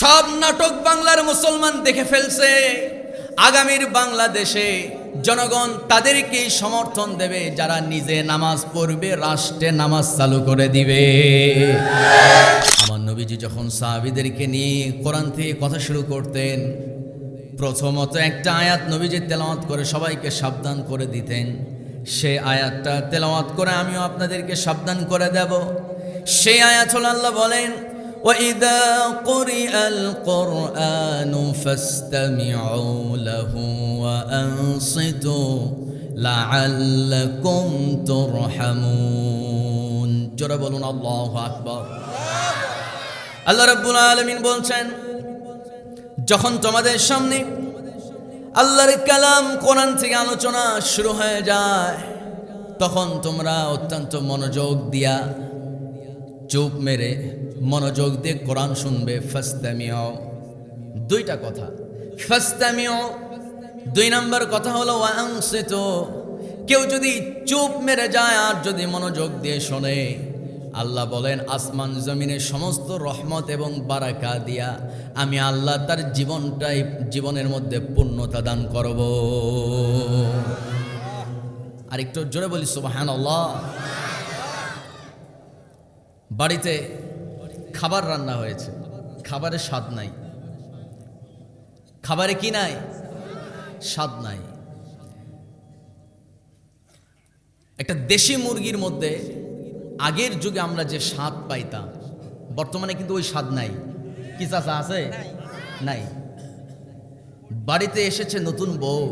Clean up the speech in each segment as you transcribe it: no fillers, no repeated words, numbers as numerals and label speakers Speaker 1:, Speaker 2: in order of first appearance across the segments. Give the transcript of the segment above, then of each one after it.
Speaker 1: সব নাটক বাংলার মুসলমান দেখে ফেলছে। আগামীর বাংলাদেশে জনগণ তাদেরকেই সমর্থন দেবে যারা নিজে নামাজ পড়বে, রাষ্ট্রে নামাজ চালু করে দিবে। আমার নবীজি যখন সাহাবীদেরকে নিয়ে কোরআন থেকে কথা শুরু করতেন, প্রথমত একটা আয়াত নবীজি তেলাওয়াত করে সবাইকে সাবধান করে দিতেন। সে আয়াতটা তেলাওয়াত করে আমিও আপনাদেরকে সাবধান করে দেব। সেই আয়াত হলো আল্লাহ বলেন, وَإِذَا قُرِئَ الْقُرْآنُ فَاسْتَمِعُوا لَهُ وَأَنصِتُوا لَعَلَّكُمْ تُرْحَمُونَ। জোরে বলুন আল্লাহু আকবার। আল্লাহ রাব্বুল আলামিন বলছেন, যখন তোমাদের সামনে আল্লাহর কালাম কোরআন থেকে আলোচনা শুরু হয়ে যায়, তখন তোমরা অত্যন্ত মনোযোগ দিয়া চুপ মেরে মনোযোগ দিয়ে কোরআন শুনবে। ফাস্তামিউ, দুইটা কথা, ফাস্তামিউ। দুই নাম্বার কথা হলো ওয়ানসিতু। কেউ যদি চুপ মেরে যায় আর যদি মনোযোগ দিয়ে শোনে, আল্লাহ বলেন আসমান জমিনের সমস্ত রহমত এবং বারাকা দিয়া আমি আল্লাহ তার জীবনের মধ্যে পূর্ণতা দান করব। আর একটু জোরে বলি সুবহানাল্লাহ। বাড়িতে খাবার রান্না হয়েছে, খাবারে স্বাদ নাই। খাবারে কি নাই? স্বাদ নাই। একটা দেশি মুরগির মধ্যে আগের যুগে আমরা যে স্বাদ পাইতাম, বর্তমানে কিন্তু ওই স্বাদ নাই। কি চাচা আছে? নাই। বাড়িতে এসেছে নতুন বউ,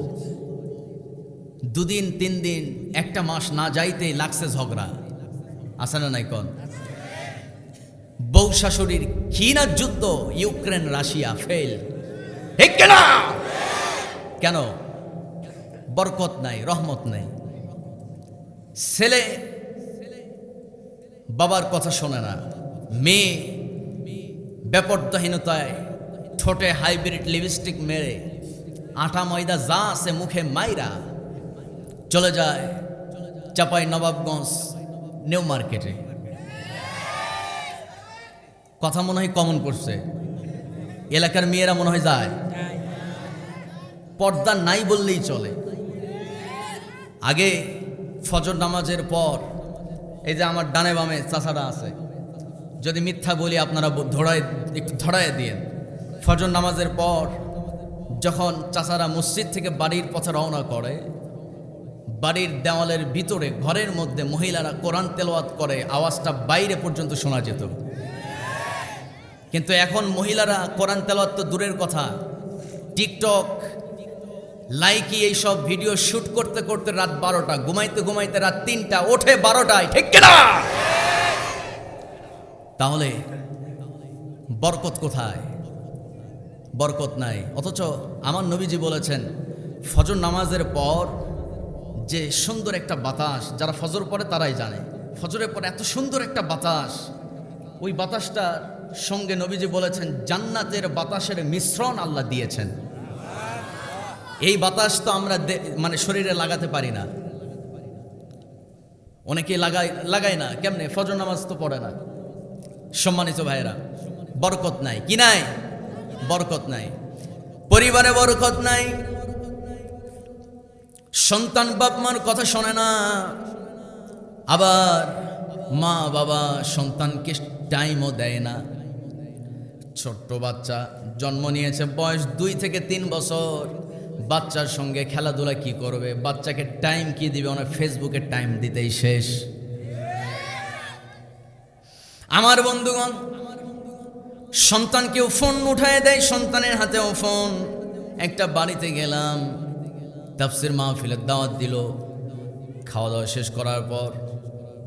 Speaker 1: দুদিন তিন দিন একটা মাস না যাইতেই লাগছে ঝগড়া। আছে না নাই? কোন বউ শাশুড়ির কি না যুদ্ধ, ইউক্রেন রাশিয়া ফেল। ঠিক না? কেন? বরকত নাই, রহমত নাই। ছেলে বাবার কথা শোনে না, মেয়ে বেপরদাহীনতায় ঠোঁটে হাইব্রিড লিপস্টিক মেরে আটা ময়দা যা আছে মুখে মাইরা চলে যায় চাপাই নবাবগঞ্জ নিউ মার্কেটে। কথা মনে হয় কমন করছে, এলাকার মেয়েরা মনে হয় যায়। পর্দা নাই বললেই চলে। আগে ফজর নামাজের পর, এই যে আমার ডানে বামে চাচারা আছে, যদি মিথ্যা বলি আপনারা একটু ধরায় দিয়েন। ফজর নামাজের পর যখন চাচারা মসজিদ থেকে বাড়ির পথে রওনা করে, বাড়ির দেওয়ালের ভিতরে ঘরের মধ্যে মহিলারা কোরআন তেলাওয়াত করে, আওয়াজটা বাইরে পর্যন্ত শোনা যেত। কিন্তু এখন মহিলারা কোরআন তেলাওয়াত তো দূরের কথা, টিকটক লাইকি এইসব ভিডিও শুট করতে করতে রাত 12টা, ঘুমাইতে ঘুমাইতে রাত 3টা, ওঠে 12টায়। ঠিক কিনা? তাহলে বরকত কোথায়? বরকত নাই। অথচ আমার নবীজি বলেছেন ফজর নামাজের পর যে সুন্দর একটা বাতাস, যারা ফজর পড়ে তারাই জানে, ফজরের পর এত সুন্দর একটা বাতাস, ওই বাতাসটার সঙ্গে নবীজি বলেছেন জান্নাতের বাতাসের মিশ্রণ আল্লাহ দিয়েছেন। এই বাতাস তো আমরা মানে শরীরে লাগাতে পারি না, অনেকে লাগায় না। কেমনে? ফজর নামাজ তো পড়ে না। সম্মানিত ভাইরা, বরকত নাই। কি নাই? বরকত নাই। পরিবারে বরকত নাই। সন্তান বাপ মার কথা শোনে না, আবার মা বাবা সন্তানকে টাইমও দেয় না। ছোট্ট বাচ্চা জন্ম নিয়েছে, বয়স 2 থেকে 3 বছর, বাচ্চার সঙ্গে খেলাধুলা কি করবে? বাচ্চাকে টাইম কি দিবে? ওনার ফেসবুকে টাইম দিতেই শেষ। আমার বন্ধুগণ, সন্তানকেও ফোন উঠায় দেয়, সন্তানের হাতেও ফোন। একটা বাড়িতে গেলাম, তাফসির মাহফিলের দাওয়াত দিল। খাওয়া দাওয়া শেষ করার পর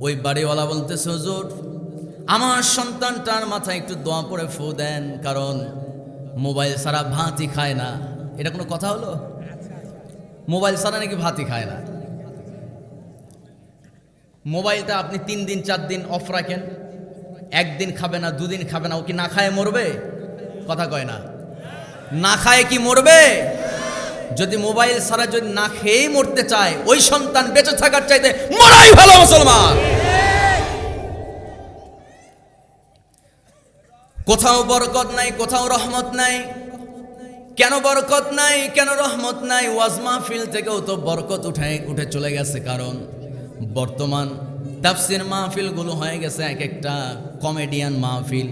Speaker 1: ওই বাড়িওয়ালা বলতেছে, হুজুর আমার সন্তানটার মাথায় একটু দোয়া পড়ে ফু দেন, কারণ মোবাইল ছাড়া ভাতই খায় না। এটা কোনো কথা হলো? মোবাইল ছাড়া নাকি ভাতই খায় না। মোবাইলটা আপনি 3 দিন 4 দিন অফ রাখেন, 1 দিন খাবে না, 2 দিন খাবে না, ও কি না খায় মরবে? কথা কয় না। না খায় কি মরবে? যদি মোবাইল ছাড়া যদি না খেয়েই মরতে চায়, ওই সন্তান বেঁচে থাকার চাইতে মরাই ভালো মুসলমান। কোথাও বরকত নাই, কোথাও রহমত নাই। কেন বরকত নাই, কেন রহমত নাই? ওয়াজ মাহফিল থেকেও তো বরকত উঠে চলে গেছে। কারণ বর্তমান তাফসির মাহফিলগুলো হয়ে গেছে এক একটা কমেডিয়ান মাহফিল।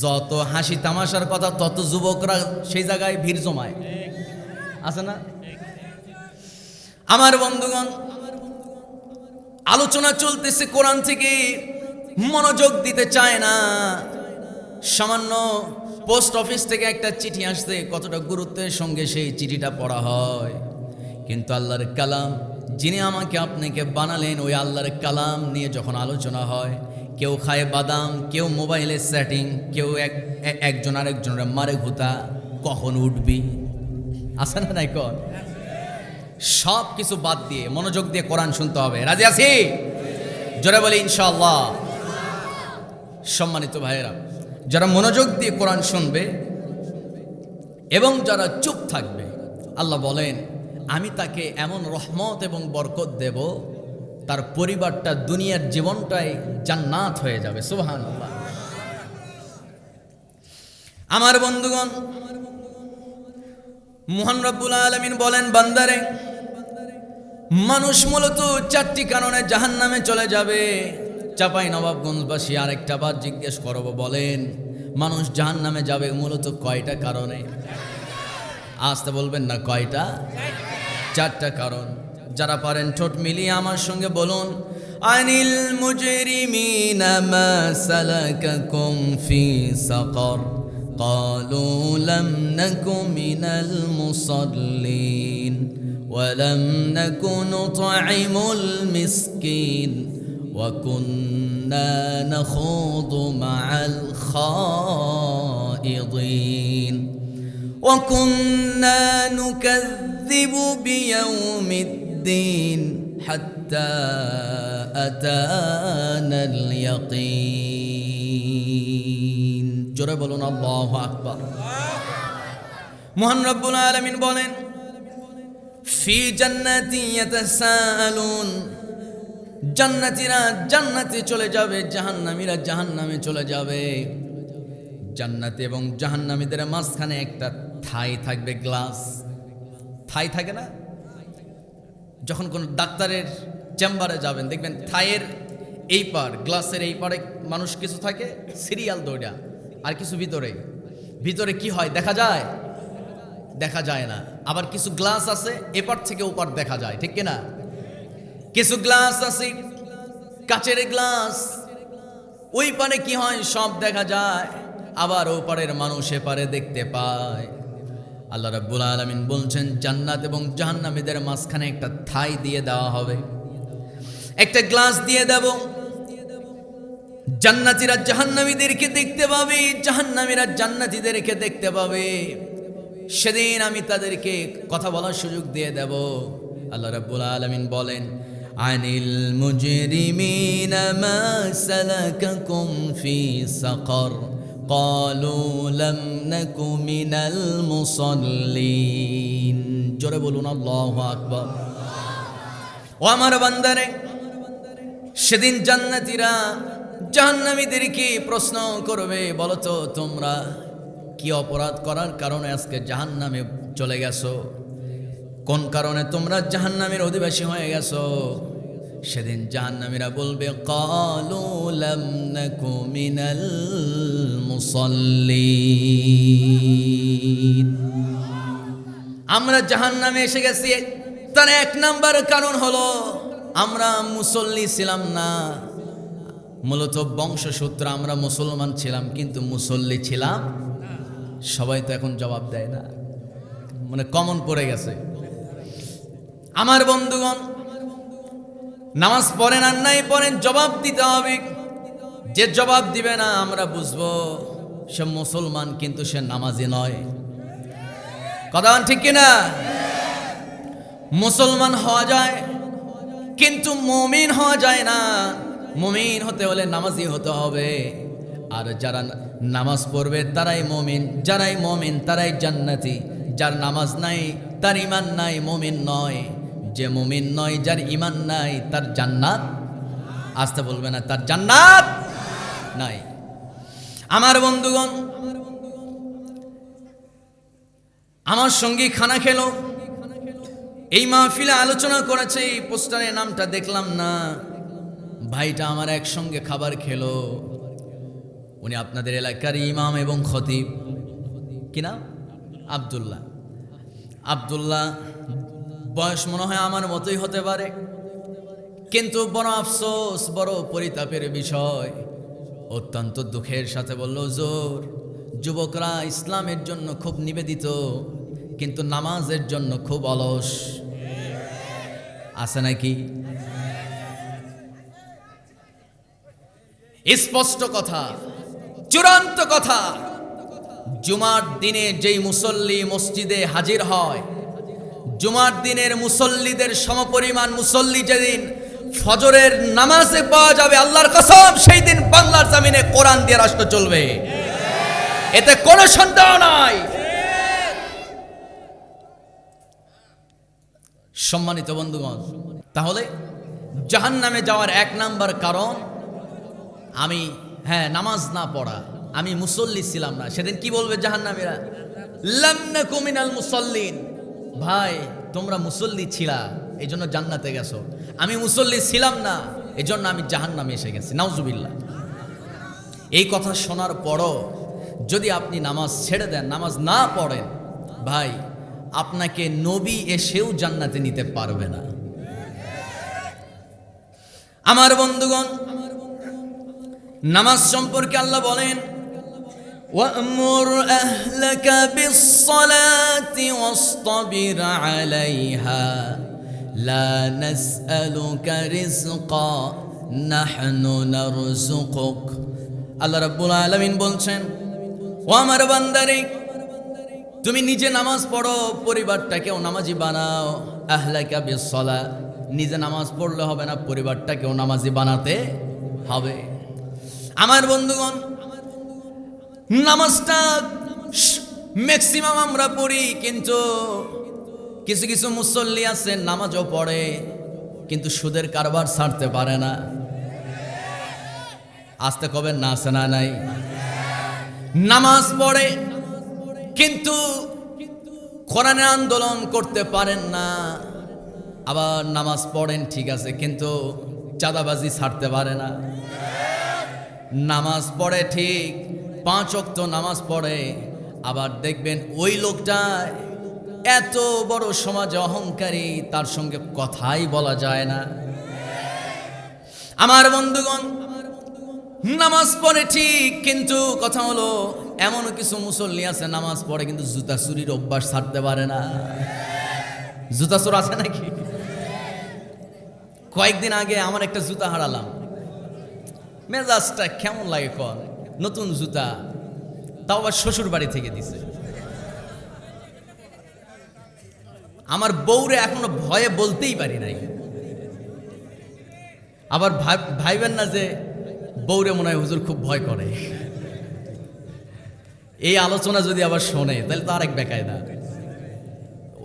Speaker 1: যত হাসি তামাশার কথা তত যুবকরা সেই জায়গায় ভিড় জমায়, আছে না? আমার বন্ধুগণ, আলোচনা চলতেছে কোরআন থেকে, মনোযোগ দিতে চায় না। সামান্য পোস্ট অফিস থেকে একটা চিঠি আসছে, কতটা গুরুত্বের সঙ্গে সেই চিঠিটা পড়া হয়। কিন্তু আল্লাহর কালাম, যিনি আমাকে আপনাকে বানালেন, ওই আল্লাহর কালাম নিয়ে যখন আলোচনা হয়, কেউ খায় বাদাম, কেউ মোবাইলে সেটিং, কেউ একজন আরেকজনের মারে ঘুতা, কখন উঠবি, আছে না নাই? কর সব কিছু বাদ দিয়ে মনোযোগ দিয়ে কোরআন শুনতে হবে। রাজি আছি? জোরে বলি ইনশাআল্লাহ। সম্মানিত ভাইয়েরা, যারা মনোযোগ দিয়ে কোরআন শুনবে এবং যারা চুপ থাকবে, আল্লাহ বলেন আমি তাকে এমন রহমত এবং বরকত দেব, তার পরিবারটা, দুনিয়ার জীবনটাই জান্নাত হয়ে যাবে। সুবহানাল্লাহ। আমার বন্ধুগণ, মহান রব্বুল আলামিন বলেন, বান্দারে, মানুষ মূলত 4টি কারণে জাহান্নামে চলে যাবে। চাপাই নবাবগঞ্জবাসী আরেকটা বার জিজ্ঞেস করব, বলেন মানুষ জাহান্নামে যাবে মূলত কয়টা কারণে? আসতে বলবেন না, কয়টা? 4টা কারণ। যারা পারেন ঠোঁট মিলিয়ে আমার সঙ্গে বলুন, আনিল মুজরিমিনা মা সালাকাকুম ফি সাকার ক্বালু লাম নাকু মিনাল মুসাল্লিন ওয়া লাম নাকু নুতঈমুল মিসকিন ওয়া কুন্না নাখুদু মাআল খাইদিন ওয়া কুন্না নুকাযযিবু বিয়াউমিদ্দিন হাত্তা আতানাল ইয়াকিন। জোরে বলুন আল্লাহু আকবার। মহান রব্বুল আলামিন বলেন, ফি জান্নাতি ইয়াতাসাআলুন, জান্নাতীরা জান্নাতে চলে যাবে, জাহান্নামীরা জাহান্নামে চলে যাবে। জান্নাতি এবং জাহান্নামীদের মাঝখানে একটা থাই থাকবে, গ্লাস। থাই থাকে না? যখন কোন ডাক্তারের চেম্বারে যাবেন, দেখবেন থাইয়ের এই পার, গ্লাসের এই পারে মানুষ কিছু থাকে, সিরিয়াল দৌড়া, আর কিছু ভিতরে ভিতরে কি হয় দেখা যায়? দেখা যায় না। আবার কিছু গ্লাস আছে এপার থেকে ওপার দেখা যায়, ঠিক কিনা? কিছু গ্লাস আছে কাচের গ্লাস, ওই পারে কি হয় সব দেখা যায়, আবার ওপারের মানুষ এপারে দেখতে পায়। আল্লাহ রাব্বুল আলামিন বলছেন, জান্নাত এবং জাহান্নামীদের মাঝখানে একটা থাই দিয়ে দেওয়া হবে, একটা গ্লাস দিয়ে দেব। জান্নাতীরা জাহান্নামীদেরকে দেখতে পাবে, জাহান্নামীরা জান্নাতীদেরকে দেখতে পাবে। সেদিন আমি তাদেরকে কথা বলার সুযোগ দিয়ে দেব। আল্লাহ রাব্বুল আলামিন বলেন, আনিল মুজরিমিনা মা সালাকাকুম ফি সাকার ক্বালু লাম নাকু মিনাল মুসাল্লিন। জোরে বলুন আল্লাহু আকবার। ও আমার বান্দারে, সেদিন জান্নাতীরা জাহান্নামীদেরকে প্রশ্ন করবে, বলো তো তোমরা কি অপরাধ করার কারণে আজকে জাহান্নামে চলে গেছো? কোন কারণে তোমরা জাহান্নামের অধিবাসী হয়ে গেছো? সেদিন জাহান্নামীরা বলবে, ক্বালু লাম নাকু মিনাল মুসাল্লিন। আমরা জাহান্নামে এসে গেছি, তার 1 নাম্বার কারণ হলো আমরা মুসল্লি ছিলাম না। মূলত বংশসূত্রে আমরা মুসলমান ছিলাম, কিন্তু মুসল্লি ছিলাম। সবাই তো এখন জবাব দেয় না, মানে কমন পড়ে গেছে। আমার বন্ধুগণ, নামাজ পড়েন আর নাই পড়েন, জবাব দিতে হবে। যে জবাব দিবে না, আমরা বুঝবো সে মুসলমান কিন্তু সে নামাজি নয়। কথা ঠিক কিনা? মুসলমান হওয়া যায় কিন্তু মুমিন হওয়া যায় না। মুমিন হতে হলে নামাজি হতে হবে। আর যারা নামাজ পড়বে তারাই মুমিন, যারাই মুমিন তারাই জান্নাতি। যার নামাজ নাই, তার ঈমান নাই, মুমিন নয়। যে মুমিন নয়, যার ঈমান নাই, তার জান্নাত, আসতে বলবে না, তার জান্নাত নাই। আমার বন্ধুগণ, আমার সঙ্গে খানা খেলো, এই মাহফিলে আলোচনা করেছে, এই পোস্টারে নামটা দেখলাম না, ভাইটা আমার একসঙ্গে খাবার খেলো। উনি আপনাদের এলাকার ইমাম এবং খতিব, কি নাম? আব্দুল্লাহ। আব্দুল্লাহ বয়স মনে হয় আমার মতোই হতে পারে, কিন্তু বড় আফসোস, বড় পরিতাপের বিষয়, অত্যন্ত দুঃখের সাথে বলল, হুজুর, যুবকরা ইসলামের জন্য খুব নিবেদিত, কিন্তু নামাজের জন্য খুব অলস। আছে নাকি? স্পষ্ট কথা, চূড়ান্ত কথা। জুমার দিনে যেই মুসল্লি মসজিদে হাজির হয়, জুমার দিনের মুসল্লিদের সমপরিমাণ মুসল্লি যেদিন ফজরের নামাজে পাওয়া যাবে, আল্লাহর কসম, সেই দিন বাংলার জমিনে কোরআন দিয়ে রাষ্ট্র চলবে, এতে কোনো সন্দেহ নাই। সম্মানিত বন্ধুগণ, তাহলে জাহান্নামে যাওয়ার এক নাম্বার কারণ আমি নামাজ না পড়া, আমি মুসল্লি ছিলাম না। সেদিন কি বলবে জাহান্নামীরা? লাম নাকু মিনাল মুসাল্লিন। ভাই, তোমরা মুসল্লি ছিলা, এই জন্য জান্নাতে গেছো, আমি মুসল্লি ছিলাম না, এই জন্য আমি জাহান্নামে এসে গেছি। নাউজুবিল্লাহ। এই কথা শোনার পরও যদি আপনি নামাজ ছেড়ে দেন, নামাজ না পড়েন, ভাই, আপনাকে নবী এসেও জান্নাতে নিতে পারবে না। আমার বন্ধুগণ, নামাজ সম্পর্কে আল্লাহ বলেন, وَأْمُرْ أَهْلَكَ بِالصَّلَاةِ وَاصْطَبِرْ عَلَيْهَا لَا نَسْأَلُكَ رِزْقًا نَحْنُ نَرْزُقُكَ। আল্লাহ রাব্বুল আলামিন বলছেন, ও আমার বান্দারে, তুমি নিজে নামাজ পড়ো, পরিবারটাকেও নামাজি বানাও। আহলাকা বিসসালাহ, নিজে নামাজ পড়লে হবে না, পরিবারটাকেও নামাজি বানাতে হবে। আমার বন্ধুগণ, নামাজটা ম্যাক্সিমাম আমরা পড়ি, কিন্তু কিছু কিছু মুসল্লি আছে নামাজও পড়ে, কিন্তু সুদের কারবার ছাড়তে পারে না। আসতে কবে না, আছে না নাই? নামাজ পড়ে কিন্তু কোরআনের আন্দোলন করতে পারেন না। আবার নামাজ পড়েন ঠিক আছে, কিন্তু চাঁদাবাজি ছাড়তে পারে না। নামাজ পড়ে ঠিক, 5 ওয়াক্ত নামাজ পড়ে, আবার দেখবেন ওই লোকটা এত বড় সমাজে অহংকারী, তার সঙ্গে কথাই বলা যায় না। আমার বন্ধুগণ, নামাজ পড়ে ঠিক, কিন্তু কথা হলো এমন কিছু মুসল্লি আছে নামাজ পড়ে কিন্তু জুতা চুরির অভ্যাস ছাড়তে পারে না। জুতা চোর আছে নাকি? কয়েকদিন আগে আমার একটা জুতা হারালাম, মেজাজটা কেমন লাগে কর, নতুন জুতা, তাও আবার শ্বশুর বাড়ি থেকে দিছে। আমার বউরে এখনো ভয়ে বলতেই পারি নাই। আবার ভাইবেন না যে বউরে মনে হয় হুজুর খুব ভয় করে। এই আলোচনা যদি আবার শোনে তাহলে তো আরেক বেকায়দা।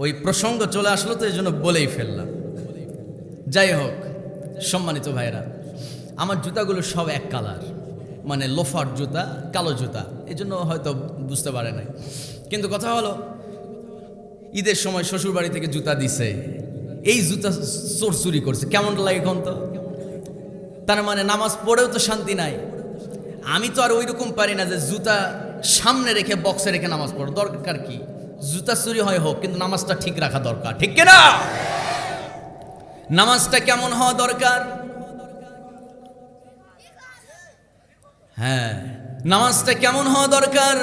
Speaker 1: ওই প্রসঙ্গ চলে আসলো তো এই জন্য বলেই ফেললাম। যাই হোক, সম্মানিত ভাইরা, আমার জুতাগুলো সব এক কালার, মানে লোফার জুতা, কালো জুতা, এই জন্য হয়তো বুঝতে পারে নাই। কিন্তু কথা হলো, ঈদের সময় শ্বশুর বাড়ি থেকে জুতা দিছে, এই জুতা চোর চুরি করছে, কেমন লাগে কোন তো? তার মানে নামাজ পড়েও তো শান্তি নাই। আমি তো আর ওই রকম পারি না যে জুতা সামনে রেখে বক্সে রেখে নামাজ পড়ো। দরকার কি? জুতা চুরি হয় হোক, কিন্তু নামাজটা ঠিক রাখা দরকার, ঠিক কিনা? নামাজটা কেমন হওয়া দরকার? হ্যাঁ, নামাজটা কেমন হওয়া দরকার?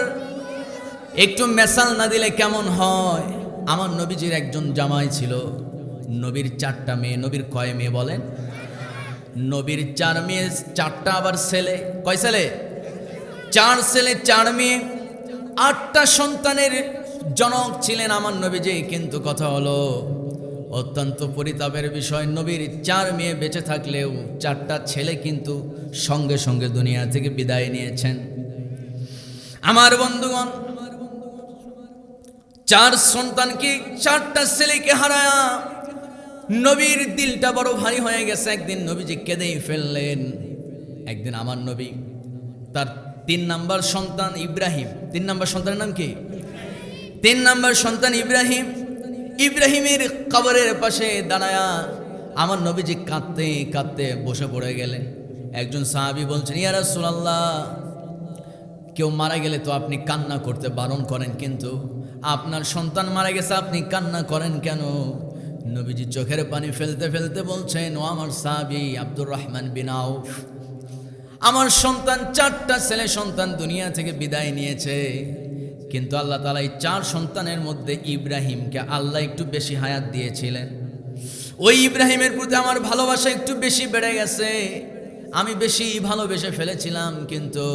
Speaker 1: একটু মেসাল না দিলে কেমন হয়? আমার নবীজির একজন জামাই ছিল, নবীর 4টা মেয়ে। নবীর কয় মেয়ে বলেন? নবীর 4 মেয়ে, 4টা আবার ছেলে। কয় ছেলে? 4 ছেলে 4 মেয়ে, 8টা সন্তানের জনক ছিলেন আমার নবীজি। কিন্তু কথা হলো, অত্যন্ত পরিতাপের বিষয়, নবীর 4 মেয়ে বেঁচে থাকলেও 4টা ছেলে কিন্তু সঙ্গে সঙ্গে দুনিয়া থেকে বিদায় নিয়েছেন। আমার বন্ধুগণ, 4 সন্তানকে, 4টা ছেলেকে হারায়া নবীর দিলটা বড় ভারী হয়ে গেছে। একদিন নবীজি কেঁদেই ফেললেন। একদিন আমার নবী তার তিন নাম্বার সন্তান ইব্রাহিম। তিন নাম্বার সন্তানের নাম কি? তিন নাম্বার সন্তান ইব্রাহিম। ইব্রাহিমের কবরের পাশে দাঁড়ায়া আমার নবীজি কাঁদতে কাঁদতে বসে পড়ে গেলেন। একজন সাহাবী বলছেন, ইয়া রাসূলুল্লাহ, কেউ মারা গেলে তো আপনি কান্না করতে বারণ করেন, কিন্তু আপনার সন্তান মারা গেছে আপনি কান্না করেন কেন? নবীজি চোখের পানি ফেলতে ফেলতে বলছেন, ও আমার সাহাবী আব্দুর রহমান বিন আউফ, আমার সন্তান, চারটা ছেলে সন্তান দুনিয়া থেকে বিদায় নিয়েছে, কিন্তু আল্লাহ তাআলা এই চার সন্তানের মধ্যে ইব্রাহিমকে আল্লাহ একটু বেশি হায়াত দিয়েছিলেন। ওই ইব্রাহিমের প্রতি আমার ভালোবাসা একটু বেশি বেড়ে গেছে, আমি বেশি ভালোবেসে ফেলেছিলাম। কিন্তু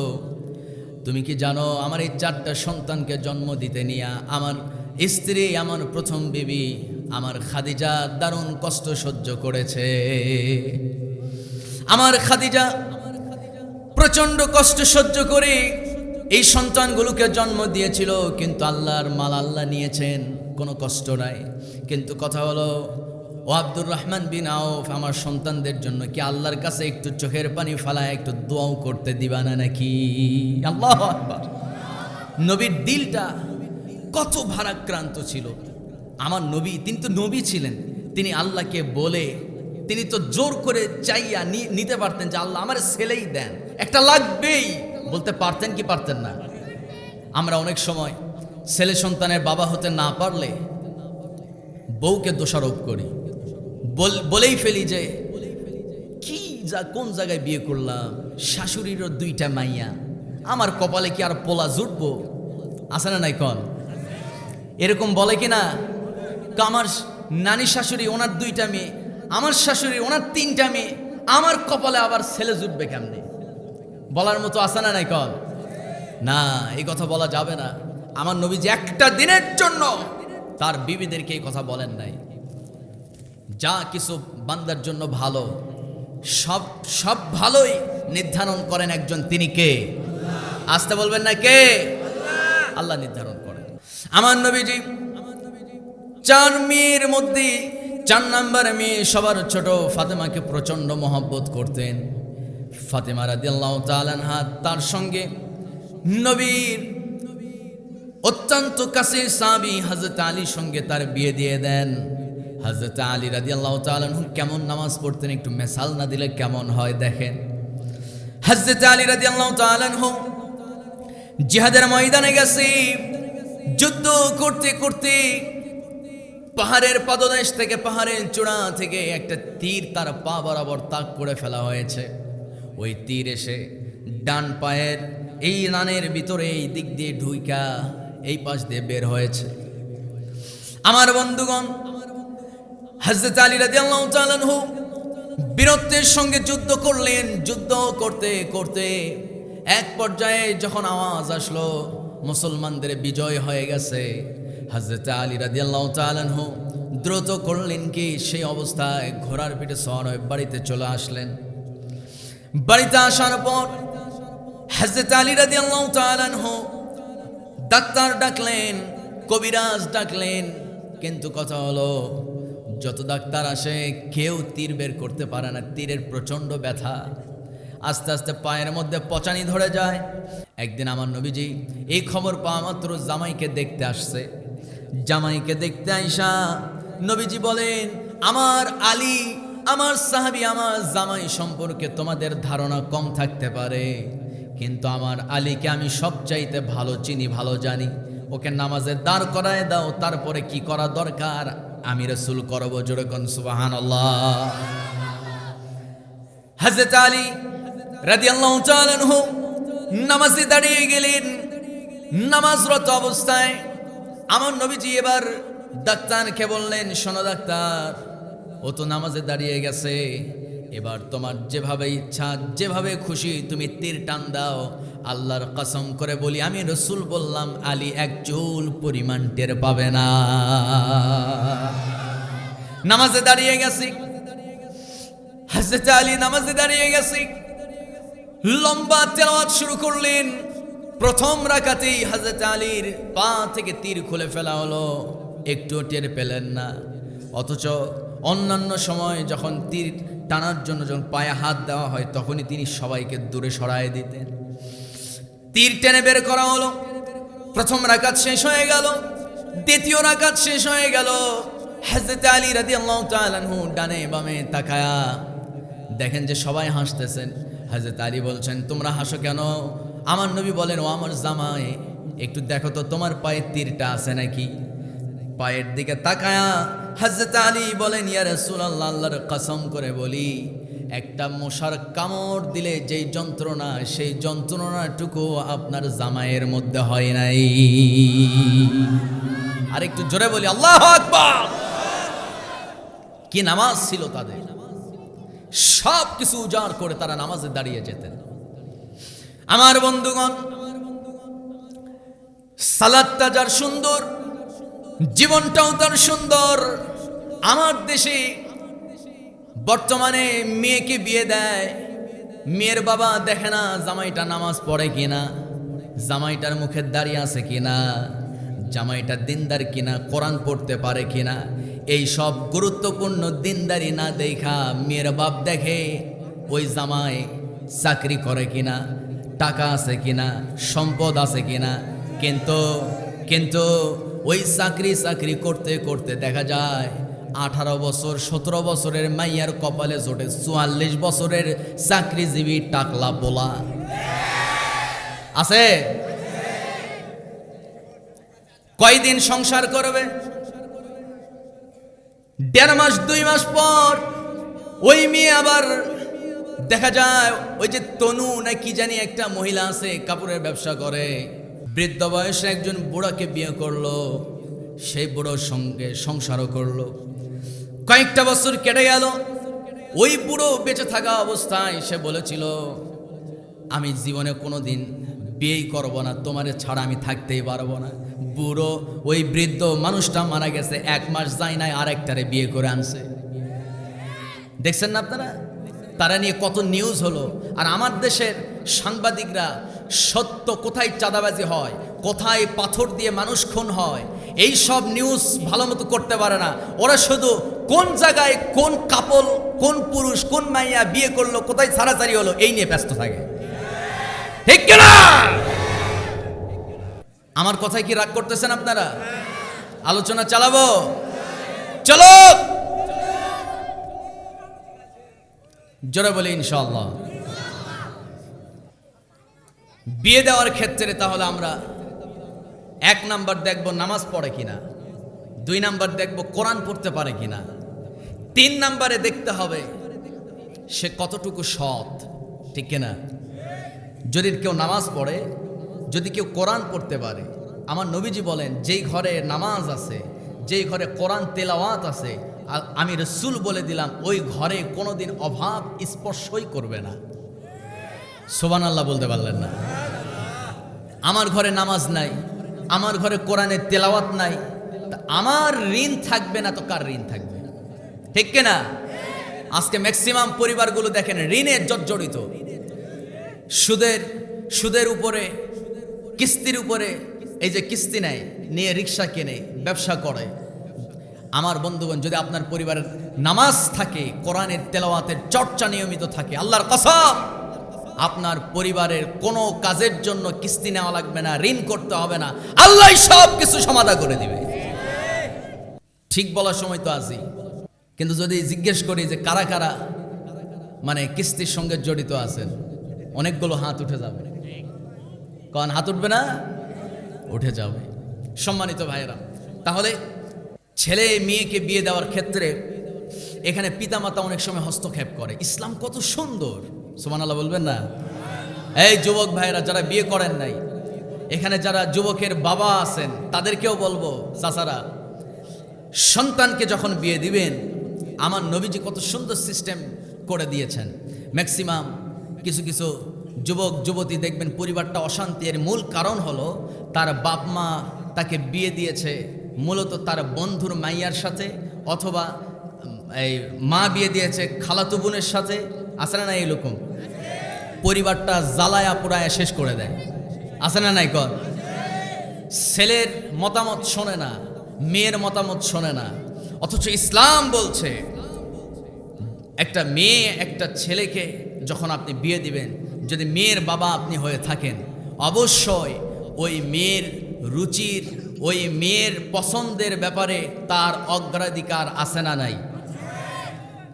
Speaker 1: তুমি কি জানো, আমার এই চারটা সন্তানকে জন্ম দিতে নিয়ে আমার স্ত্রী, আমার প্রথম বিবি, আমার খাদিজা দারুণ কষ্ট সহ্য করেছে। আমার খাদিজা প্রচণ্ড কষ্ট সহ্য করে এই সন্তানগুলোকে জন্ম দিয়েছিল, কিন্তু আল্লাহর মাল আল্লাহ নিয়েছেন, কোনো কষ্ট নাই। কিন্তু কথা হলো, ও আব্দুর রহমান বিন আউফ, আমার সন্তানদের জন্য কি আল্লাহর কাছে একটু চোখের পানি ফালায় একটু দোয়াও করতে দিবা না নাকি? আল্লাহু আকবার। নবীর দিলটা কত ভারাক্রান্ত ছিল। আমার নবী, তিনি তো নবী ছিলেন, তিনি আল্লাহকে বলে, তিনি তো জোর করে চাইয়া নিতে পারতেন যে আল্লাহ আমার ছেলেই দেন, একটা লাগবেই, বলতে পারতেন কি পারতেন না? আমরা অনেক সময় ছেলে সন্তানের বাবা হতে না পারলে বউকে দোষারোপ করি, বলেই ফেলি যে কি কোন জায়গায় বিয়ে করলাম, শাশুড়িরও দুইটা মাইয়া, আমার কপালে কি আর পোলা জুটবো? আছে না নাই কন? এরকম বলে কি না? আমার নানি শাশুড়ি ওনার দুইটা মেয়ে, আমার শাশুড়ি ওনার তিনটা মেয়ে, আমার কপালে আবার ছেলে জুটবে কেমনে? বলার মতো আছে না নাই কন? না, এই কথা বলা যাবে না। আমার নবী যে একটা দিনের জন্য তার বিবিদেরকে এই কথা বলেন নাই। যা কিছু বান্দার জন্য ভালো, সব সব ভালোই নির্ধারণ করেন একজন, তিনি কে? আসতে বলবেন না কে? আল্লাহ নির্ধারণ করেন। আমার নবীজি চার মেয়ের মধ্যে 4 নাম্বার মেয়ে সবার ছোট ফাতেমাকে প্রচন্ড মহব্বত করতেন। ফাতেমা রাদিয়াল্লাহু তাআলা আনহা, তার সঙ্গে নবীর অত্যন্ত কাছের সাহাবী হযরত আলীর সঙ্গে তার বিয়ে দিয়ে দেন। হযরত আলী রাদিয়াল্লাহু তাআলা আনহু কেমন নামাজ পড়তেন, একটু মিসাল না দিলে কেমন হয় দেখেন। হযরত আলী রাদিয়াল্লাহু তাআলা আনহু জিহাদের ময়দানে গেছে, যুদ্ধ করতে করতে পাহাড়ের পাদদেশ থেকে, পাহাড়ের চূড়া থেকে একটা তীর তার পা বরাবর তাক করে ফেলা হয়েছে। ওই তীর এসে ডান পায়ের এই রানের ভিতরে এই দিক দিয়ে ঢুইকা এই পাশ দিয়ে বের হয়েছে। আমার বন্ধুগণ, হযরত আলী রাদিয়াল্লাহু তাআলা আনহু বীরত্বের সঙ্গে যুদ্ধ করলেন। যুদ্ধ করতে করতে এক পর্যায়ে যখন আওয়াজ আসলো মুসলমানদের বিজয় হয়ে গেছে, হযরত আলী রাদিয়াল্লাহু তাআলা আনহু দ্রুত করলেন কি, সেই অবস্থায় ঘোড়ার পিঠে সওয়ার হয়ে বাড়িতে চলে আসলেন। বাড়িতে আসার পর হযরত আলী রাদিয়াল্লাহু তাআলা আনহু ডাক্তার ডাকলেন, কবিরাজ ডাকলেন, কিন্তু কথা হলো যত ডাক্তার আসে কেউ তীর বের করতে পারে না। তীরের প্রচণ্ড ব্যথা, আস্তে আস্তে পায়ের মধ্যে পচানি ধরে যায়। একদিন আমার নবীজি এই খবর পাওয়া মাত্র জামাইকে দেখতে আসছে। জামাইকে দেখতে আইসা নবীজি বলেন, আমার আলী, আমার সাহাবী, আমার জামাই সম্পর্কে তোমাদের ধারণা কম থাকতে পারে, কিন্তু আমার আলীকে আমি সবচাইতে ভালো চিনি, ভালো জানি। ওকে নামাজে দাঁড় করায় দাও, তারপরে কি করা দরকার আমি রাসূল করব। জোরে কোন সুবহানাল্লাহ। হযরত আলী রাদিয়াল্লাহু তাআলা আনহু নামাজে দাঁড়িয়ে গেলেন। নামাজরত অবস্থায় আমার নবীজি এবার ডাক্তারকে বললেন, শোনো ডাক্তার, ও তো নামাজে দাঁড়িয়ে গেছে, এবার তোমার যেভাবে ইচ্ছা, যেভাবে খুশি তুমি তীর টান দাও। আল্লাহর কসম করে বলি, আমি রাসূল বললাম, আলী এক চুল পরিমাণ টের পাবে না। নামাজে দাঁড়িয়ে গেছি, হযরত আলী নামাজে দাঁড়িয়ে গেছি, লম্বা তেলাওয়াত শুরু করলেন। প্রথম রাকাতেই হযরত আলীর পা থেকে তীর খুলে ফেলা হলো, একটু টের পেলেন না। অথচ অন্যান্য সময় যখন তীর টানার জন্য যখন পায়ে হাত দেওয়া হয়, তখনই তিনি সবাইকে দূরে সরায় দিতেন। তীর টেনে বের করা হলো। প্রথম রাকাত শেষ হয়ে গেল, দ্বিতীয় রাকাত শেষ হয়ে গেল। হযরত আলী রাদিয়াল্লাহু তাআলা আনহু ডানে বামে তাকায়া দেখেন যে সবাই হাসতেছেন। হযরত আলী বলছেন, তোমরা হাসো কেন? আমার নবী বলেন, ও আমার জামাই, একটু দেখো তো তোমার পায়ে তীরটা আছে নাকি। পায়ের দিকে তাকায়া হযরত আলী বলেন, ইয়া রাসূলুল্লাহ, আল্লাহর কসম করে বলি, একটা মশার কামড় দিলে যেই যন্ত্রণা, সেই যন্ত্রণাটুকু আপনার জামাইয়ের মধ্যে হয় নাই। আর একটু জোরে বলি আল্লাহু আকবার। কি নামাজ ছিল তাদের! সব কিছু উজাড় করে তারা নামাজে দাঁড়িয়ে যেতেন। আমার বন্ধুগণ, সালাতটা যার সুন্দর, জীবনটাও তার সুন্দর। আমার দেশে বর্তমানে মেয়েকে বিয়ে দেয়, মেয়ের বাবা দেখে না জামাইটা নামাজ পড়ে কিনা, জামাইটার মুখে দাঁড়িয়ে আছে কিনা, জামাইটা দিনদার কিনা, কোরআন পড়তে পারে কিনা। এই সব গুরুত্বপূর্ণ দিনদারি না দেখা মেয়ের বাপ দেখে ওই জামাই চাকরি করে কিনা, টাকা আছে কিনা, সম্পদ আছে কিনা। কিন্তু ওই চাকরি করতে করতে দেখা যায় 18 বছর 17 বছরের মাইয়ার কপালে জোটে 44 বছরের চাকরিজীবী টাকলা পোলা আছে। কয়দিন সংসার করবে? 1.5 মাস 2 মাস পর ওই মেয়ে আবার দেখা যায় ওই যে তনু না কি জানি একটা মহিলা আছে, কাপড়ের ব্যবসা করে, বৃদ্ধ বয়সে একজন বুড়াকে বিয়ে করলো, সেই বুড়োর সঙ্গে সংসারও করলো। কয়েকটা বছর কেটে গেল, ওই বুড়ো বেঁচে থাকা অবস্থায় সে বলেছিল, আমি জীবনে কোনোদিন বিয়েই করব না, তোমারে ছাড়া আমি থাকতেই পারবো না। বুড়ো ওই বৃদ্ধ মানুষটা মারা গেছে, 1 মাস যায় নাই আরেকটারে বিয়ে করে আনছে। দেখছেন না আপনারা? তারা নিয়ে কত নিউজ হলো। আর আমার দেশের সাংবাদিকরা সত্য, কোথায় চাঁদাবাজি হয়, কোথায় পাথর দিয়ে মানুষ খুন হয়, এই সব নিউজ ভালো মতো করতে পারে না। ওরা শুধু কোন জায়গায় কোন কাপল, কোন পুরুষ, কোন মাইয়া বিয়ে করলো, কোথায় ছাড়াছাড়ি হলো, এই নিয়ে ব্যস্ত থাকে। ঠিক কিনা? আমার কথায় কি রাগ করতেছেন আপনারা? আলোচনা চালাবো, চলো জোরে বলি ইনশাআল্লাহ। বিয়ে দেওয়ার ক্ষেত্রে তাহলে আমরা 1 নাম্বার দেখব নামাজ পড়ে কিনা, 2 নাম্বার দেখব কোরআন পড়তে পারে কিনা, 3 নাম্বারে দেখতে হবে সে কতটুকু সৎ। ঠিক কিনা? যদি কেউ নামাজ পড়ে, যদি কেউ কোরআন পড়তে পারে, আমার নবীজি বলেন, যেই ঘরে নামাজ আছে, যেই ঘরে কোরআন তেলাওয়াত আছে, আমি রাসূল বলে দিলাম ওই ঘরে কোনোদিন অভাব স্পর্শই করবে না। সুবহানাল্লাহ বলতে পারলেন না? আমার ঘরে নামাজ নাই, আমার ঘরে কোরআনের তেলাওয়াত নাই, আমার ঋণ থাকবে না তো কার ঋণ থাকবে? ঠিক কিনা? আজকে ম্যাক্সিমাম পরিবারগুলো দেখেন ঋণে জর্জরিত। সুদের উপরে, কিস্তির উপরে, এই যে কিস্তি নেয়, নিয়ে রিক্সা কেনে, ব্যবসা করে। আমার বন্ধুগণ, যদি আপনার পরিবারের নামাজ থাকে, কোরআনের তেলাওয়াতের চর্চা নিয়মিত থাকে, আল্লাহর কসম আপনার পরিবারের কোনো কাজের জন্য কিস্তি নেওয়া লাগবে না, ঋণ করতে হবে না, আল্লাহ সব কিছু সমাধান করে দিবে। ঠিক বলার সময় তো আছি, কিন্তু যদি জিজ্ঞেস করি যে কারা কারা মানে কিস্তির সঙ্গে জড়িত আছেন, অনেকগুলো হাত উঠে যাবে। কারণ হাত উঠবে না? উঠে যাবে। সম্মানিত ভাইয়েরা, তাহলে ছেলে মেয়েকে বিয়ে দেওয়ার ক্ষেত্রে এখানে পিতামাতা অনেক সময় হস্তক্ষেপ করে। ইসলাম কত সুন্দর, সুবহানাল্লাহ বলবেন না? এই যুবক ভাইয়েরা যারা বিয়ে করেন নাই, এখানে যারা যুবকের বাবা আছেন তাদেরকেও বলবো, চাচারা, সন্তানকে যখন বিয়ে দিবেন, আমার নবীজি কত সুন্দর সিস্টেম করে দিয়েছেন। ম্যাক্সিমাম কিছু কিছু যুবক যুবতী দেখবেন পরিবারটা অশান্তি, এর মূল কারণ হলো তার বাপ মা তাকে বিয়ে দিয়েছে মূলত তার বন্ধুর মাইয়ার সাথে, অথবা এই মা বিয়ে দিয়েছে খালাতো বোনের সাথে। আছে না নাই এরকম? পরিবারটা জ্বালায়া পোড়ায়া শেষ করে দেয়। আছে না নাই? কর ছেলের মতামত শোনে না, মেয়ের মতামত শোনে না। অথচ ইসলাম বলছে একটা মেয়ে একটা ছেলেকে যখন আপনি বিয়ে দিবেন, যদি মেয়ের বাবা আপনি হয়ে থাকেন, অবশ্যই ওই মেয়ের রুচির, ওই মেয়ের পছন্দের ব্যাপারে তার অগ্রাধিকার আছে না নাই?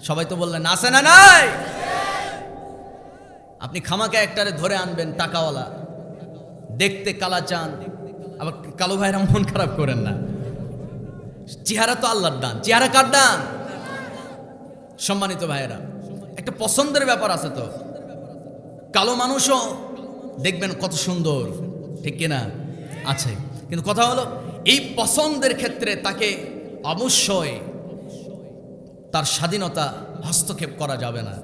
Speaker 1: সবাই তো বললেন আছে না নাই? আপনি খামাকে একটারে ধরে আনবেন টাকাওয়ালা, দেখতে কালা চান, আবার কালো ভাইরা মন খারাপ করেন না, চেহারা তো আল্লাহর দান। চেহারা কার দান? সম্মানিত ভাইয়েরা, একটা পছন্দের ব্যাপার আছে তো। কালো মানুষও দেখবেন কত সুন্দর, ঠিক কিনা? আছে, কিন্তু কথা হলো এই পছন্দের ক্ষেত্রে তাকে অবশ্যই তার স্বাধীনতা হস্তক্ষেপ করা যাবে না।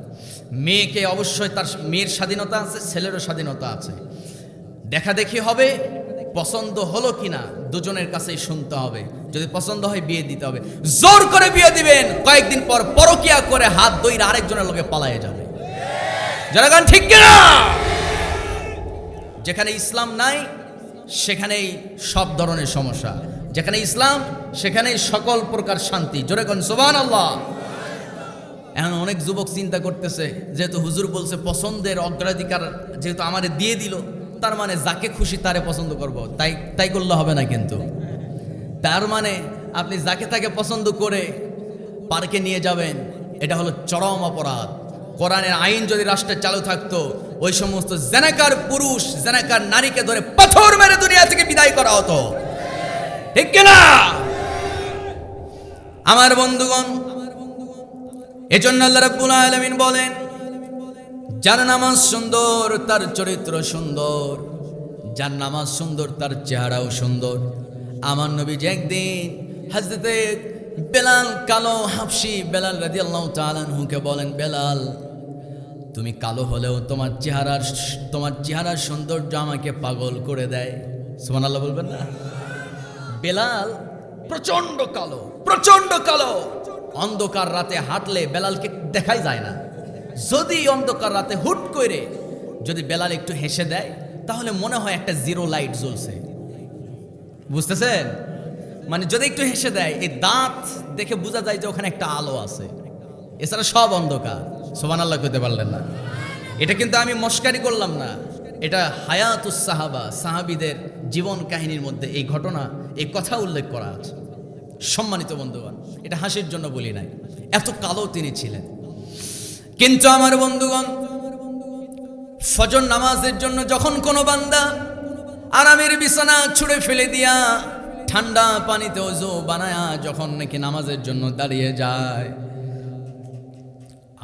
Speaker 1: মেয়েকে অবশ্যই তার মেয়ের স্বাধীনতা আছে, ছেলেরও স্বাধীনতা আছে। দেখা দেখি হবে, পছন্দ হলো কিনা দুজনের কাছেই শুনতে হবে। যদি পছন্দ হয় বিয়ে দিতে হবে। জোর করে বিয়ে দিবেন, কয়েকদিন পর পরকিয়া করে হাত ধইরা আরেকজনের লোকে পালায়ে যাবে। যারা গান ঠিক কিনা? যেখানে ইসলাম নাই সেখানেই সব ধরনের সমস্যা, যেখানে ইসলাম সেখানেই সকল প্রকার শান্তি। জোরে কোন সুবহানাল্লাহ। এখন অনেক যুবক চিন্তা করতেছে, যেহেতু হুজুর বলছে পছন্দের অগ্রাধিকার যেহেতু আমারে দিয়ে দিল, তার মানে যাকে খুশি তারে পছন্দ করব, তাই করলে হবে না। কিন্তু তার মানে আপনি যাকে তাকে পছন্দ করে পার্কে নিয়ে যাবেন, এটা হলো চরম অপরাধ। কোরআনের আইন যদি রাষ্ট্রে চালু থাকতো, ওই সমস্ত জেনাকার পুরুষ, জেনাকার নারীকে ধরে পাথর মেরে দুনিয়া থেকে বিদায় করা হতো, ঠিক কিনা? আমার বন্ধুগণ, এজন্য আল্লাহ রাব্বুল আলামিন বলেন, যার নামাজ সুন্দর তার চরিত্র সুন্দর, যার নামাজ সুন্দর তার চেহারাও সুন্দর। আমার নবীজি একদিন হযরতে বেলাল, কালো হাবশী বেলাল রাদিয়াল্লাহু তাআলা আনহুকে বলেন, বেলাল তুমি কালো হলেও তোমার চেহারার সৌন্দর্য আমাকে পাগল করে দেয়। সুবহানাল্লাহ বলবেন না? বেলাল প্রচন্ড কালো, অন্ধকার রাতে হাঁটলে বেলালকে দেখাই যায় না। যদি অন্ধকার রাতে হুট করে যদি বেলাল একটু হেসে দেয়, তাহলে মনে হয় একটা জিরো লাইট জ্বলছে। বুঝতেছেন? মানে যদি একটু হেসে দেয়, এই দাঁত দেখে বোঝা যায় যে ওখানে একটা আলো আছে, এছাড়া সব অন্ধকার। সুবহানাল্লাহ কইতে পারলেন না? এটা কিন্তু আমি মস্কারি করলাম না, এটা হায়াতুস সাহাবা, সাহাবীদের জীবন কাহিনীর মধ্যে এই ঘটনা, এই কথা উল্লেখ করা আছে। সম্মানিত বন্ধুগণ, এটা হাসির জন্য বলি নাই, এত কালো তিনি ছিলেন। কিন্তু আমার বন্ধুগণ, ফজর নামাজের জন্য যখন কোনো বান্দা আরামের বিছানা ছুঁড়ে ফেলে দিয়া ঠান্ডা পানিতে ওযু বানায়া যখন নাকি নামাজের জন্য দাঁড়িয়ে যায়,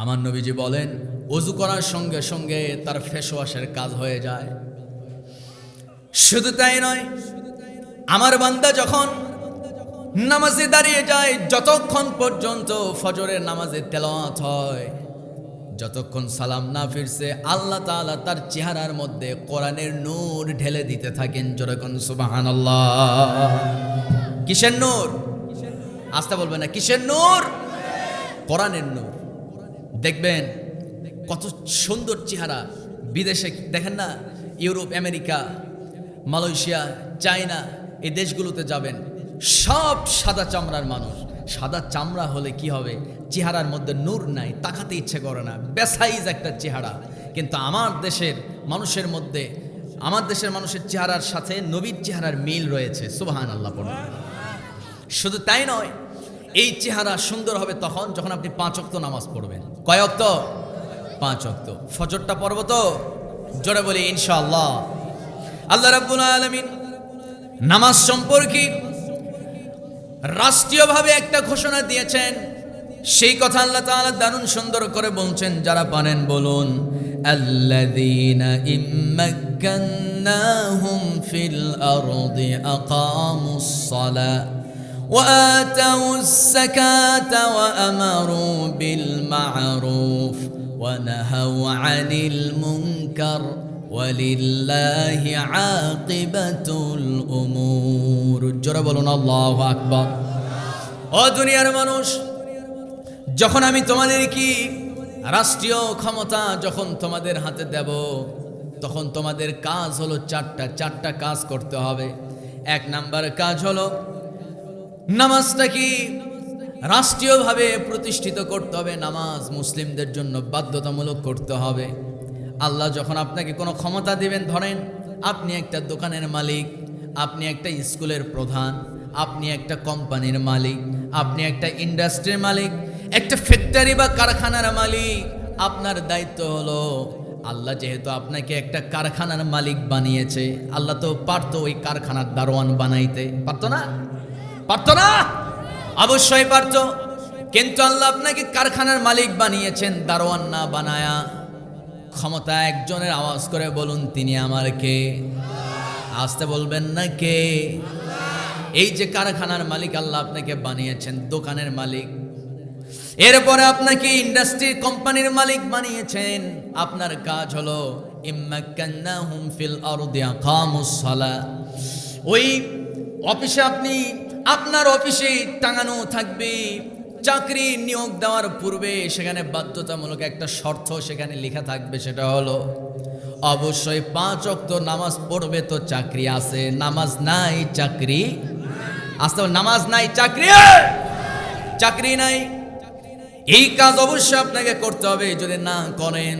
Speaker 1: আমার নবীজি বলেন ওযু করার সঙ্গে সঙ্গে তার ফেস ওয়াশের কাজ হয়ে যায়। শুধু তাই নয়, আমার বান্দা যখন নামাজে দাঁড়িয়ে যায়, যতক্ষণ পর্যন্ত ফজরের নামাজে তেলাওয়াত হয়, যতক্ষণ সালাম না ফিরছে, আল্লাহ তাআলা তার চেহারার মধ্যে কোরআনের নূর ঢেলে দিতে থাকেন। যেরকম সুবহানাল্লাহ। কিসের নূর? আস্তে বলবেন না, কিসের নূর? কোরআনের নূর। দেখবেন কত সুন্দর চেহারা। বিদেশে দেখেন না, ইউরোপ, আমেরিকা, মালয়েশিয়া, চায়না, এই দেশগুলোতে যাবেন, সব সাদা চামড়ার মানুষ। সাদা চামড়া হলে কি হবে? চেহারার মধ্যে নূর নাই, তাকাতে ইচ্ছে করে না, বেসাইজ একটা চেহারা। কিন্তু আমার দেশের মানুষের মধ্যে, আমার দেশের মানুষের চেহারার সাথে নবীর চেহারার মিল রয়েছে। সুবহানাল্লাহ পড়ুন। শুধু তাই নয়, এই চেহারা সুন্দর হবে তখন যখন আপনি 5 ওয়াক্ত নামাজ পড়বেন। কয় ওয়াক্ত? 5 ওয়াক্ত। ফজরটা পড়ব তো? জোরে বলি ইনশাআল্লাহ। আল্লাহ রাব্বুল আলামিন নামাজ সম্পর্কে রাষ্ট্রীয়ভাবে একটা ঘোষণা দিয়েছেন। সেই কথা আল্লাহ তাআলা দারুণ সুন্দর করে বলছেন, যারা পারেন বলুন, আল্লাযীনা ইম্মাক্কান্নাহুম ফিল আরদি আকামুস সালাহ ওয়া আতাউস যাকাতা ওয়া আমারু বিল মা'রুফ ওয়া নাহাউ আনিল মুনকার ওয়ালিল্লাহি আকিবাতুল উমুর। জোরে বলুন আল্লাহু আকবার। ও দুনিয়ার মানুষ, যখন আমি তোমাদের কি রাষ্ট্রীয় ক্ষমতা যখন তোমাদের হাতে দেব, তখন তোমাদের কাজ হলো চারটা কাজ করতে হবে। 1 নাম্বার কাজ হলো নামাজটা কি রাষ্ট্রীয়ভাবে প্রতিষ্ঠিত করতে হবে। নামাজ মুসলিমদের জন্য বাধ্যতামূলক করতে হবে। আল্লাহ যখন আপনাকে কোনো ক্ষমতা দিবেন, ধরেন আপনি একটা দোকানের মালিক, আপনি একটা স্কুলের প্রধান, আপনি একটা কোম্পানির মালিক, আপনি একটা ইন্ডাস্ট্রির মালিক, একটা ফ্যাক্টরি বা কারখানার মালিক। আপনার দায়িত্ব হলো, আল্লাহ যেহেতু আপনাকে একটা কারখানার মালিক বানিয়েছে, আল্লাহ তো পারতো ওই কারখানার দারোয়ান বানাইতে, পারতো না? পারতো না? অবশ্যই পারতো। কিন্তু আল্লাহ আপনাকে কারখানার মালিক বানিয়েছেন, দারোয়ান না বানায়া। ক্ষমতা একজনের, আওয়াজ করে বলুন, তিনি আমার কে? আসতে বলবেন না কে? এই যে কারখানার মালিক আল্লাহ আপনাকে বানিয়েছেন, দোকানের মালিক, এরপরে আপনাকে ইন্ডাস্ট্রি কোম্পানির মালিক বানিয়েছেন। আপনার কাজ হলো ইম্মাক্কান্নাহুম ফিল আরদি আকামুস সালাহ। ওই অফিসে আপনি, আপনার অফিসে টাঙানো থাকবে, চাকরি নিয়োগ দেওয়ার পূর্বে সেখানে বাধ্যতামূলক একটা শর্ত সেখানে লেখা থাকবে, সেটা হলো অবশ্যই 5 ওয়াক্ত নামাজ পড়বে তো চাকরি আছে, নামাজ নাই চাকরি। আসতে নামাজ নাই চাকরি, চাকরি নাই। এই কাজ অবশ্যই আপনাকে করতে হবে। যদি না করেন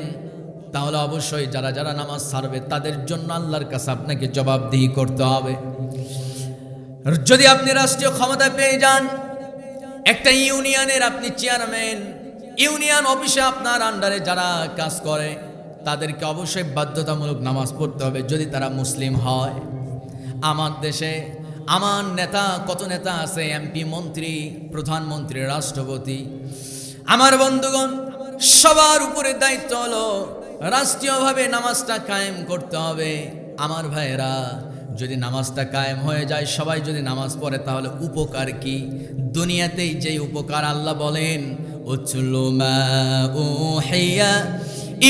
Speaker 1: তাহলে অবশ্যই যারা যারা নামাজ ছাড়বে তাদের জন্য আল্লাহর কাছে আপনাকে জবাবদিহি করতে হবে। যদি আপনি রাষ্ট্রীয় ক্ষমতা পেয়ে যান, একটা ইউনিয়নের আপনি চেয়ারম্যান, ইউনিয়ন অফিসে আপনার আন্ডারে যারা কাজ করে তাদেরকে অবশ্যই বাধ্যতামূলক নামাজ পড়তে হবে, যদি তারা মুসলিম হয়। আমার দেশে আমার নেতা, কত নেতা আছে, এমপি, মন্ত্রী, প্রধানমন্ত্রী, রাষ্ট্রপতি, আমার বন্ধুগণ, সবার উপরে দায়িত্ব হলো রাষ্ট্রীয়ভাবে নামাজটা কায়েম করতে হবে। আমার ভাইয়েরা, যদি নামাজটা কায়েম হয়ে যায়, সবাই যদি নামাজ পড়ে, তাহলে উপকার কি? দুনিয়াতেই যেই উপকার আল্লাহ বলেন, উতলু মা উহিয়া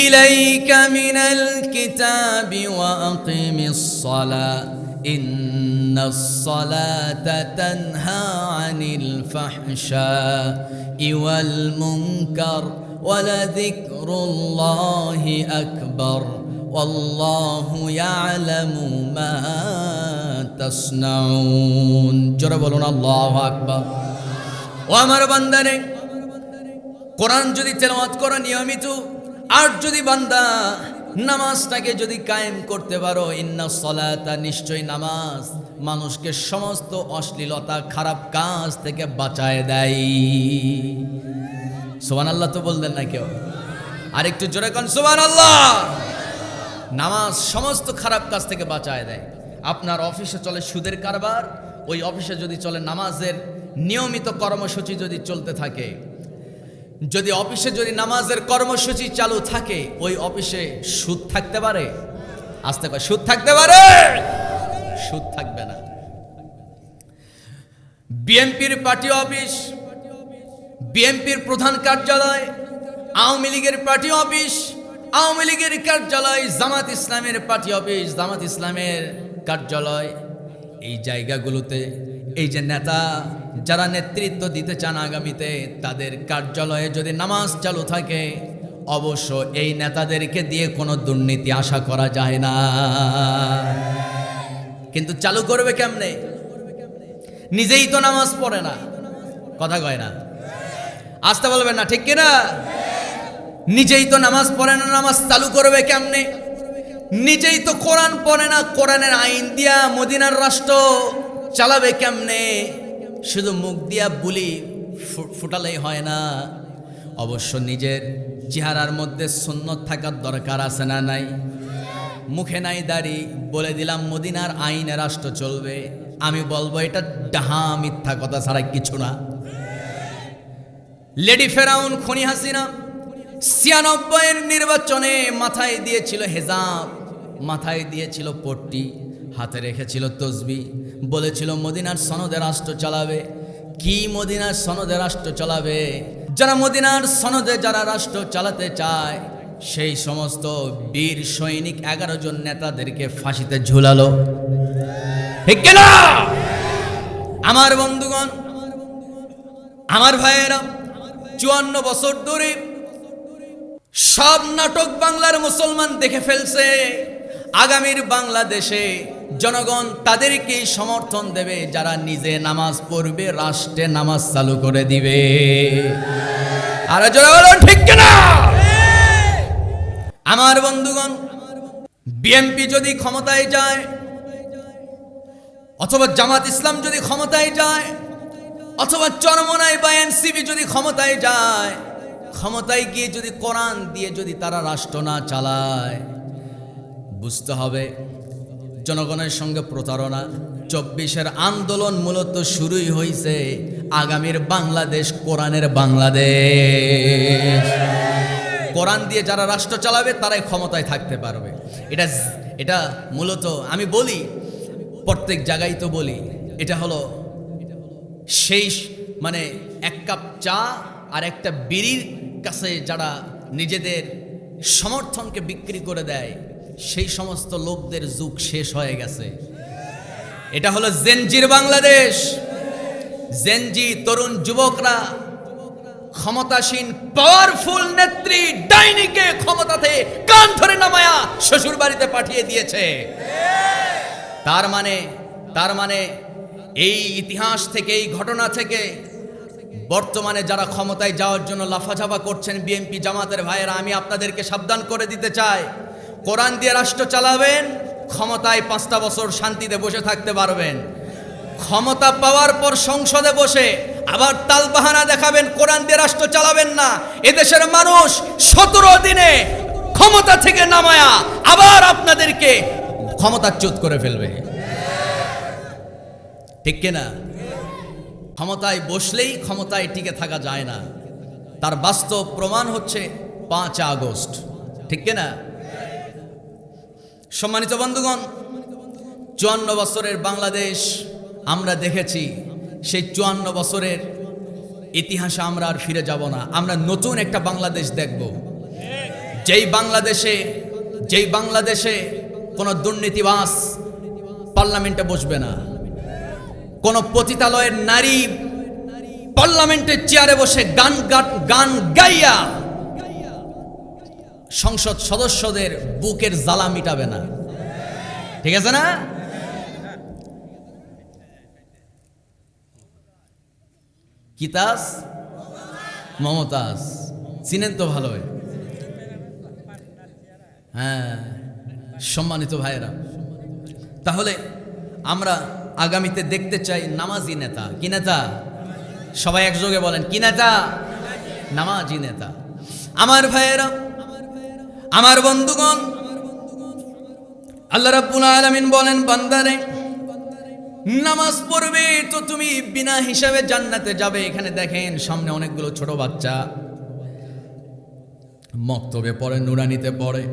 Speaker 1: ইলাইকা মিনাল কিতাবি ওয়া আকিমিস সালাহ ইন্নাস সালাতা তানহা আনিল ফাহশাই ওয়াল মুনকার ওয়ালাযিকরুল্লাহি আকবার ওয়াল্লাহু ইয়ালামু মা তাসনাউন। জোরে বলুন আল্লাহু আকবার। ও আমার বান্দারে, কোরআন যদি তেলাওয়াত করো নিয়মিত, আর যদি বান্দা নামাজটাকে যদি কায়েম করতে পারো, ইন্নাস সালাতা, নিশ্চয় নামাজ মানুষকে সমস্ত অশ্লীলতা, খারাপ কাজ থেকে বাঁচায় দেয়। সুবহানাল্লাহ তো বললেন না কেউ? আর একটু জোরে কোন সুবহানাল্লাহ। নামাজ সমস্ত খারাপ কাজ থেকে বাঁচায় দেয়। আপনার অফিসে চলে সুদের কারবার, ওই অফিসে যদি চলে নামাজের নিয়মিত কর্মসূচি যদি চলতে থাকে, যদি অফিসে যদি নামাজের কর্মসূচি চালু থাকে, ওই অফিসে সুদ থাকতে পারে? আসতে পারে? সুদ থাকতে পারে? সুদ থাকবে না। বিএনপির পার্টি অফিস, বিএনপির প্রধান কার্যালয়, আওয়ামী লীগের পার্টি অফিস, আওয়ামী লীগের কার্যালয়, জামাত ইসলামের পার্টি অফিস, জামাত ইসলামের কার্যালয়, এই জায়গাগুলোতে এই যে নেতা যারা নেতৃত্ব দিতে চান আগামীতে, তাদের কার্যালয়ে যদি নামাজ চালু থাকে, অবশ্য এই নেতাদেরকে দিয়ে কোনো দুর্নীতি আশা করা যায় না। কিন্তু চালু করবে কেমনে? নিজেই তো নামাজ পড়ে না, কথা কয় না, আসতে বলবেন না, ঠিক কিনা? নিজেই তো নামাজ পড়ে না, নামাজ চালু করবে কেমনে? নিজেই তো কোরআন পড়ে না, কোরআনের আইন দিয়া মদিনার রাষ্ট্র চালাবে কেমনে? শুধু মুখ দিয়া বুলি ফুটালেই হয় না, অবশ্য নিজের চেহারার মধ্যে সুন্নত থাকার দরকার আছে না নাই? মুখে নাই দাড়ি, বলে দিলাম মদিনার আইনে রাষ্ট্র চলবে, আমি বলবো এটা ডাহা মিথ্যা কথা ছাড়া কিছু না। লেডি ফেরাউন খুনি হাসিনা ৯৬ নির্বাচনে মাথায় দিয়েছিল হেজাব, মাথায় দিয়েছিল পট্টি, হাতে রেখেছিল তসবি, বলেছিল মদিনার সনদে রাষ্ট্র চালাবে। কি মদিনার সনদে রাষ্ট্র চালাবে? যারা মদিনার সনদে যারা রাষ্ট্র চালাতে চায়, সেই সমস্ত বীর সৈনিক 11 জন নেতাদেরকে ফাঁসিতে ঝুলালো, ঠিক কিনা? আমার বন্ধুগণ, আমার ভাইয়েরা, ৫৪ বছর ধরে সব নাটক বাংলার মুসলমান দেখে ফেলছে। আগামীর বাংলাদেশে জনগণ তাদেরকেই সমর্থন দেবে যারা নিজে নামাজ পড়বে, রাষ্ট্রে নামাজ চালু করে দিবে। আর জোরে বলুন ঠিক কিনা? আমার বন্ধুগণ, বিএনপি যদি ক্ষমতায় যায়, অথবা জামাত ইসলাম যদি ক্ষমতায় যায়, অথবা চরমনাই বা এনসিপি যদি ক্ষমতায় যায়, ক্ষমতায় গিয়ে যদি কোরআন দিয়ে যদি তারা রাষ্ট্র না চালায়, বুঝতে হবে জনগণের সঙ্গে প্রতারণা। 24-এর আন্দোলন মূলত শুরুই হয়েছে আগামীর বাংলাদেশ কোরআনের বাংলাদেশ। কোরআন দিয়ে যারা রাষ্ট্র চালাবে তারাই ক্ষমতায় থাকতে পারবে। এটা মূলত আমি বলি, প্রত্যেক জায়গায় তো বলি, এটা হলো সেই মানে এক কাপ চা আর একটা বিড়ির কাছে যারা নিজেদের সমর্থনকে বিক্রি করে দেয়, সেই সমস্ত লোকদের যুগ শেষ হয়ে গেছে। এটা হলো জেনজির বাংলাদেশ। জেনজি তরুণ যুবকরা ক্ষমতাসীন পাওয়ারফুল নেত্রী ডাইনিকে ক্ষমতাতে কান ধরে নামায়া শ্বশুর বাড়িতে পাঠিয়ে দিয়েছে। তার মানে এই ইতিহাস থেকে, এই ঘটনা থেকে বর্তমানে যারা ক্ষমতায় যাওয়ার জন্য লাফাঝাপা করছেন বিএনপি জামাতের ভাইয়েরা, আমি আপনাদেরকে সাবধান করে দিতে চাই, কোরআন দিয়ে রাষ্ট্র চালাবেন, ক্ষমতায় 5টা বছর শান্তিতে বসে থাকতে পারবেন। ক্ষমতা পাওয়ার পর সংসদে বসে আবার তালবাহানা দেখাবেন, কোরআন দিয়ে রাষ্ট্র চালাবেন না, এদেশের মানুষ 17 দিনে ক্ষমতা থেকে নামায়া আবার আপনাদেরকে ক্ষমতাচ্যুত করে ফেলবে। ঠিক কিনা? ক্ষমতায় বসলেই ক্ষমতায় টিকে থাকা যায় না। তার বাস্তব প্রমাণ হচ্ছে 5 আগস্ট। ঠিক কিনা? সম্মানিত বন্ধুগণ, 54 বছরের বাংলাদেশ আমরা দেখেছি। সেই 54 বছরের ইতিহাসে আমরা আর ফিরে যাব না। আমরা নতুন একটা বাংলাদেশ দেখব, যেই বাংলাদেশে কোনো দুর্নীতিবাজ পার্লামেন্টে বসবে না, কোনো পতিতালয়ের নারী পার্লামেন্টের চেয়ারে বসে গান গাইয়া সংসদ সদস্যদের বুকের জ্বালা মিটাবে না। ঠিক আছে না? কিতাস মমতাজ চিনেন তো ভালো। হ্যাঁ, সম্মানিত ভাইয়েরা, তাহলে আমরা আগামীতে দেখতে চাই নামাজি নেতা। কি নেতা? সবাই একযোগে বলেন, কি নেতা? নামাজি নেতা। আমার ভাইয়েরা, আমার বন্ধুগণ, আল্লাহ রাব্বুল আলামিন বলেন, বান্দারে নামাজ পড়বে তো তুমি বিনা হিসাবে জান্নাতে যাবে। এখানে দেখেন সামনে অনেকগুলো ছোট বাচ্চা মক্তবে পড়ে, নুরানিতে পড়ে।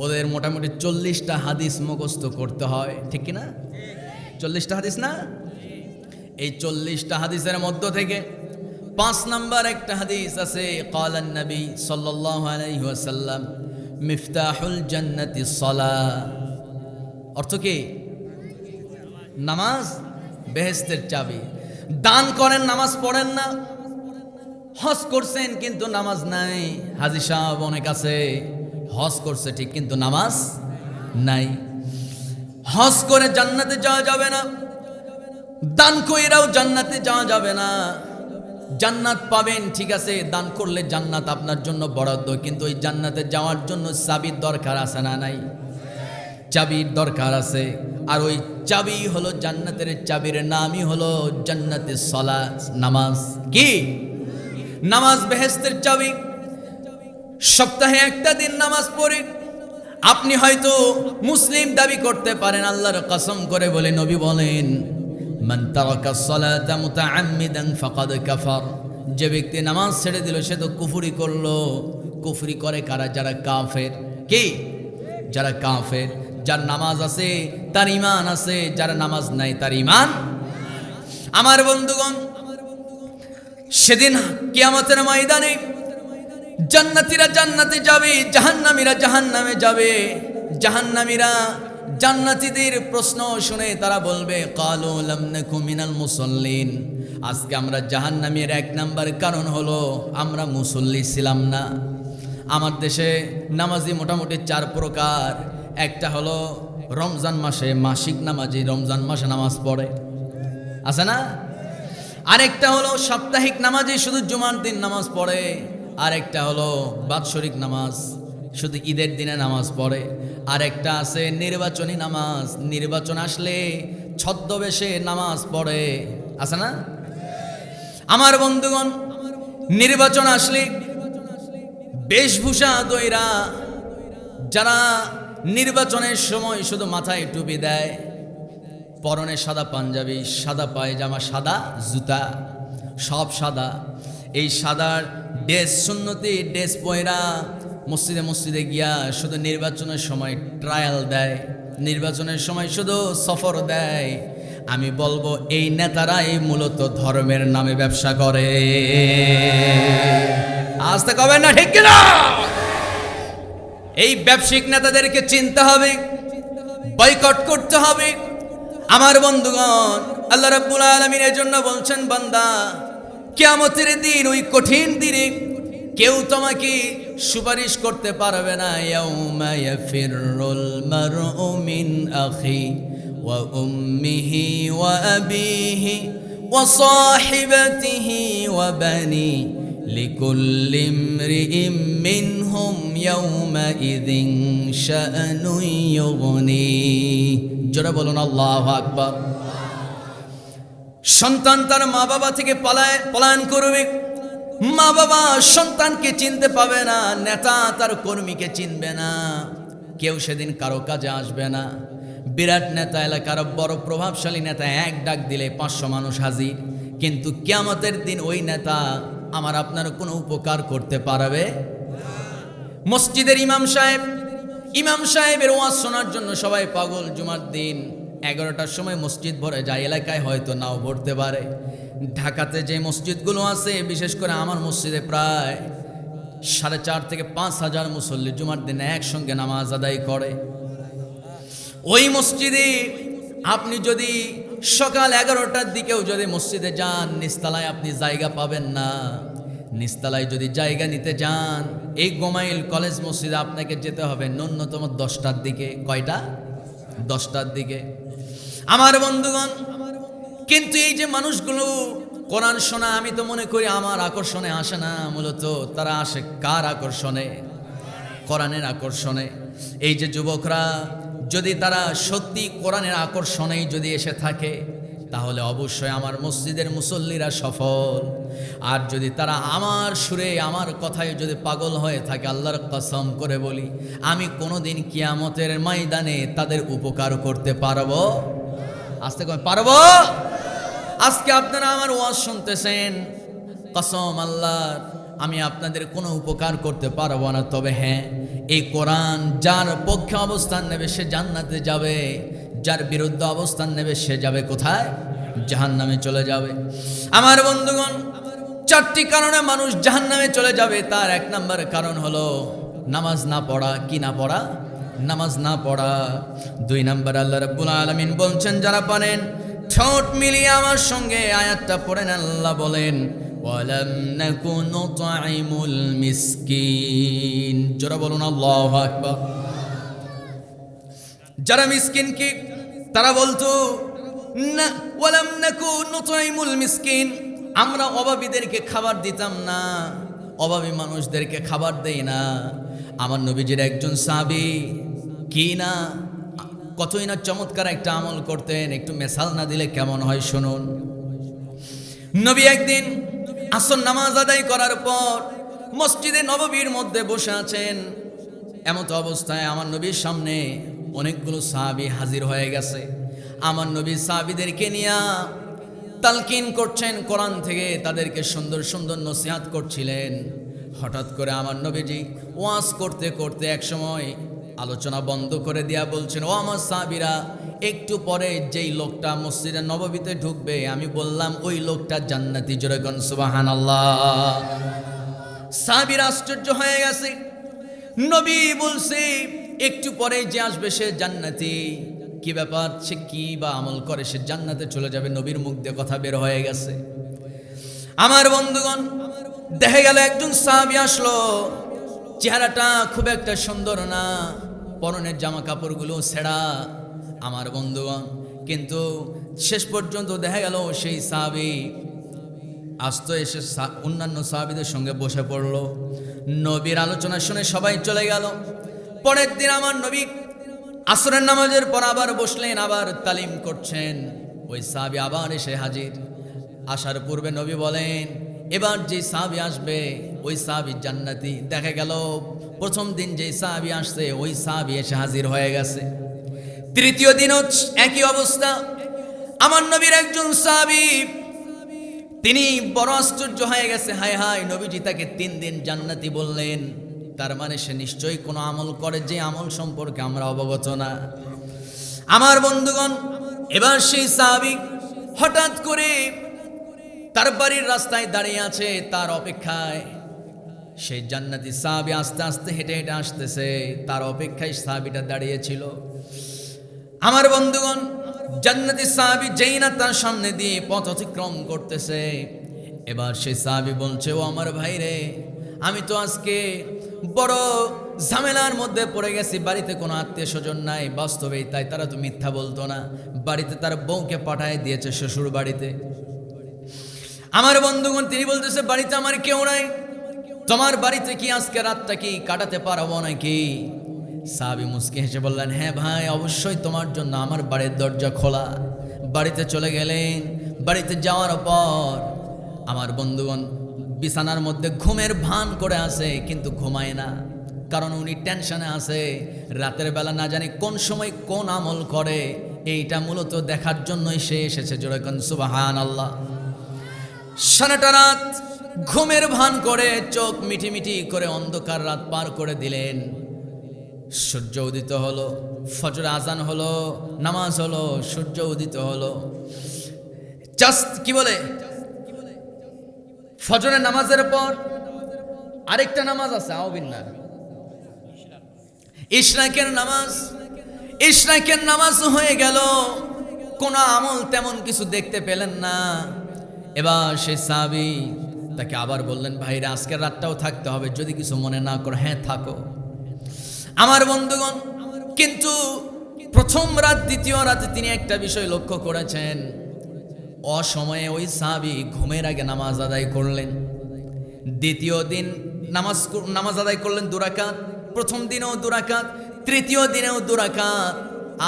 Speaker 1: ওদের মোটামুটি 40টা হাদিস মুখস্থ করতে হয়। ঠিক কিনা? 40টা হাদিস না? এই 40টা হাদিসের মধ্য থেকে 5 নাম্বার একটা হাদিস আছে, ক্বালান নবী সাল্লাল্লাহু আলাইহি ওয়াসাল্লাম, মিফতাহুল জান্নাতিস সালাহ। অর্থ কি? নামাজ বেহেশতের চাবি। দান করেন, নামাজ পড়েন না। হজ করছেন কিন্তু নামাজ নাই। হাজী সাহেব অনেক আছে, হজ করছে ঠিক কিন্তু নামাজ নাই। হজ করে জান্নাতে যাওয়া যাবে না, দান কইরাও জান্নাতে যাওয়া যাবে না। জান্নাত পাবেন ঠিক আছে, দান করলে জান্নাত আপনার জন্য বরাদ্দ, কিন্তু ওই জান্নাতে যাওয়ার জন্য চাবির দরকার আছে না নাই? চাবির দরকার আছে। আর ওই চাবি হলো জান্নাতের চাবির নামই হলো জান্নাতের সালাত, নামাজ। কি? নামাজ বেহেশতের চাবি। সপ্তাহে একটা দিন নামাজ পড়ি। আপনি হয়তো মুসলিম দাবি করতে পারেন, আল্লাহর কসম করে বলে নবী বলেন, মান তারাকা সালাতা মুতাআম্মিদান ফাকাদ কাফার। যে ব্যক্তি নামাজ ছেড়ে দিল সে তো কুফরি করলো। কুফরি করে কারা? যারা কাফের। কি? যারা কাফের। যার নামাজ আছে তার ঈমান আছে, যার নামাজ নাই তার ঈমান। আমার বন্ধুগণ, সেদিন কিয়ামতের ময়দানে জান্নাতীরা জান্নাতে যাবে, জাহান্নামীরা জাহান্নামে যাবে। জাহান্নামীরা জান্নাতীদের প্রশ্ন শুনে তারা বলবে, ক্বালু লাম নাকু মিনাল মুসাল্লিন। আজকে আমরা জাহান্নামীর 1 নাম্বার কারণ হলো আমরা মুসল্লি ছিলাম না। আমার দেশে নামাজি মোটামুটি 4 প্রকার। একটা হলো রমজান মাসে মাসিক নামাজি, রমজান মাসে নামাজ পড়ে, আছে না? আরেকটা হলো সাপ্তাহিক নামাজি, শুধু জুমার দিন নামাজ পড়ে। আরেকটা হলো বাৎসরিক নামাজ, শুধু ঈদের দিনে নামাজ পড়ে, আর একটা আছে নির্বাচনী নামাজ, নির্বাচন আসলে ছদ্মবেশে নামাজ পড়ে, আছে না? আমার বন্ধুগণ, নির্বাচন আসলে বেশভূষা দইরা যারা নির্বাচনের সময় শুধু মাথায় টুপি দেয়, পরনে সাদা পাঞ্জাবি, সাদা পায়জামা, সাদা জুতা, সব সাদা, এই সাদার ড্রেস, সুন্নতি ড্রেস পয়রা মসজিদে মসজিদে গিয়া শুধু নির্বাচনের সময় ট্রায়াল দেয়, নির্বাচনের সময় শুধু সফর দেয়। আমি বলবো এই নেতারাই মূলত ধর্মের নামে ব্যবসা করে। আসতে কবেন না, ঠিক কিনা? এই ব্যবসায়িক নেতাদেরকে চিনতে হবে, বয়কট করতে হবে। আমার বন্ধুগণ, আল্লাহ রাব্বুল আলামিন এর জন্য বলছেন, বান্দা কিয়ামতের দিন, ওই কঠিন দিনে কেউ তোমাকে সুপারিশ করতে পারবে না। ইয়াউমা ইয়াফিরুল মারউ মিন আখি ওয়া উম্মিহি ওয়া আবিহি ওয়া সাহিবাতিহি ওয়া বানি লিকুল্লি ইমরিইম মিনহুম ইয়াউমাইযিন শাআনুন ইউগনি। জোরে বলুন আল্লাহু আকবার। সন্তান তার মা বাবা থেকে পলায়ন করবে, মা বাবা সন্তানকে চিনতে পাবে না, নেতা তার কর্মীকে চিনবে না, কেউ সেদিন কারো কাজে আসবে না। বিরাট নেতা, এলাকার বড় প্রভাবশালী নেতা, এক ডাক দিলে 500 মানুষ হাজির, কিন্তু কিয়ামতের দিন ওই নেতা আমার আপনার কোনো উপকার করতে পারবে? মসজিদের ইমাম সাহেবের ওয়াজ শোনার জন্য সবাই পাগল। জুমার দিন 11টার সময় মসজিদ ভরে যায়, এলাকায় হয়তো নাও ভরতে পারে। ঢাকাতে যে মসজিদগুলো আছে, বিশেষ করে আমার মসজিদে প্রায় 4.5 থেকে 5 হাজার মুসল্লি জুমার দিনে একসঙ্গে নামাজ আদায় করে। ওই মসজিদে আপনি যদি সকাল 11টার দিকেও যদি মসজিদে যান, নিচতলায় আপনি জায়গা পাবেন না। নিচতলায় যদি জায়গা নিতে যান, এই গোমাইল কলেজ মসজিদে আপনাকে যেতে হবে ন্যূনতম 10টার দিকে। কয়টা? 10টার দিকে। আমার বন্ধুগণ, কিন্তু এই যে মানুষগুলো কোরআন শোনা, আমি তো মনে করি আমার আকর্ষণে আসে না, মূলত তারা আসে কার আকর্ষণে? কোরআনের আকর্ষণে। এই যে যুবকরা, যদি তারা সত্যি কোরআনের আকর্ষণেই যদি এসে থাকে, তাহলে অবশ্যই আমার মসজিদের মুসল্লিরা সফল। আর যদি তারা আমার সুরে, আমার কথায় যদি পাগল হয়ে থাকে, আল্লাহর কসম করে বলি, আমি কোনোদিন কিয়ামতের ময়দানে তাদের উপকার করতে পারবো? আস্তে করে পারবো? আজকে আপনারা আমার ওয়াজ শুনতেছেন, কসম আল্লাহর, আমি আপনাদের কোনো উপকার করতে পারবো না। তবে হ্যাঁ, এই কোরআন যার পক্ষে অবস্থান নেবে সে জান্নাতে যাবে, যার বিরুদ্ধে অবস্থান নেবে সে যাবে কোথায়? জাহান্নামে চলে যাবে। আমার বন্ধুগণ, 4টি কারণে মানুষ জাহান্নামে চলে যাবে। তার 1 নম্বর কারণ হলো নামাজ না পড়া। কি না পড়া? নামাজ না পড়া। 2 নম্বর, আল্লাহ রাব্বুল আলামিন বলছেন, যারা পারেন ঠোঁট মিলিয়ে আমার সঙ্গে আয়াতটা পড়েন। আল্লাহ বলেন, ওয়ালাম নাকু নুতঈমুল মিসকিন। যারা বলুন আল্লাহু আকবার। যারা মিসকিন কি তারা বলতো না, ওয়ালাম নাকু নুতঈমুল মিসকিন, আমরা অভাবীদেরকে খাবার দিতাম না, অভাবী মানুষদেরকে খাবার দেই না। আমার নবীজির একজন সাহাবী কি না কতই না চমৎকার একটা আমল করতেন, একটু মেসাল না দিলে কেমন হয় শুনুন। নবী একদিন আসর নামাজ আদায় করার পর মসজিদে নববীর মধ্যে বসে আছেন। এমত অবস্থায় আমার নবীর সামনে অনেকগুলো সাহাবী হাজির হয়ে গেছে। আমার নবী সাহাবীদেরকে নিয়ে তালকিন করছেন কোরআন থেকে, তাদেরকে সুন্দর সুন্দর নসিহত করছিলেন। হঠাৎ করে আমার নবীজি ওয়াজ করতে করতে একসময় আলোচনা বন্ধ করে দিয়া বলছেন, ও আমার সাহাবীরা, একটু পরে যেই লোকটা মসজিদে নববীতে ঢুকবে, আমি বললাম ওই লোকটা জান্নাতি। জোরে কোন সুবহানাল্লাহ। সাহাবীরা আশ্চর্য হয়ে গেছে। নবী বলছে একটু পরে যে আসবে সে জান্নাতি। কি ব্যাপার, সে কি বা আমল করে সে জান্নাতে চলে যাবে? নবীর মুখ দিয়ে কথা বের হয়ে গেছে। আমার বন্ধুগণ, দেখা গেল একজন সাহাবী আসলো, চেহারাটা খুব একটা সুন্দর না, পরনের জামা কাপড়গুলো ছেঁড়া। আমার বন্ধুগণ, কিন্তু শেষ পর্যন্ত দেখা গেল সেই সাহাবী আস্ত এসে অন্যান্য সাহাবীদের সঙ্গে বসে পড়লো। নবীর আলোচনা শুনে সবাই চলে গেল। পরের দিন আমার নবী আসরের নামাজের পর আবার বসলেন, আবার তালিম করছেন। ওই সাহাবী আবার এসে হাজির। আসার পূর্বে নবী বলেন, এবার যে সাহাবী আসবে ওই সাহাবী জান্নাতি। দেখা গেল প্রথম দিন যে সাহাবী আসছে ওই সাহাবী এসে হাজির হয়ে গেছে। তৃতীয় দিনও একই অবস্থা। আমার নবীর একজন সাহাবী তিনি বড় আশ্চর্য হয়ে গেছে, হায় হায়, নবীজি তাকে 3 দিন জান্নাতি বললেন, তার মানে সে নিশ্চয়ই কোনো আমল করে যে আমল সম্পর্কে আমরা অবগত না। আমার বন্ধুগণ, এবার সেই সাহাবী হঠাৎ করে তার বাড়ির রাস্তায় দাঁড়িয়ে আছে, তার অপেক্ষায় সেই জান্নাতি সাহাবী আস্তে আস্তে হেঁটে হেঁটে আসতেছে, তার অপেক্ষায় সাহাবীটা দাঁড়িয়েছিল। আমার বন্ধুগণ, জান্নাতি সাহাবী যেই না তার সামনে দিয়ে পথ অতিক্রম করতেছে, এবার সেই সাহাবী বলছে, ও আমার ভাই রে, আমি তো আজকে বড় ঝামেলার মধ্যে পড়ে গেছি, বাড়িতে কোনো আত্মীয় স্বজন নাই। বাস্তবেই তাই, তারা তো মিথ্যা বলতো না। বাড়িতে তার বউকে পাঠায় দিয়েছে শ্বশুর বাড়িতে। আমার বন্ধুগণ, তিনি বলতেছে, বাড়িতে আমার কেউ নাই, তোমার বাড়িতে কি আজকে রাতটা কি কাটাতে পারবো নাকি? সাহাবী মুস্কি হেসে বললেন, হ্যাঁ ভাই, অবশ্যই তোমার জন্য আমার বাড়ির দরজা খোলা। বাড়িতে চলে গেলেন। বাড়িতে যাওয়ার পর আমার বন্ধুগণ বিছানার মধ্যে ঘুমের ভান করে আছে, কিন্তু ঘুমায় না, কারণ উনি টেনশনে আছে। রাতের বেলা না জানি কোন সময় কোন আমল করে, এইটা মূলত দেখার জন্যই সে এসেছে। জোরে কোন সুবহানাল্লাহ। সারাটা রাত ঘুমের ভান করে চোখ মিটি মিটি করে অন্ধকার রাত পার করে দিলেন। সূর্য উদিত হলো, ফজর আজান হলো, নামাজ হলো, সূর্য উদিত হলো। জাস্ট কি বলে, ফজরের নামাজের পর আরেকটা নামাজ আছে, আওবিন্না, ইশরাকের নামাজ। ইশরাকের নামাজ হয়ে গেল, কোনো আমল তেমন কিছু দেখতে পেলেন না। এবার সেই সাহাবী তাকে আবার বললেন, ভাইরা আজকের রাতটাও থাকতে হবে, যদি কিছু মনে না করো। হ্যাঁ, থাকো। আমার বন্ধুগণ, কিন্তু প্রথম রাত দ্বিতীয় রাতে তিনি একটা বিষয় লক্ষ্য করেছেন, অসময়ে ওই সাহাবী ঘুমের আগে নামাজ আদায় করলেন। দ্বিতীয় দিন নামাজ আদায় করলেন 2 রাকাত, প্রথম দিনেও 2 রাকাত, তৃতীয় দিনেও 2 রাকাত।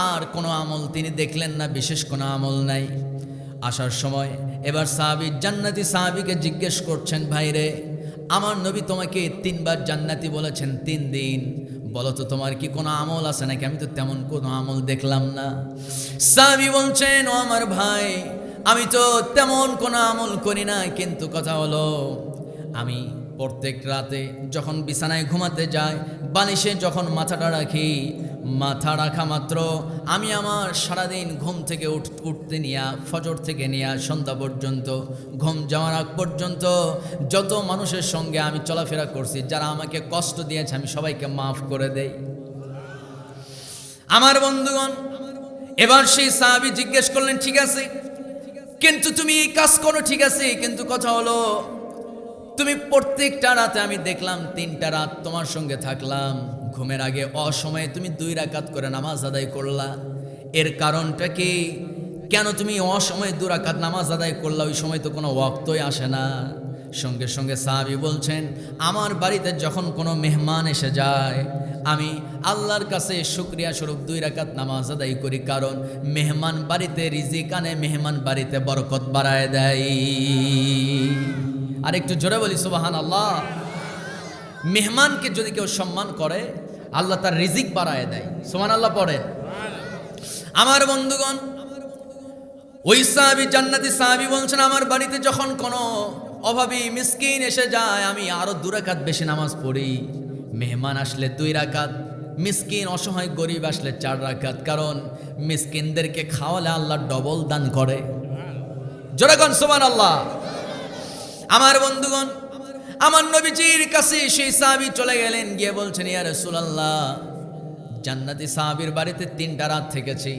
Speaker 1: আর কোনো আমল তিনি দেখলেন না, বিশেষ কোনো আমল নাই। আসার সময় এবার সাহাবী জান্নাতি সাহাবীকে জিজ্ঞেস করছেন, ভাইরে, আমার নবী তোমাকে 3 বার জান্নাতি বলেছেন 3 দিন, বলো তো তোমার কি কোনো আমল আছে নাকি? আমি তো তেমন কোনো আমল দেখলাম না। সাহাবী বলছেন, ও আমার ভাই, আমি তো তেমন কোনো আমল করি না, কিন্তু কথা হলো আমি প্রত্যেক রাতে যখন বিছানায় ঘুমাতে যাই, বালিশে যখন মাথাটা রাখি, মাথা রাখা মাত্র আমি আমার সারাদিন ঘুম থেকে উঠতে নিয়ে, ফজর থেকে নিয়ে সন্ধ্যা পর্যন্ত, ঘুম যাওয়ার আগ পর্যন্ত যত মানুষের সঙ্গে আমি চলাফেরা করছি, যারা আমাকে কষ্ট দিয়েছে, আমি সবাইকে মাফ করে দেই। আমার বন্ধুগণ, এবার সেই সাহাবী জিজ্ঞেস করলেন, ঠিক আছে, কিন্তু তুমি এই কাজ করো, ঠিক আছে, কিন্তু কথা হলো তুমি প্রত্যেকটা রাতে আমি দেখলাম 3টা রাত তোমার সঙ্গে থাকলাম, ঘুমের আগে অসময়ে তুমি 2 রাকাত করে নামাজ আদায় করলা, এর কারণটা কি? কেন তুমি অসময়ে 2 রাকাত নামাজ আদায় করলা? ওই সময় তো কোনো ওয়াক্তই আসে না। সঙ্গে সঙ্গে সাহাবী বলছেন, আমার বাড়িতে যখন কোনো মেহমান এসে যায়, আমি আল্লাহর কাছে শুকরিয়া স্বরূপ 2 রাকাত নামাজ আদায় করি, কারণ মেহমান বাড়িতে রিজিক আনে, মেহমান বাড়িতে বরকত বাড়ায় দেয়। আর একটু জোরে বলি সুবহানাল্লাহ। মেহমানকে যদি কেউ সম্মান করে, আল্লাহ তার রিজিক বাড়ায় দেয়। সুবহানাল্লাহ পড়েন। আমার বন্ধুগণ, ওই সাহাবী জান্নাতি সাহাবী বলছেন, আমার বাড়িতে যখন কোনো অভাবী মিসকিন এসে যায়, আমি আরো 2 রাকাত বেশি নামাজ পড়ি। মেহমান আসলে 2 রাকাত, মিসকিন অসহায় গরিব আসলে 4 রাকাত, কারণ মিসকিনদেরকে খাওয়ালে আল্লাহ ডবল দান করে। জোরে কোন সুবহানাল্লাহ। আমার বন্ধুগণ, আমার নবীজির কাছে সেই সাহাবী চলে গেলেন, গিয়ে বলছেন, ইয়া রাসূলুল্লাহ, জান্নাতি সাহাবীর বাড়িতে 3টা রাত থেকেছি,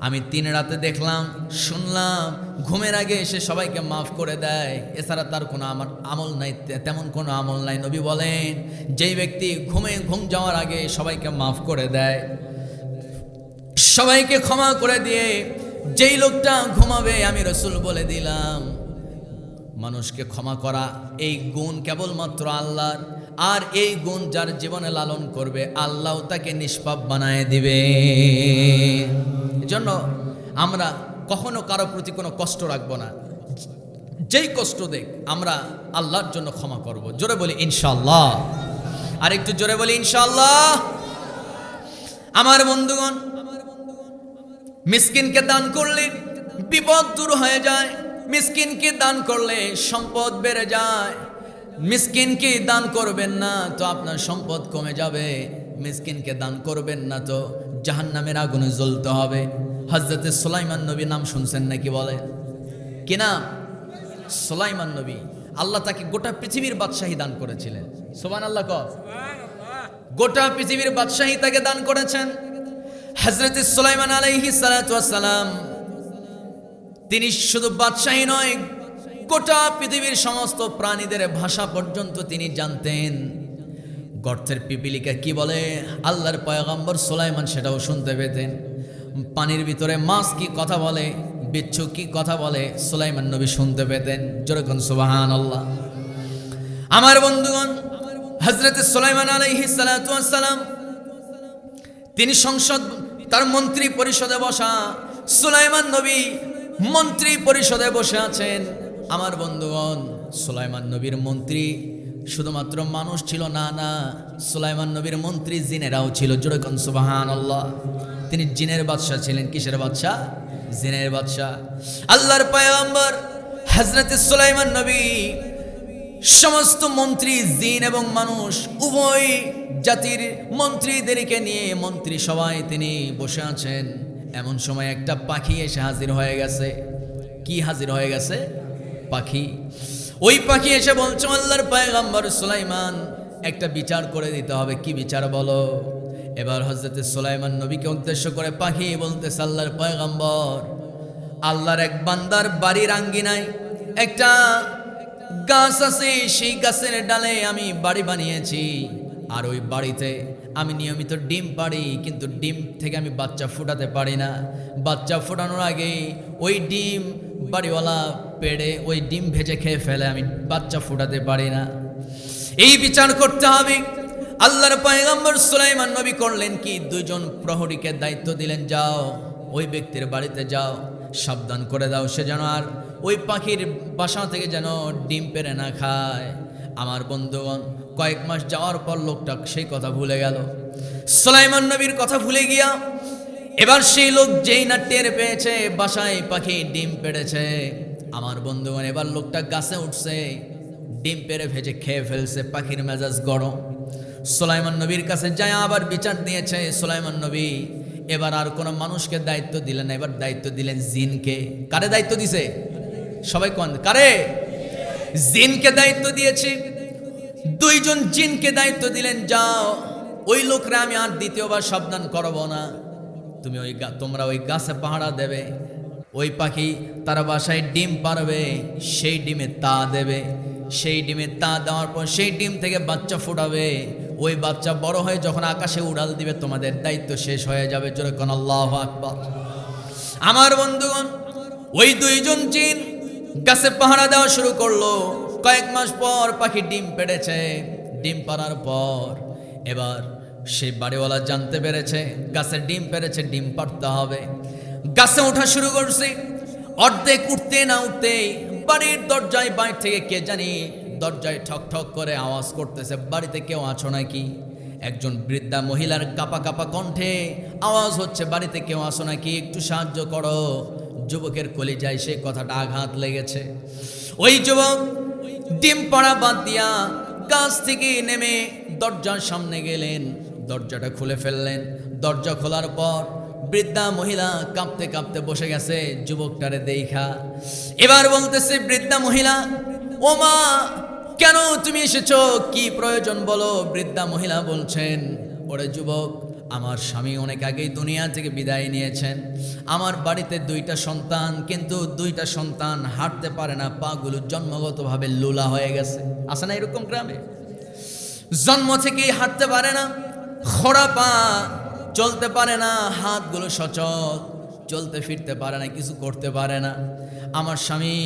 Speaker 1: আমি 3 রাতে দেখলাম, শুনলাম, ঘুমের আগে এসে সবাইকে মাফ করে দেয়, এছাড়া তার কোনো আমার আমল নাই, তেমন কোনো আমল নাই। নবী বলেন, যেই ব্যক্তি ঘুম যাওয়ার আগে সবাইকে মাফ করে দেয়, সবাইকে ক্ষমা করে দিয়ে যেই লোকটা ঘুমাবে, আমি রাসূল বলে দিলাম, মানুষকে ক্ষমা করা এই গুণ কেবলমাত্র আল্লাহর। আর এই গুণ যার জীবনে লালন করবে আল্লাহ তাকে নিষ্পাপ বানায় দিবে। এজন্য আমরা কখনো কারো প্রতি কোনো কষ্ট রাখবো না, যেই কষ্ট দেখ আমরা আল্লাহর জন্য ক্ষমা করব। জোরে বলি ইনশাআল্লাহ, আর একটু জোরে বলি ইনশাআল্লাহ। আমার বন্ধুগণ, মিসকিনকে দান করলে বিপদ দূর হয়ে যায়, মিসকিনকে দান করলে সম্পদ বেড়ে যায়। মিসকিনকে দান করবেন না তো আপনার সম্পদ কমে যাবে, মিসকিনকে দান করবেন না তো জাহান্নামের আগুনে জ্বলতে হবে। হযরতে সুলাইমান নবী নাম শুনছেন নাকি? বলে কি নাম? সুলাইমান নবী। আল্লাহ তাকে গোটা পৃথিবীর বাদশাহী দান করেছিলেন। সুবহানাল্লাহ কও। গোটা পৃথিবীর বাদশাহী তাকে দান করেছেন। হযরতে সুলাইমান আলাইহিস সালাতু ওয়াস সালাম তিনি শুধু বাদশাহী নয়, গোটা পৃথিবীর সমস্ত প্রাণীদের ভাষা পর্যন্ত তিনি জানতেন। গর্তের পিপিলিকা কি বলে আল্লাহর পয়গম্বর সুলাইমান সেটাও শুনতে পেতেন। পানির ভিতরে মাছ কি কথা বলে, বিচ্ছু কি কথা বলে, সুলাইমান নবী শুনতে পেতেন। জোরে কোন সুবহানাল্লাহ। আমার বন্ধুগণ, হযরতে সুলাইমান আলাইহিস সালাতু ওয়াস সালাম তিনি সংসদ, তার মন্ত্রী পরিষদে বসা। সুলাইমান নবী মন্ত্রী পরিষদে বসে আছেন। আমার বন্ধুগণ, সুলাইমান নবীর মন্ত্রী শুধুমাত্র মানুষ ছিল না, না, সুলাইমান নবীর মন্ত্রী জিনেরাও ছিল। জোরে কোন সুবহানাল্লাহ। তিনি জিনের বাদশা ছিলেন। কিসের বাদশা? জিনের বাদশা। আল্লাহর পয়গম্বর হযরতে সুলাইমান নবী সমস্ত মন্ত্রী জিন এবং মানুষ উভয় জাতির মন্ত্রীদেরকে নিয়ে মন্ত্রী সবাই তিনি বসে আছেন। এমন সময় একটা পাখি এসে হাজির হয়ে গেছে। কি হাজির হয়ে গেছে? পাখি। ওই পাখি এসে বলছে আল্লাহর পয়গম্বর সুলাইমান একটা বিচার করে দিতে হবে। কি বিচার বলো? এবার হযরতে সুলাইমান নবীকে উদ্দেশ্য করে পাখি বলতেছে আল্লাহর পয়গম্বর, আল্লাহর এক বান্দার বাড়ির আঙ্গিনায় একটা গাছ আছে, সেই গাছের ডালে আমি বাড়ি বানিয়েছি। আর ওই বাড়িতে আমি নিয়মিত ডিম পাড়ি, কিন্তু ডিম থেকে আমি বাচ্চা ফুটাতে পারি না। বাচ্চা ফোটানোর আগে ওই ডিম বাড়িওয়ালা পেড়ে ওই ডিম ভেজে খেয়ে ফেলে, আমি বাচ্চা ফুটাতে পারি না। এই বিচার করতে হবে। আল্লাহর পয়গম্বর সুলাইমান নবী করলেন কি, দুইজন প্রহরীকে দায়িত্ব দিলেন, যাও ওই ব্যক্তির বাড়িতে যাও, সাবধান করে দাও সে যেন আর ওই পাখির বাসা থেকে যেন ডিম পেড়ে না খায়। আমার বন্ধুগণ, কয়েক মাস যাওয়ার পর লোকটা সেই কথা ভুলে গেল। সুলাইমান নবীর কথা ভুলে গিয়া এবার সেই লোক যেই না টের পেয়েছে বাসায় পাখি ডিম পেড়েছে, আমার বন্ধুগণ এবার লোকটা গাছে উঠছে, ডিম পেড়ে ভেজে খেয়ে ফেলছে। পাখির মেজাজ গরম। সুলাইমান নবীর কাছে যায় আবার বিচার দিয়েছে। সুলাইমান নবী এবার আর কোনো মানুষকে দায়িত্ব দিলেন না, এবার দায়িত্ব দিলেন জিনকে। কারে দায়িত্ব দিছে? সবাই কোন কারে? জিনকে দায়িত্ব দিয়েছি। দুইজন জিনকে দায়িত্ব দিলেন, যাও ওই লোকরা আমি আর দ্বিতীয়বার সাবধান করব না, তুমি তোমরা ওই গাছে পাহারা দেবে। ওই পাখি তারা বাসায় ডিম পারবে, সেই ডিমে তা দেবে, সেই ডিমে তা দেওয়ার পর সেই ডিম থেকে বাচ্চা ফোটাবে। ওই বাচ্চা বড় হয়ে যখন আকাশে উড়াল দিবে তোমাদের দায়িত্ব শেষ হয়ে যাবে। জোরে কোন আল্লাহু আকবার। আমার বন্ধুগণ, ওই দুইজন জিন গাছে পাহারা দেওয়া শুরু করলো। কয়েক মাস পর পাখি ডিম পেড়েছে। ডিম পাড়ার পর এবার সেই বাড়িওয়ালা জানতে পেরেছে গাছের ডিম পেড়েছে, ডিম পাড়তে হবে। গাছে ওঠা শুরু করছে। অর্ধেক উঠতে না উঠতে বাড়ির দরজায় বাইরে থেকে কে জানি দরজায় ঠক ঠক করে আওয়াজ করতেছে, বাড়িতে কেউ আছো নাকি? একজন বৃদ্ধা মহিলার কাপা কাপা কণ্ঠে আওয়াজ হচ্ছে, বাড়িতে কেউ আসো নাকি, একটু সাহায্য করো। যুবকের কলিজায় সেই কথাটা আঘাত লেগেছে। ওই যুবক ডিম পাড়া বাদ দিয়া গাছ থেকে নেমে দরজার সামনে গেলেন, দরজাটা খুলে ফেললেন। দরজা খোলার পর বৃদ্ধা মহিলা কাঁপতে কাঁপতে বসে গেছে যুবকটারে দেখা। এবার বলতেছে বৃদ্ধা মহিলা, ও মা, কেন তুমি এসেছো, কি প্রয়োজন বলো? বৃদ্ধা মহিলা বলছেন, ওরে যুবক, আমার স্বামী অনেক আগেই দুনিয়া থেকে বিদায় নিয়েছেন। আমার বাড়িতে দুইটা সন্তান, কিন্তু দুইটা সন্তান হাঁটতে পারে না, পাগুলো জন্মগতভাবে লুলা হয়ে গেছে। আছে না এরকম গ্রামে? জন্ম থেকেই হাঁটতে পারে না, খোড়া পা, চলতে পারে না, হাতগুলো সচল, চলতে ফিরতে পারে না, কিছু করতে পারে না। আমার স্বামী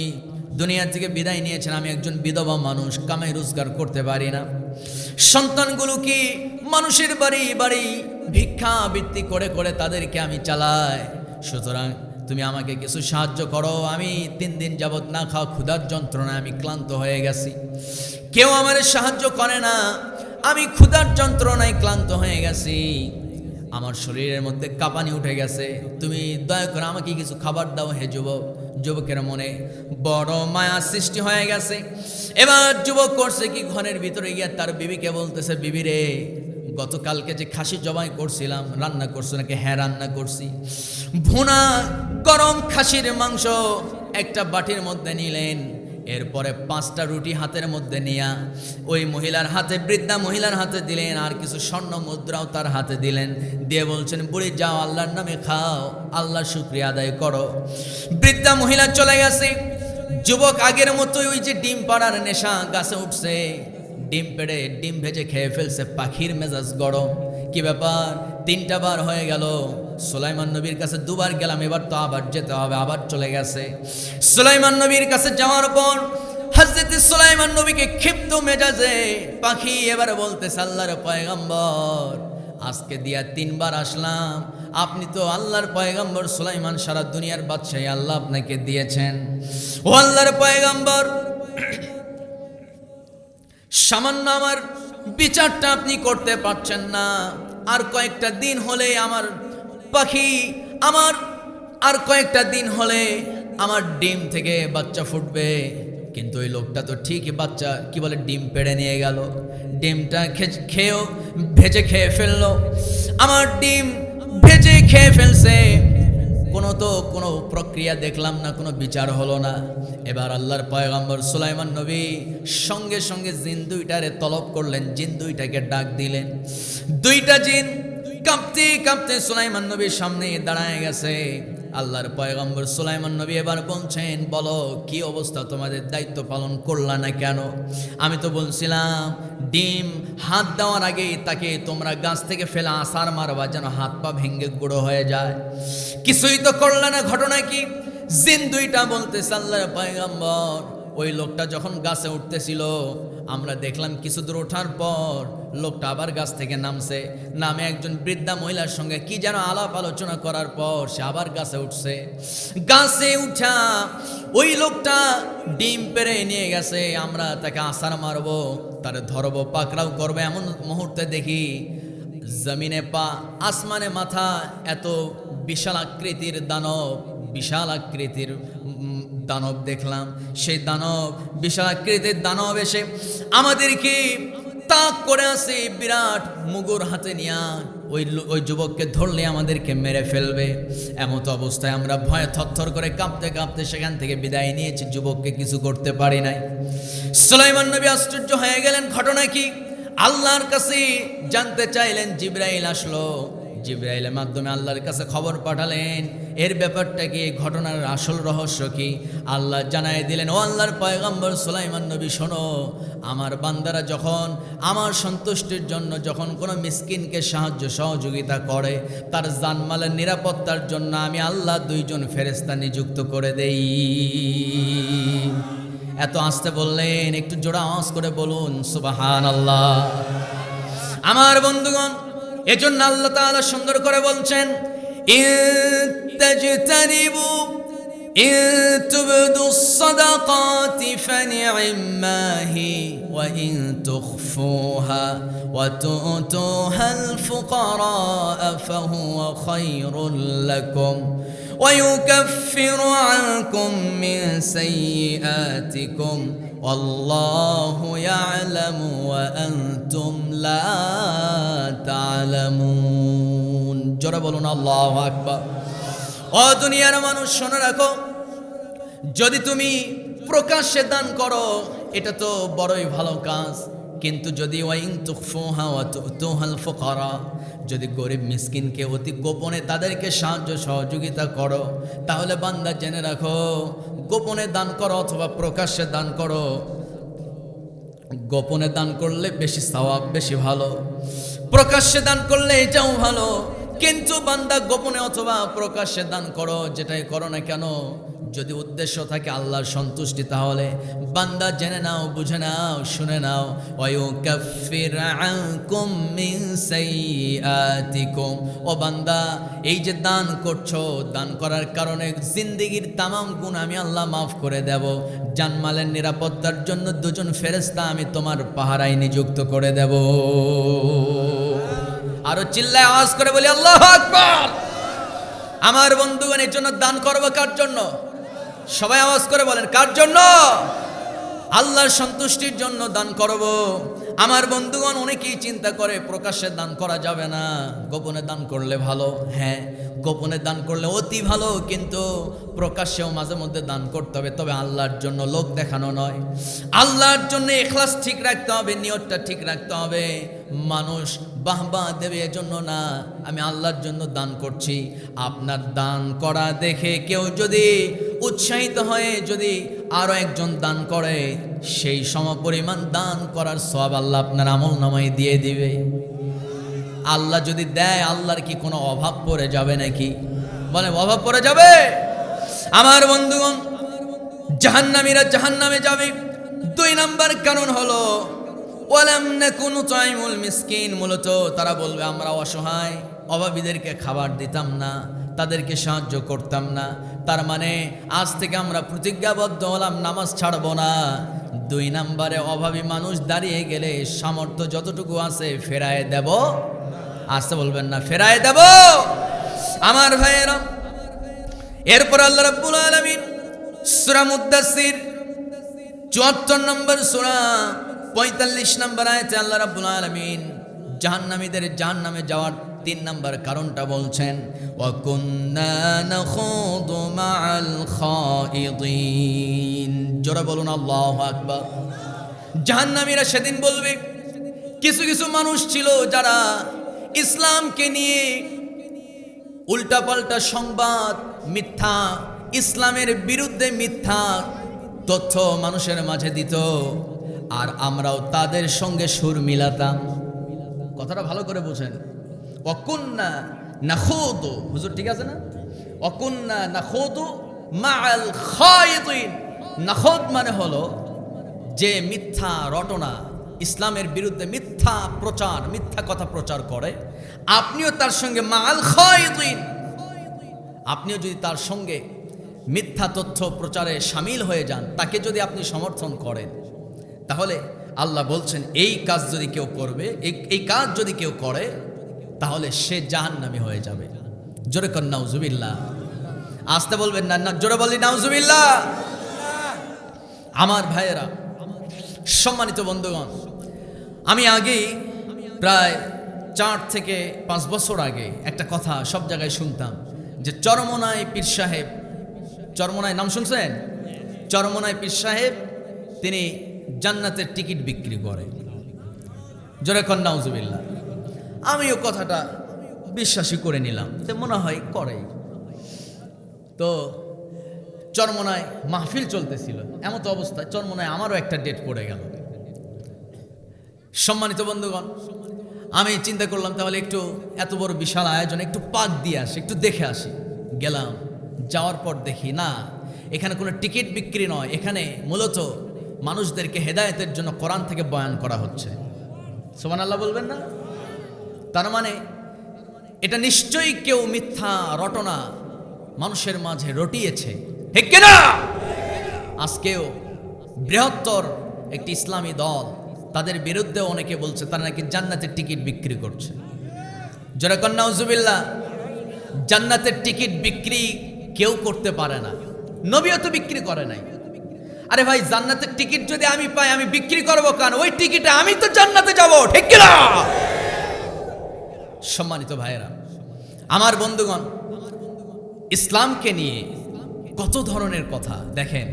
Speaker 1: দুনিয়া থেকে বিদায় নিয়েছেন, আমি একজন বিধবা মানুষ, কামাই রোজগার করতে পারি না। সন্তানগুলো কি মানুষের বাড়ি বাড়ি ভিক্ষা বৃত্তি করে করে তাদেরকে আমি চালাই। সুতরাং তুমি আমাকে কিছু সাহায্য করো, আমি 3 দিন যাবত না খাওয়া ক্ষুধার যন্ত্রণায় আমি ক্লান্ত হয়ে গেছি, কেউ আমার সাহায্য করে না, আমি ক্ষুধার যন্ত্রণায় ক্লান্ত হয়ে গেছি, আমার শরীরের মধ্যে কাঁপানি উঠে গেছে, তুমি দয়া করে আমাকে কিছু খাবার দাও হে যুবক। যুবকের মনে বড় মায়া সৃষ্টি হয়ে গেছে। এবার যুবক করছে কি, ঘরের ভিতরে গিয়ে তার বিবিকে বলতেছে, বিবি রে, গতকালকে যে খাসি জবাই করছিলাম রান্না করছো নাকি? হ্যাঁ রান্না করছি। ভুনা গরম খাসির মাংস একটা বাটির মধ্যে নিলেন, এরপরে 5টা রুটি হাতের মধ্যে নিয়া ওই মহিলার হাতে, বৃদ্ধা মহিলার হাতে দিলেন, আর কিছু স্বর্ণ মুদ্রাও তার হাতে দিলেন, দিয়ে বলছেন, বুড়ি যাও আল্লাহর নামে খাও, আল্লাহর শুকরিয়া আদায় করো। বৃদ্ধা মহিলা চলে গেছে। যুবক আগের মতোই ওই যে ডিম পাড়ার নেশা, গাছে উঠছে, ডিম পেড়ে ডিম ভেজে খেয়ে ফেলছে, পাখির মেজাজ গরম। কি ব্যাপার, 3টা বার হয়ে গেল, সুলাইমান নবীর কাছে 2বার গেলাম, এবার তো আবার যেতে হবে, আবার চলে গেছে। সুলাইমান নবীর কাছে যাওয়ার পর হযরত সুলাইমান নবীকে ক্ষিপ্ত মেজাজে পাখি এবার বলতেছে, আল্লাহর পয়গম্বর, আজকে দিয়া 3বার আসলাম, আপনি তো আল্লাহর পয়গম্বর সুলাইমান, সারা দুনিয়ার বাদশাহী আল্লাহ আপনাকে দিয়েছেন। ও আল্লাহর পয়গম্বর, সামান্য আমার বিচারটা আপনি করতে পারছেন না, আর কয়েকটা দিন হলে আমার পাখি, আর কয়েকটা দিন হলে আমার ডিম থেকে বাচ্চা ফুটবে। কিন্তু ওই লোকটা তো ঠিকই বাচ্চা কি বলে ডিম পেড়ে নিয়ে গেল, ডিমটা খেয়েও ভেজে খেয়ে ফেললো, আমার ডিম ভেজে খেয়ে ফেলছে, কোনো প্রক্রিয়া দেখলাম না, কোনো বিচার হলো না। এবার আল্লাহর পয়গম্বর সুলাইমান নবী সঙ্গে সঙ্গে জিন 2টারে তলব করলেন, জিন 2টাকে ডাক দিলেন। 2টা জিন কাঁপতে কাঁপতে সুলাইমান নবীর সামনে দাঁড়ায় গেছে। আল্লাহর পয়গম্বর সুলাইমান নবী এবার বলছেন, বলো কি অবস্থা, তোমাদের দায়িত্ব পালন করলা না কেন? আমি তো বলছিলাম ডিম হাত দেওয়ার আগেই তাকে তোমরা গাছ থেকে ফেলা আছাড় মারবা, যেন হাত পা ভেঙে গুঁড়ো হয়ে যায়, কিছুই তো করলা না, ঘটনা কি? জিন 2টা বলতেছে, আল্লাহর পয়গম্বর, ওই লোকটা যখন গাছে উঠতেছিল আমরা দেখলাম, কিছু দূর ওঠার পর লোকটা আবার গাছ থেকে নামে একজন বৃদ্ধা মহিলার সঙ্গে কি যেন আলাপ আলোচনা করার পর সে আবার গাছে উঠছে। গাছে উঠা ওই লোকটা ডিম পেড়ে নিয়ে গেছে, আমরা তাকে আছাড় মারবো, তারে ধরবো, পাকড়াও করবো, এমন মুহূর্তে দেখি জমিনে পা, আসমানে মাথা, এত বিশাল আকৃতির দানব, বিশাল আকৃতির দানব দেখলাম। সেই দানব, বিশাল আকৃতির দানব এসে আমাদেরকে তাক করে আসে, বিরাট মুগুর হাতে নিয়ে ওই যুবককে ধরলে আমাদেরকে মেরে ফেলবে। এমতো অবস্থায় আমরা ভয়ে থরথর করে কাঁপতে কাঁপতে সেখান থেকে বিদায় নিয়েছি, যুবককে কিছু করতে পারি নাই। সুলাইমান নবী আশ্চর্য হয়ে গেলেন, ঘটনা কি? আল্লাহর কাছে জানতে চাইলেন, জিবরাইল আসলো, জিবরাইলের মাধ্যমে আল্লাহর কাছে খবর পাঠালেন, এর ব্যাপারটা কি, ঘটনার আসল রহস্য কি? আল্লাহ জানাই দিলেন, ও আল্লাহর পয়গম্বর সুলাইমান নবী, শোনো, আমার বান্দারা যখন আমার সন্তুষ্টির জন্য যখন কোনো মিসকিনকে সাহায্য সহযোগিতা করে, তার জানমালের নিরাপত্তার জন্য আমি আল্লাহ 2 জন ফেরেশতা নিযুক্ত করে দেই। এত আস্তে বললেন, একটু জোরে আওয়াজ করে বলুন সুবহানাল্লাহ। আমার বন্ধুগণ, এজন্য আল্লাহ তাআলা সুন্দর করে বলছেন, ইনতাজতানিবু ইনতুবদুস সাদাকাতি ফানি'মাহি ওয়া ইন তুখফুহা ওয়া তু'তুহাল ফুকারা ফাহুয়া খায়রুল লাকুম ويكفر عنكم من سيئاتكم والله يعلم وأنتم لا تعلمون। জোরে বলুন আল্লাহু আকবার। ও দুনিয়ার মানুষ, শুনে রাখো, যদি তুমি প্রকাশ্যে দান করো এটা তো বড়ই ভালো কাজ, কিন্তু যদি ওয়াইন তুখফুহা ওয়া তু'তুহাল ফুকারা, যদি গরিব মিসকিনকে অতি গোপনে তাদেরকে সাহায্য সহযোগিতা করো, তাহলে বান্দা জেনে রাখো, গোপনে দান করো অথবা প্রকাশ্যে দান করো, গোপনে দান করলে বেশি সওয়াব, বেশি ভালো, প্রকাশ্যে দান করলে এটাও ভালো। কিন্তু বান্দা গোপনে অথবা প্রকাশ্যে দান করো, যেটাই করো না কেন, যদি উদ্দেশ্য থাকে আল্লাহর সন্তুষ্টি, তাহলে বান্দা জেনে নাও, বুঝে নাও, শুনে নাও, ওয়ায়ুকাফির আনকুম মিন সাইয়্যাতিকুম। ও বান্দা, এই যে দান করছো, দান করার কারণে জিন্দেগির তামাম গুনাহ আমি আল্লাহ মাফ করে দেব। জানমালের নিরাপত্তার জন্য 2 জন ফেরেশতা আমি তোমার পাহারায় নিযুক্ত করে দেব। আরো চিল্লায় আওয়াজ করে বলি আল্লাহু আকবার। আমার বন্ধুগণ, এর জন্য দান করবো কার জন্য? সবাই আওয়াজ করে বলেন, কার জন্য? আল্লাহর সন্তুষ্টির জন্য দান করব। আমার বন্ধুগণ, অনেকেই চিন্তা করে প্রকাশ্যে দান করা যাবে না, গোপনে দান করলে ভালো। হ্যাঁ, গোপনে দান করলে অতি ভালো, কিন্তু প্রকাশ্যেও মাঝে মধ্যে দান করতে হবে, তবে আল্লাহর জন্য, লোক দেখানো নয়। আল্লাহর জন্য ইখলাস ঠিক রাখতে হবে, নিয়তটা ঠিক রাখতে হবে। মানুষ বাহবা দেবে এজন্য না, আমি আল্লাহর জন্য দান করছি। আপনার দান করা দেখে কেউ যদি উৎসাহিত হয়ে যদি আরো একজন দান করে, সেই সমপরিমাণ দান করার সওয়াব আল্লাহ আপনার আমলনামায় দিয়ে দিবে। আল্লাহ যদি দেয়, আল্লাহর কি কোনো অভাব পড়ে যাবে নাকি? বলে অভাব পড়ে যাবে? আমার বন্ধুগণ, জাহান্নামীরা জাহান্নামে যাবে। 2 নাম্বার কারণ হলো ওয়ালাম নাকুনু তুইমুল মিসকিন। মূলত তারা বলবে আমরা অসহায়, অভাবীদেরকে খাবার দিতাম না, তাদেরকে সাহায্য করতাম না। তার মানে আজ থেকে আমরা প্রতিজ্ঞাবদ্ধ হলাম, নামাজ ছাড়বো না। 2 নাম্বারে অভাবী মানুষ দাঁড়িয়ে গেলে সামর্থ্য যতটুকু আছে ফেরায় দেব। আসতে বলবেন না, ফেরায় দেব। আমার ভাইয়েরা, এরপর আল্লাহ রাব্বুল আলামিন সূরা মুদ্দাসসির 74 নম্বর সূরা 45 নম্বর আয়াতে আল্লাহ রাব্বুল আলামিন জাহান্নামীদের জাহান্নামে যাওয়ার 3 নম্বর কারণটা বলছেন, ওয়া কুন্না নাখুদু মাআল খাইদিন। জোরে বলুন আল্লাহু আকবার। জাহান্নামীরা সেদিন বলবে, কিছু কিছু মানুষ ছিল যারা ইসলামকে নিয়ে উল্টাপাল্টা সংবাদ, মিথ্যা, ইসলামের বিরুদ্ধে মিথ্যা তথ্য মানুষের মাঝে দিত, আর আমরাও তাদের সঙ্গে সুর মিলাতাম। কথাটা ভালো করে বুঝেন। ওয়াকুন্না নাখুদু, হুজুর ঠিক আছে না? ওয়াকুন্না নাখুদু মাআল খায়িদিন। নাখুদ মানে হলো যে মিথ্যা রটনা, ইসলামের বিরুদ্ধে মিথ্যা প্রচার, মিথ্যা কথা প্রচার করে, আপনিও তার সঙ্গে মাআল খায়িদিন, আপনিও যদি তার সঙ্গে মিথ্যা তথ্য প্রচারে শামিল হয়ে যান, তাকে যদি আপনি সমর্থন করেন, তাহলে আল্লাহ বলছেন এই কাজ যদি কেউ করবে, এই কাজ যদি কেউ করে, তাহলে সে জাহান্নামী হয়ে যাবে। জোরে কর নাউজুবিল্লাহ। আসতে বলবেন না, জোরে বলি নাউজুবিল্লাহ। আমার ভাইয়েরা, সম্মানিত বন্ধুগণ, আমি আগেই প্রায় 4 থেকে 5 বছর আগে একটা কথা সব জায়গায় শুনতাম, যে চরমোনাই পীর সাহেব, চরমোনাই নাম শুনছেন? চরমোনাই পীর সাহেব তিনি জান্নাতের টিকিট বিক্রি করে। জোরে কর নাউজুবিল্লাহ। আমিও কথাটা বিশ্বাসই করে নিলাম, যে মনে হয় করে। তো চরমোনায় মাহফিল চলতেছিল, এমত অবস্থায় চরমোনায় আমারও একটা ডেট পড়ে গেল। সম্মানিত বন্ধুগণ, আমি চিন্তা করলাম তাহলে একটু এত বড় বিশাল আয়োজন, একটু পাক দিয়ে আসি, একটু দেখে আসি। গেলাম, যাওয়ার পর দেখি না, এখানে কোনো টিকিট বিক্রি নয়, এখানে মূলত মানুষদেরকে হেদায়েতের জন্য কোরআন থেকে বয়ান করা হচ্ছে। সুবহানাল্লাহ বলবেন না? তার মানে এটা নিশ্চয়ই কেউ মিথ্যা রটনা মানুষের মাঝে রটিয়েছে, ঠিক কিনা? আজকেও বৃহত্তর একটি ইসলামী দল, তাদের বিরুদ্ধে অনেকে বলছে তারা নাকি জান্নাতের টিকিট বিক্রি করছে। জোরে কর নাউজুবিল্লাহ। জান্নাতের টিকিট বিক্রি কেউ করতে পারে না, নবীও তো বিক্রি করে নাই। আরে ভাই, জান্নাতের টিকিট যদি আমি পাই, আমি বিক্রি করবো কেন? ওই টিকিটে আমি তো জান্নাতে যাব, ঠিক কিনা? সম্মানিত ভাইয়েরা, আমার বন্ধুগণ, ইসলামকে নিয়ে কত ধরনের কথা দেখেন।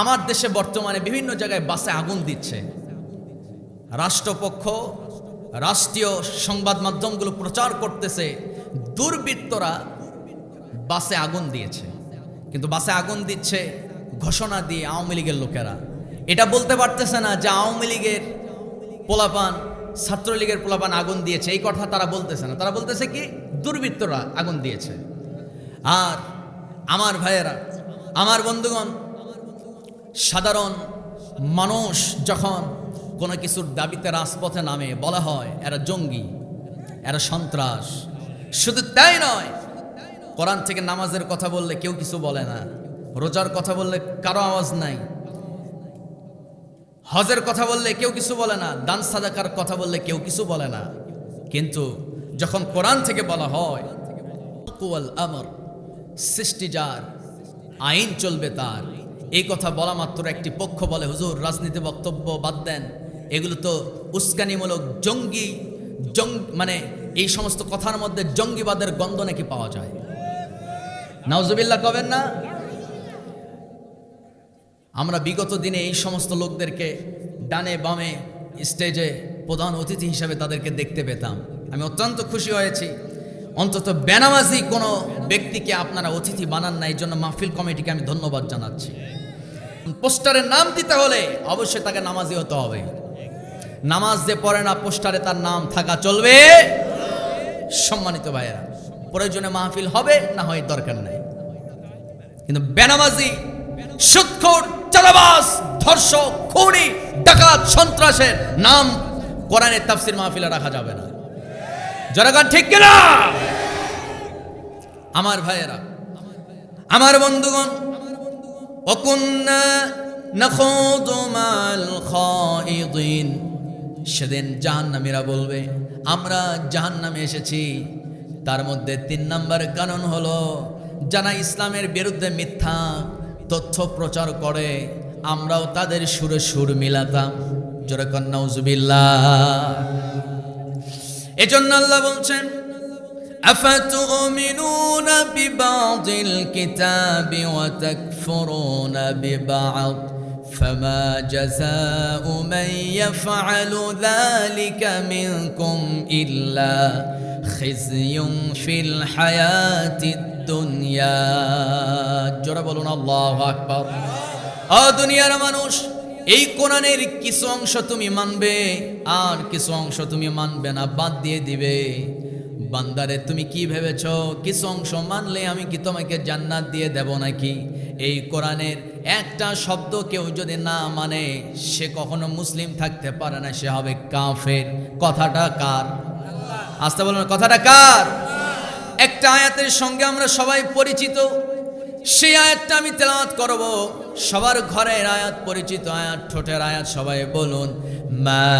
Speaker 1: আমার দেশে বর্তমানে বিভিন্ন জায়গায় বাসে আগুন দিচ্ছে। রাষ্ট্রপক্ষ, রাষ্ট্রীয় সংবাদ মাধ্যমগুলো প্রচার করতেছে দুর্বৃত্তরা বাসে আগুন দিয়েছে, কিন্তু বাসে আগুন দিচ্ছে ঘোষণা দিয়ে আওয়ামী লীগের লোকেরা। এটা বলতে পারতেছে না যে আওয়ামী লীগের পোলাপান, ছাত্রলীগের পোলাপান আগুন দিয়েছে, এই কথা তারা বলতেছে না। তারা বলতেছে কি, দুর্বৃত্তরা আগুন দিয়েছে। আর আমার ভাইয়েরা, আমার বন্ধুগণ, সাধারণ মানুষ যখন কোনো কিছুর দাবিতে রাজপথে নামে, বলা হয় এরা জঙ্গি, এরা সন্ত্রাস। শুধু তাই নয়, কোরআন থেকে নামাজের কথা বললে কেউ কিছু বলে না, রোজার কথা বললে কারো আওয়াজ নাই, হজের কথা বললে কেউ কিছু বলে না, দান সাদাকার কথা বললে কেউ কিছু বলে না। কিন্তু যখন কোরআন থেকে বলা হয় আমর, সৃষ্টি যার, আইন চলবে তার, এই কথা বলা মাত্র একটি পক্ষ বলে হুজুর রাজনীতি বক্তব্য বাদ দেন, এগুলো তো উস্কানিমূলক, জঙ্গি মানে এই সমস্ত কথার মধ্যে জঙ্গিবাদের গন্ধ নাকি পাওয়া যায়। নাউজুবিল্লাহ কবেন না? আমরা বিগত দিনে এই সমস্ত লোকদেরকে ডানে বামে স্টেজে প্রধান অতিথি হিসাবে তাদেরকে দেখতে পেতাম। আমি অত্যন্ত খুশি হয়েছি, অন্তত বেনামাজি কোনো ব্যক্তিকে আপনারা অতিথি বানান না, এই জন্য মাহফিল কমিটিকে আমি ধন্যবাদ জানাচ্ছি। পোস্টারের নাম দিতে হলে অবশ্যই তাকে নামাজি হতে হবে। নামাজ যে পড়ে না, পোস্টারে তার নাম থাকা চলবে? সম্মানিত ভাইয়েরা, প্রয়োজনে মাহফিল হবে, না হয় দরকার নাই। কিন্তু বেনামাজি, সুদখোর, চাঁদাবাজ, ধর্ষক, খুনি, ডাকাত, সন্ত্রাসের নাম কোরআনের তাফসীর মাহফিলে রাখা যাবে না। জনগণ ঠিক কিনা? আমার ভাইয়েরা, আমার বন্ধুগণ, ওয়াকুন্না নাখুযু মাল খায়িদিন, সেদিন জাহান্নামীরা বলবে আমরা জাহান্নামে এসেছি। তার মধ্যে ৩ নম্বর কারণ হলো, যারা ইসলামের বিরুদ্ধে মিথ্যা তথ্য প্রচার করে আমরাও তাদের সুরে সুর মিলাতাম। জোরে কন নাউজুবিল্লাহ। এজন্য আল্লাহ বলছেন, আফাতুমিনুনা বিবাদিল কিতাবি ওয়া তাকফুরুনা বিবাদ فما جزاء من يفعل ذلك منكم إلا خزي في الحياة الدنيا। জোরে বলুন আল্লাহু আকবার। ও দুনিয়ার মানুষ, এই কোরআনের কিছু অংশ তুমি মানবে আর কিছু অংশ তুমি মানবে না, বাদ দিয়ে দিবে। বান্দারে তুমি কি ভেবেছ কিছু অংশ মানলে আমি কি তোমাকে জান্নাত দিয়ে দেব নাকি? এই কোরআনের একটা শব্দ কেউ যদি না মানে সে কখনো মুসলিম থাকতে পারে না, সে হবে কাফের। কথাটা কার? আস্তে বলুন, কথাটা কার? একটা আয়াতের সঙ্গে আমরা সবাই পরিচিত, সেই আয়াতটা আমি তেলাওয়াত করব। সবার ঘরের আয়াত, পরিচিত আয়াত, ঠোঁটের আয়াত, সবাই বলুন, মা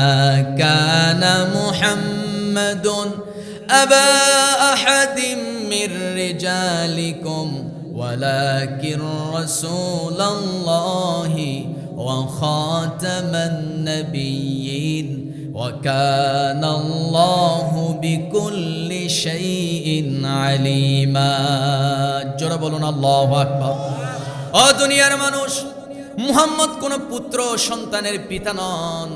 Speaker 1: কানা মুহাম্মাদুন আবা আহাদিম মির রিজালিকুম ওয়ালাকিন রাসূলুল্লাহি ওয়া খাতামান নাবিয়্যিন ওয়া কানাল্লাহু বিকুল্লি শাইইন আলিমা। জোরে বলুন আল্লাহু আকবার। ও দুনিয়ার মানুষ, মুহাম্মদ কোন পুত্র সন্তানের পিতা নন,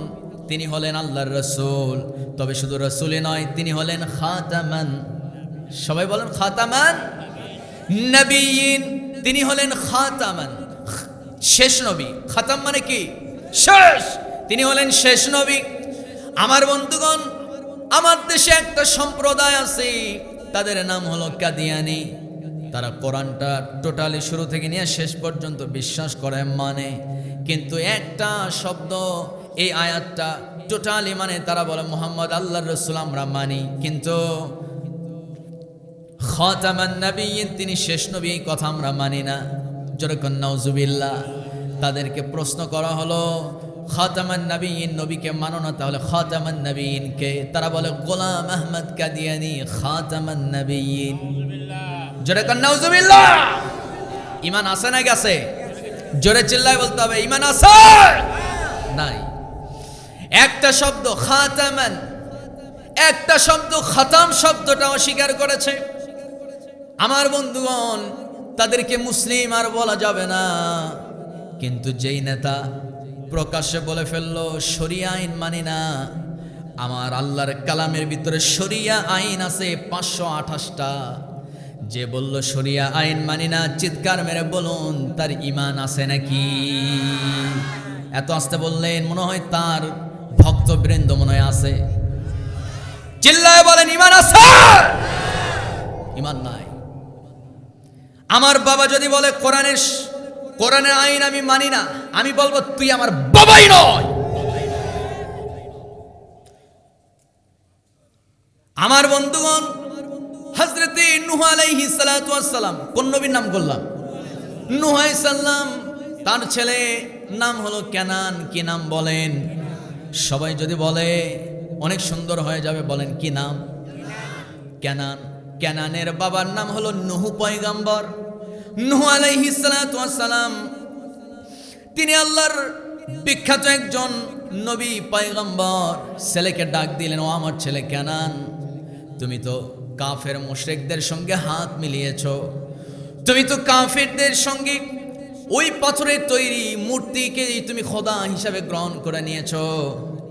Speaker 1: তিনি হলেন আল্লাহর রাসূল। তবে শুধু রাসূলই নয়, তিনি হলেন খাতামান, সবাই বলেন খাতামান নবিয়্যিন, তিনি হলেন খাতামান, শেষ নবী। খাতাম মানে কি? শেষ। তিনি হলেন শেষ নবী। আমার বন্ধুগণ, আমার দেশে একটা সম্প্রদায় আছে, তাদের নাম হলো কাদিয়ানি। তারা কোরআনটা টোটালি শুরু থেকে নিয়ে শেষ পর্যন্ত বিশ্বাস করে, মানে, কিন্তু একটা শব্দ, এই আয়াতটা টোটালি মানে। তারা বলে মুহাম্মদ আল্লাহর রাসূল, আমরা মানি, কিন্তু খাতামান নবিয়্যিন, তিনি শেষ নবী, এই কথা আমরা মানি না। যেরকম নাউজুবিল্লাহ। তাদেরকে প্রশ্ন করা হলো, খাতামান নবিয়্যিন নবীকে মানো না, তাহলে খাতামান নবিয়্যিন কে? তারা বলে গোলাম আহমদ কাদিয়ানি খাতামান নবিয়্যিন। যেরকম নাউজুবিল্লাহ। ঈমান আছে না গেছে? জোরে চিল্লায় বলতে হবে, ঈমান আছে নাই? একটা শব্দ খাতামান, একটা শব্দ খাতাম শব্দটা অস্বীকার করেছে। আমার বন্ধুগণ, তাদেরকে মুসলিম আর বলা যাবে না। কিন্তু যেই নেতা প্রকাশ্যে বলে ফেললো শরিয়া আইন মানি না, আমার আল্লাহর কালামের ভিতরে শরিয়া আইন আছে 528টা, যে বলল শরিয়া আইন মানি না, চিৎকার মেরে বলুন তার ঈমান আছে নাকি? এত আস্তে বললেন, মনে হয় তার ভক্তবৃন্দ মনে হয় আছে। চিল্লায় বলেন ঈমান আছে? ঈমান নাই। আমার বাবা যদি বলে কোরআনের কোরআনের আইন আমি মানি না, আমি বলবো তুই আমার বাবাই নয়। আমার বন্ধুগণ, হযরতে নূহ আলাইহিস সালাতু ওয়াস সালাম, কোন নবীর নাম করলাম? নূহ আলাইহিস সালাম, তার ছেলে নাম হলো কেনান। কি নাম বলেন? সবাই যদি বলে অনেক সুন্দর হয়ে যাবে, বলেন কি নাম? কেনান। কেনানের বাবার নাম হলো নূহ পয়গম্বর। নূহ আলাইহিস সালাতু ওয়াস সালাম, তিনি আল্লাহর বিখ্যাত একজন নবী পয়গম্বর। ছেলেকে ডাক দিলেন, ও আমার ছেলে কেনান, তুমি তো কাফের মুশরিকদের সঙ্গে হাত মিলিয়েছো, তুমি তো কাফেরদের সঙ্গে ওই পাথরের তৈরি মূর্তিকে তুমি খোদা হিসাবে গ্রহণ করে নিয়েছো,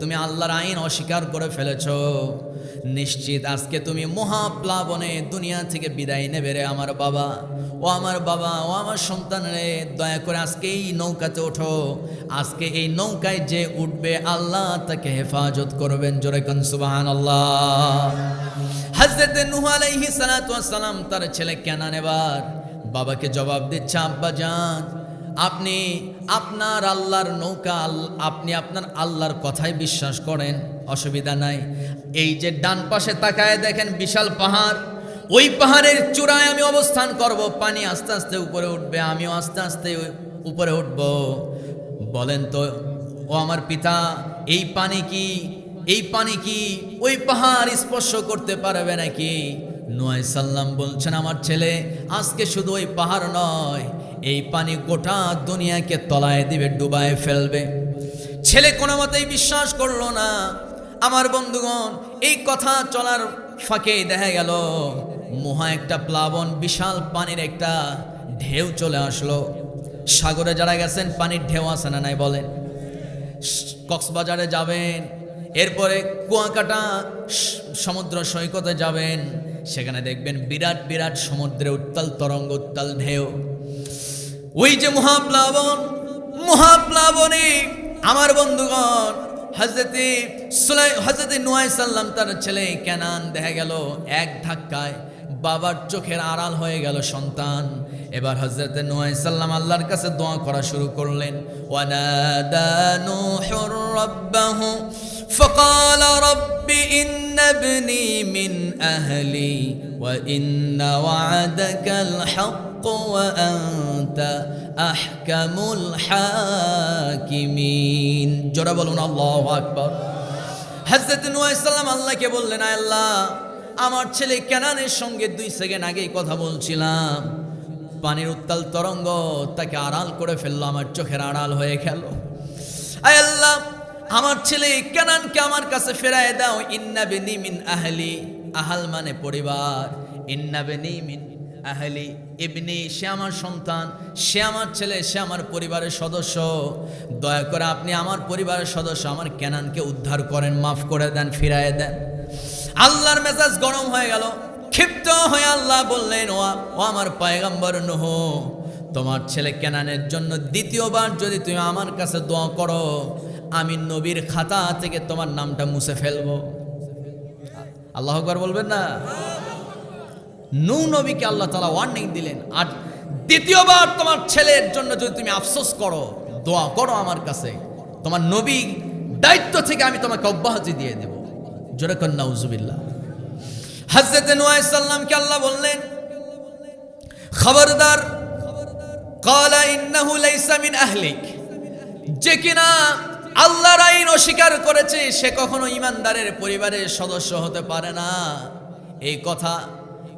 Speaker 1: তুমি আল্লাহর আইন অস্বীকার করে ফেলেছো। নিশ্চিত আজকে তুমি মহাপ্লাবনে দুনিয়া থেকে বিদায় নেবে রে আমার বাবা। ও আমার বাবা, ও আমার সন্তান রে, দয়া করে আজকে এই নৌকাতে ওঠো। আজকে এই নৌকায় যে উঠবে আল্লাহ তাকে হেফাজত করবেন। জোরে কোন সুবহানাল্লাহ। হযরত নূহ আলাইহিস সালাতু ওয়াস সালাম তার ছেলে কেনান এবার বাবাকে জবাব দিচ্ছে, আব্বা জান, আপনি আপনার আল্লাহর নৌকা, আপনি আপনার আল্লাহর কথাই বিশ্বাস করেন, অসুবিধা নাই। এই যে ডান পাশে তাকায় দেখেন বিশাল পাহাড়, ওই পাহাড়ের চূড়ায় আমি অবস্থান করব, পানি আস্তে আস্তে উপরে উঠবে, আমিও আস্তে আস্তে উপরে উঠব। বলেন তো ও আমার পিতা, এই পানি কি ওই পাহাড় স্পর্শ করতে পারবে নাকি? নূহ আলাইহিস সালাম বলছেন, আমার ছেলে, আজকে শুধু ওই পাহাড় নয়, এই পানি গোটা দুনিয়াকে তলায় দিবে, ডুবায় ফেলবে। ছেলে কোনো মতেই বিশ্বাস করলো না। আমার বন্ধুগণ, এই কথা চলার ফাঁকে দেখা গেল মহা একটা প্লাবন, বিশাল পানির একটা ঢেউ চলে আসলো। সাগরে যারা গেছেন পানির ঢেউ আছে না নাই বলেন? কক্সবাজারে যাবেন, এরপরে কুয়াকাটা সমুদ্র সৈকতে যাবেন, সেখানে দেখবেন বিরাট বিরাট সমুদ্রে উত্তাল তরঙ্গ, উত্তাল ঢেউ। ওই যে মহাপ্লাবনে আমার বন্ধুগণ, হযরতে নূহ আলাইহিস সালাম তার ছেলে কেনান দেখা গেল এক ধাক্কায় বাবার চোখের আড়াল হয়ে গেল সন্তান। এবার হযরতে নূহ আলাইহিস সালাম আল্লাহর কাছে দোয়া করা শুরু করলেন। ওয়ানাদা নূহুর রাব্বাহু فقال رب إن ابني من أهلي وإن وعدك الحق وأنت أحكم الحاكمين। জোরে বলুন আল্লাহু আকবার। হযরত নূহ আলাইহিস সালাম আল্লাহকে বললেন, আল্লাহ, আমার ছেলে কেনানের সঙ্গে 2 সেকেন্ড আগেই কথা বলছিলাম, পানির উত্তাল তরঙ্গ তাকে আড়াল করে ফেললো, আমার চোখের আড়াল হয়ে গেল। আয় আল্লাহ, আমার ছেলে কেনানকে আমার কাছে ফেরায় দাও। ইন্না বিনি মিন আহলি, আহাল মানে পরিবার, ইন্না বিনি মিন আহলি, ইবনি সে আমার সন্তান, সে আমার ছেলে, সে আমার পরিবারের সদস্য। দয়া করে আপনি আমার পরিবারের সদস্য আমার কেনানকে উদ্ধার করেন, মাফ করে দেন, ফিরায় দেন। আল্লাহর মেজাজ গরম হয়ে গেল, ক্ষিপ্ত হয়ে আল্লাহ বললেন, ও আমার পয়গম্বর নূহ, তোমার ছেলে কেনানের জন্য দ্বিতীয়বার যদি তুমি আমার কাছে দোয়া করো, আমি নবীর খাতা থেকে তোমার নামটা মুছে ফেলবো। আল্লাহু আকবার বলবেন না? নূহ নবীকে আল্লাহ তাআলা ওয়ার্নিং দিলেন, আর দ্বিতীয়বার তোমার ছেলের জন্য যদি তুমি আফসোস করো, দোয়া করো আমার কাছে, তোমার নবী দায়িত্ব থেকে আমি তোমাকে অব্যাহতি দিয়ে দেব। জোরে কর নাউজুবিল্লাহ। হযরত নূহ আলাইহিস সালামকে আল্লাহ বললেন, খবরদার, ক্বালা ইন্নাহু লাইসা মিন আহলিক, যে কিনা আল্লাহর আইন অস্বীকার করেছে সে কখনো ঈমানদারের পরিবারের সদস্য হতে পারে না। এই কথা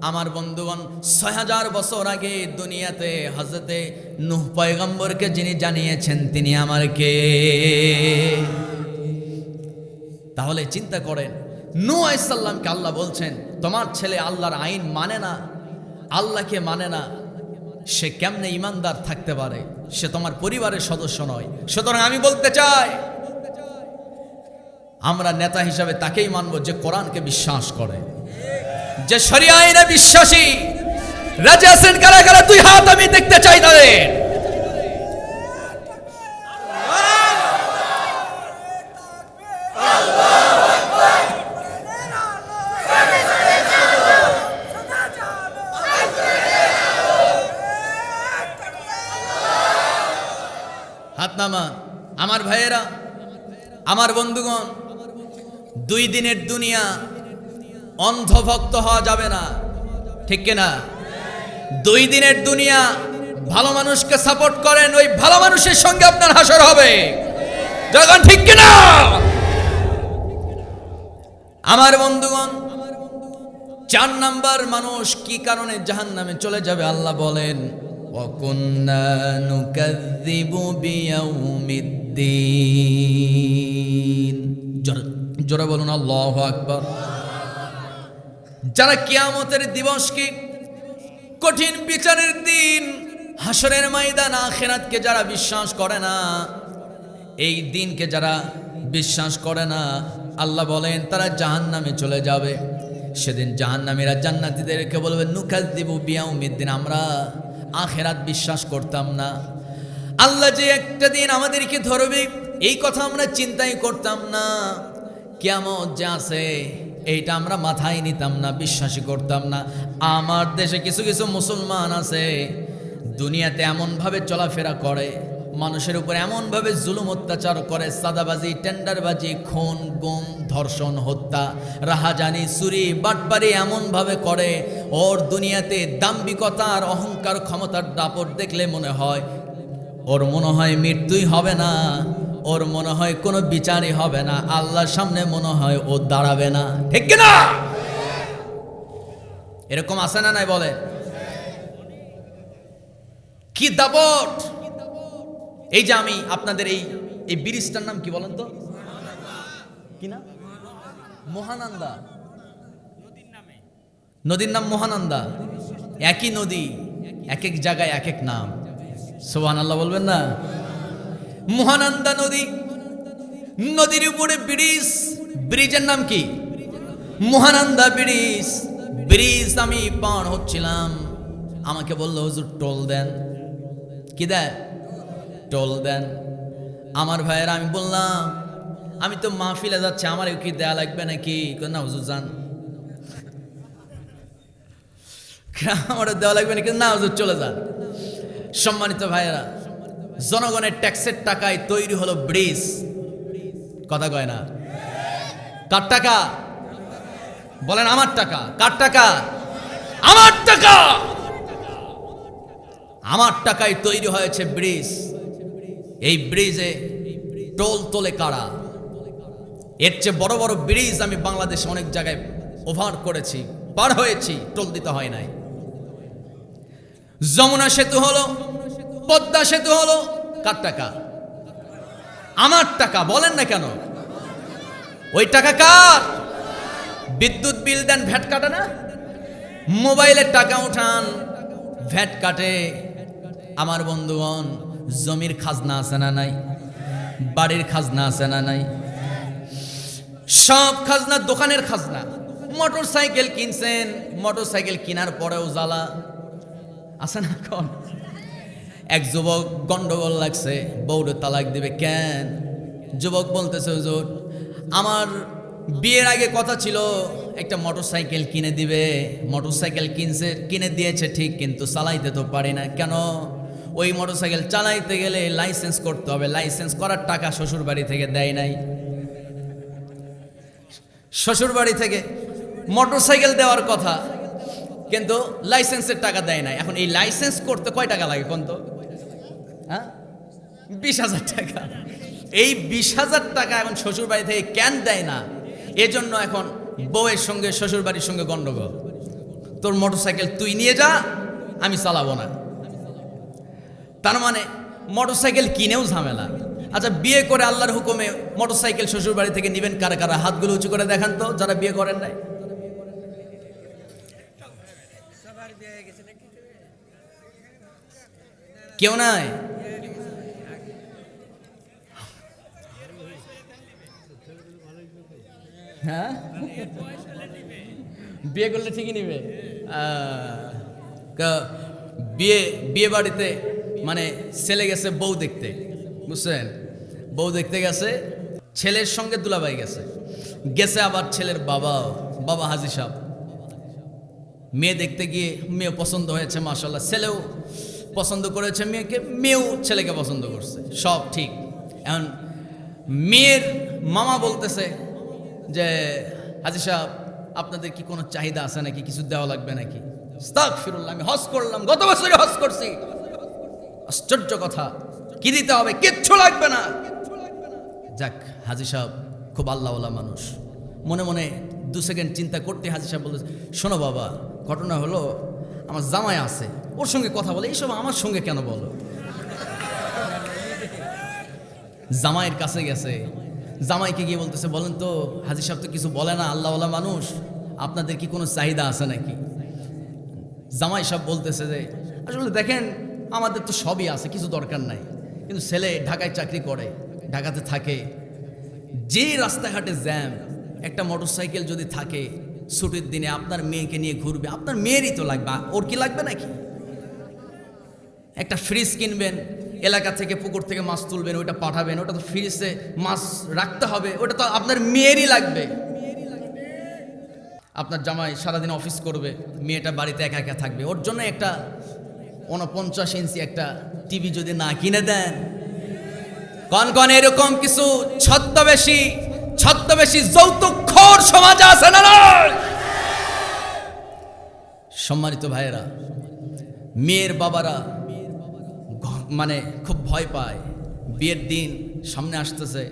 Speaker 1: আমার বন্ধুগণ ৬০০০ বছর আগে দুনিয়াতে হযরতে নূহ পয়গম্বরকে যিনি জানিয়েছেন তিনি আমার কে? তাহলে চিন্তা করেন, নূহ আলাইহিস সালামকে আল্লাহ বলছেন তোমার ছেলে আল্লাহর আইন মানে না, আল্লাহকে মানে না, সে কেমনে ঈমানদার থাকতে পারে? সে তোমার পরিবারের সদস্য নয়। সুতরাং আমি বলতে চাই, আমরা নেতা হিসাবে তাকেই মানব যে কোরআনকে বিশ্বাস করে, যে শরিয়া আইনে বিশ্বাসী। রাজি আছেন কারা কারা? 2 হাত আমি দেখতে চাই তাদের। হাত নামান। আমার ভাইয়েরা, আমার বন্ধুগণ, 2 দিনের দুনিয়া, অন্ধভক্ত হওয়া যাবে না, ঠিক কিনা? 2 দিনের দুনিয়া, ভালো মানুষকে সাপোর্ট করেন, ওই ভালো মানুষের সঙ্গে আপনার হাসর হবে, যখন, ঠিক কিনা? আমার বন্ধুগণ, 4 নাম্বার মানুষ কি কারণে জাহান্নামে চলে যাবে আল্লাহ বলেন, ওয়াকুন্না নুকাযযিবু বিয়াউমিদ্দিন। জোরে বলুন আল্লাহু আকবার। যারা কিয়ামতের দিবসকে, কঠিন বিচারের দিন, হাসরের ময়দান, আখিরাতকে যারা বিশ্বাস করে না, এই দিনকে যারা বিশ্বাস করে না, আল্লাহ বলেন তারা জাহান্নামে চলে যাবে। সেদিন জাহান্নামীরা জান্নাতীদেরকে বলবে, নুকাযযিবু বিয়াউমিদ্দিন, আমরা আখিরাত বিশ্বাস করতাম না, আল্লাহ যে একটা দিন আমাদেরকে ধরবে এই কথা আমরা চিন্তাই করতাম না, কিয়ামত যে আছে এইটা আমরা মাথায় নিতাম না, বিশ্বাসই করতাম না। আমার দেশে কিছু কিছু মুসলমান আছে, দুনিয়াতে এমনভাবে চলাফেরা করে, মানুষের উপর এমনভাবে জুলুম অত্যাচার করে, সাদাবাজি, টেন্ডারবাজি, খুন, গুম, ধর্ষণ, হত্যা, রাহাজানি, চুরি, বাটপারি এমনভাবে করে, ওর দুনিয়াতে দাম্ভিকতার, অহংকার, ক্ষমতার দাপট দেখলে মনে হয় মৃত্যুই হবে না, ওর মনে হয় কোনো বিচারই হবে না, আল্লাহর সামনে মনে হয় ও দাঁড়াবে না, ঠিক কিনা? এরকম আছে না নাই বলে? কি দাপট! এই যে আমি আপনাদের এই ব্রিজটার নাম কি বলেন তো? কি না? মহানন্দা। নদীর নাম মহানন্দা। একই নদী, এক এক জায়গায় এক এক নাম। সুবহানাল্লাহ বলবেন না? মহানন্দা নদী, নদীর উপরে ব্রিজ, ব্রিজের নাম কি? মহানন্দা ব্রিজ। ব্রিজ আমি পার হচ্ছিলাম, আমাকে বললো হুজুর টোল দেন। কি দেন? টোল দেন। আমার ভাইয়েরা, আমি বললাম আমি তো মাহফিলে যাচ্ছি, আমার কি দেয়া লাগবে নাকি? না হুজুর যান। আমার দেওয়া লাগবে নাকি? না হুজুর চলে যান। সম্মানিত ভাইয়েরা, জনগণের ট্যাক্সের টাকায় তৈরি হলো ব্রিজ, কথা কয় না? কার টাকা? বলেন আমার টাকা। কার টাকা? আমার টাকা। আমার টাকায় তৈরি হয়েছে ব্রিজ। এই ব্রিজে টোল তোলে কারা? এর চেয়ে বড় বড় ব্রিজ আমি বাংলাদেশে অনেক জায়গায় ওভার করেছি, পার হয়েছি, টোল দিতে হয় নাই। যমুনা সেতু হলো, পদ্মা সেতু হলো, কার টাকা? আমার টাকা। বলেন না কেন? ওই টাকা কার? বিদ্যুৎ বিল দেন, ভ্যাট কাটে না? মোবাইলের টাকা উঠান, ভ্যাট কাটে। আমার বন্ধুগণ, জমির খাজনা আছে না নাই? বাড়ির খাজনা আছে না নাই? সব খাজনা, দোকানের খাজনা। মোটর সাইকেল কিনছেন, মোটর সাইকেল কেনার পরেও জ্বালা আছে না? এখন এক যুবক গন্ডগোল লাগছে, বউরে তালাক দিবে। কেন? যুবক বলতেছে হুজুর আমার বিয়ের আগে কথা ছিল একটা মোটর সাইকেল কিনে দিবে, মোটর সাইকেল কিনে দিয়েছে ঠিক, কিন্তু চালাইতে তো পারি না। কেন? ওই মোটর সাইকেল চালাইতে গেলে লাইসেন্স করতে হবে, লাইসেন্স করার টাকা শ্বশুর বাড়ি থেকে দেয় নাই। শ্বশুর বাড়ি থেকে মোটর সাইকেল দেওয়ার কথা, কিন্তু লাইসেন্সের টাকা দেয় নাই। এখন এই লাইসেন্স করতে কয় টাকা লাগে কোন তো? হ্যাঁ, 20,000 টাকা। এই 20,000 টাকা এখন শ্বশুর বাড়ি থেকে কেন দেয় না? এজন্য এখন বউয়ের সঙ্গে শ্বশুর বাড়ির সঙ্গে গন্ডগোল। তোর মোটর সাইকেল তুই নিয়ে যা, আমি চালাবো না। তার মানে মোটর সাইকেল কিনেও ঝামেলা। আচ্ছা, বিয়ে করে আল্লাহর হুকুমে মোটর সাইকেল শ্বশুর বাড়ি থেকে নিবেন কারা কারা? হাতগুলো উঁচু করে দেখান তো, যারা বিয়ে করেন নাই। কেউ নাই? হ্যাঁ, বিয়ে করলে ঠিকই নিবে। বিয়ে বাড়িতে মানে ছেলে গেছে বউ দেখতে, বুঝছেন? বউ দেখতে গেছে, ছেলের সঙ্গে দুলাভাই গেছে আবার ছেলের বাবা হাজি সাহেব। মেয়ে দেখতে গিয়ে মেয়ে পছন্দ হয়েছে, মাশাআল্লাহ, ছেলেও পছন্দ করেছে মেয়েকে, মেয়েও ছেলেকে পছন্দ করছে, সব ঠিক। এখন মেয়ের মামা বলতেছে যে হাজী সাহেব আপনাদের কি কোনো চাহিদা আছে নাকি, কিছু দেওয়া লাগবে নাকি? আস্তাগফিরুল্লাহ, আমি হজ করলাম, গত বছরে হজ করছি। আশ্চর্য কথা, কি দিতে হবে? কিচ্ছু লাগবে না। যাক, হাজী সাহেব খুব আল্লাহওয়ালা মানুষ, মনে মনে 2 সেকেন্ড চিন্তা করতে হাজী সাহেব বলতেছে, শোনো বাবা, ঘটনা হলো আমার জামাই আছে, ওর সঙ্গে কথা বলে, এইসব আমার সঙ্গে কেন বলো? জামাইয়ের কাছে গেছে, জামাইকে গিয়ে বলতেছে, বলেন তো হাজী সাহেব তো কিছু বলে না, আল্লাহওয়ালা মানুষ, আপনাদের কি কোনো চাহিদা আছে নাকি? জামাই সাহেব বলতেছে যে আসলে দেখেন আমাদের তো সবই আছে, কিছু দরকার নাই, কিন্তু ছেলে ঢাকায় চাকরি করে, ঢাকাতে থাকে, যে রাস্তাঘাটে জ্যাম, একটা মোটরসাইকেল যদি থাকে ছুটির দিনে আপনার মেয়েকে নিয়ে ঘুরবে, আপনার মেয়েরই তো লাগবে, ওর কি লাগবে নাকি? একটা ফ্রিজ কিনবেন, এলাকা থেকে পুকুর থেকে মাছ তুলবেন, ওইটা পাঠাবেন, ওটা তো ফ্রিজে মাছ রাখতে হবে, ওটা তো আপনার মেয়েরই লাগবে। আপনার জামাই সারাদিন অফিস করবে, মেয়েটা বাড়িতে একা একা থাকবে, ওর জন্য একটা 49 ইঞ্চি একটা টিভি যদি না কিনে দেন, কন এরকম কিছু ছদ্মবেশী যৌতুকখোর সমাজ আছে না? সম্মানিত ভাইয়েরা, মেয়ের বাবারা মানে খুব ভয় পায়, বিয়ের দিন সামনে আসতেছে,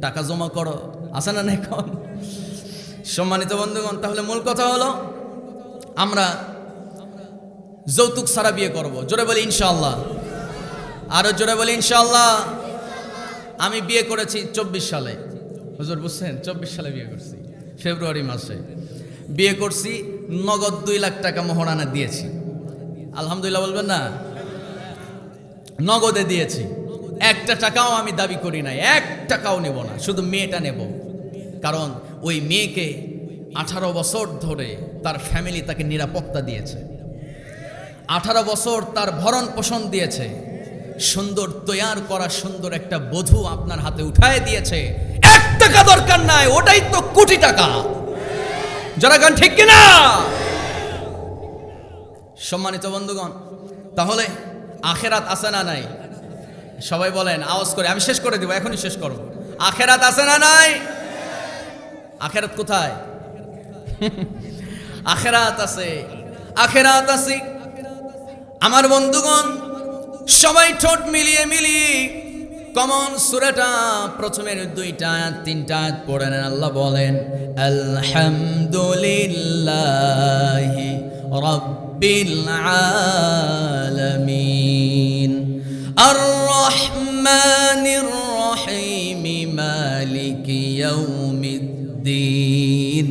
Speaker 1: টাকা জমা করো, আছে না এখন? সম্মানিত বন্ধুগণ, তাহলে মূল কথা হলো আমরা যৌতুক ছাড়া বিয়ে করব। জোরে বলি ইনশাআল্লাহ, আরো জোরে বলি ইনশাআল্লাহ। আমি বিয়ে করেছি 24 সালে, হুজুর বুঝছেন, 24 সালে বিয়ে করছি, ফেব্রুয়ারি মাসে বিয়ে করছি, নগদ 2 লাখ টাকা মোহরানা দিয়েছি। আলহামদুলিল্লাহ বলবেন না? নগদে দিয়েছি, একটা টাকাও আমি দাবি করি নাই, 1 টাকাও নেব না, শুধু মেয়েটা নেব। কারণ ওই মেয়েকে 18 বছর ধরে তার ফ্যামিলি তাকে নিরাপত্তা দিয়েছে, 18 বছর তার ভরণ পোষণ দিয়েছে, সুন্দর তৈয়ার করা সুন্দর একটা বধূ আপনার হাতে উঠায় দিয়েছে, 1 টাকা দরকার নাই, ওটাই তো কোটি টাকা। যারা গান ঠিক কিনা? সম্মানিত বন্ধুগণ, তাহলে আখেরাত আছে না নাই? সবাই বলেন আওয়াজ করে, আমি শেষ করে দেব, এখনই শেষ করব। আখেরাত আছে না নাই? আখেরাত কোথায়? আখেরাত আছে, আখেরাত আছে। আমার বন্ধুগণ, সবাই ঠোঁট মিলিয়ে কমন সূরাটা প্রথমের 2টা 3টা পড়ে নেন। আল্লাহ বলেন আলহামদুলিল্লাহি রাব্বিল আলামিন আর রহমানির রহিম মালিকি ইয়াউমিদ্দিন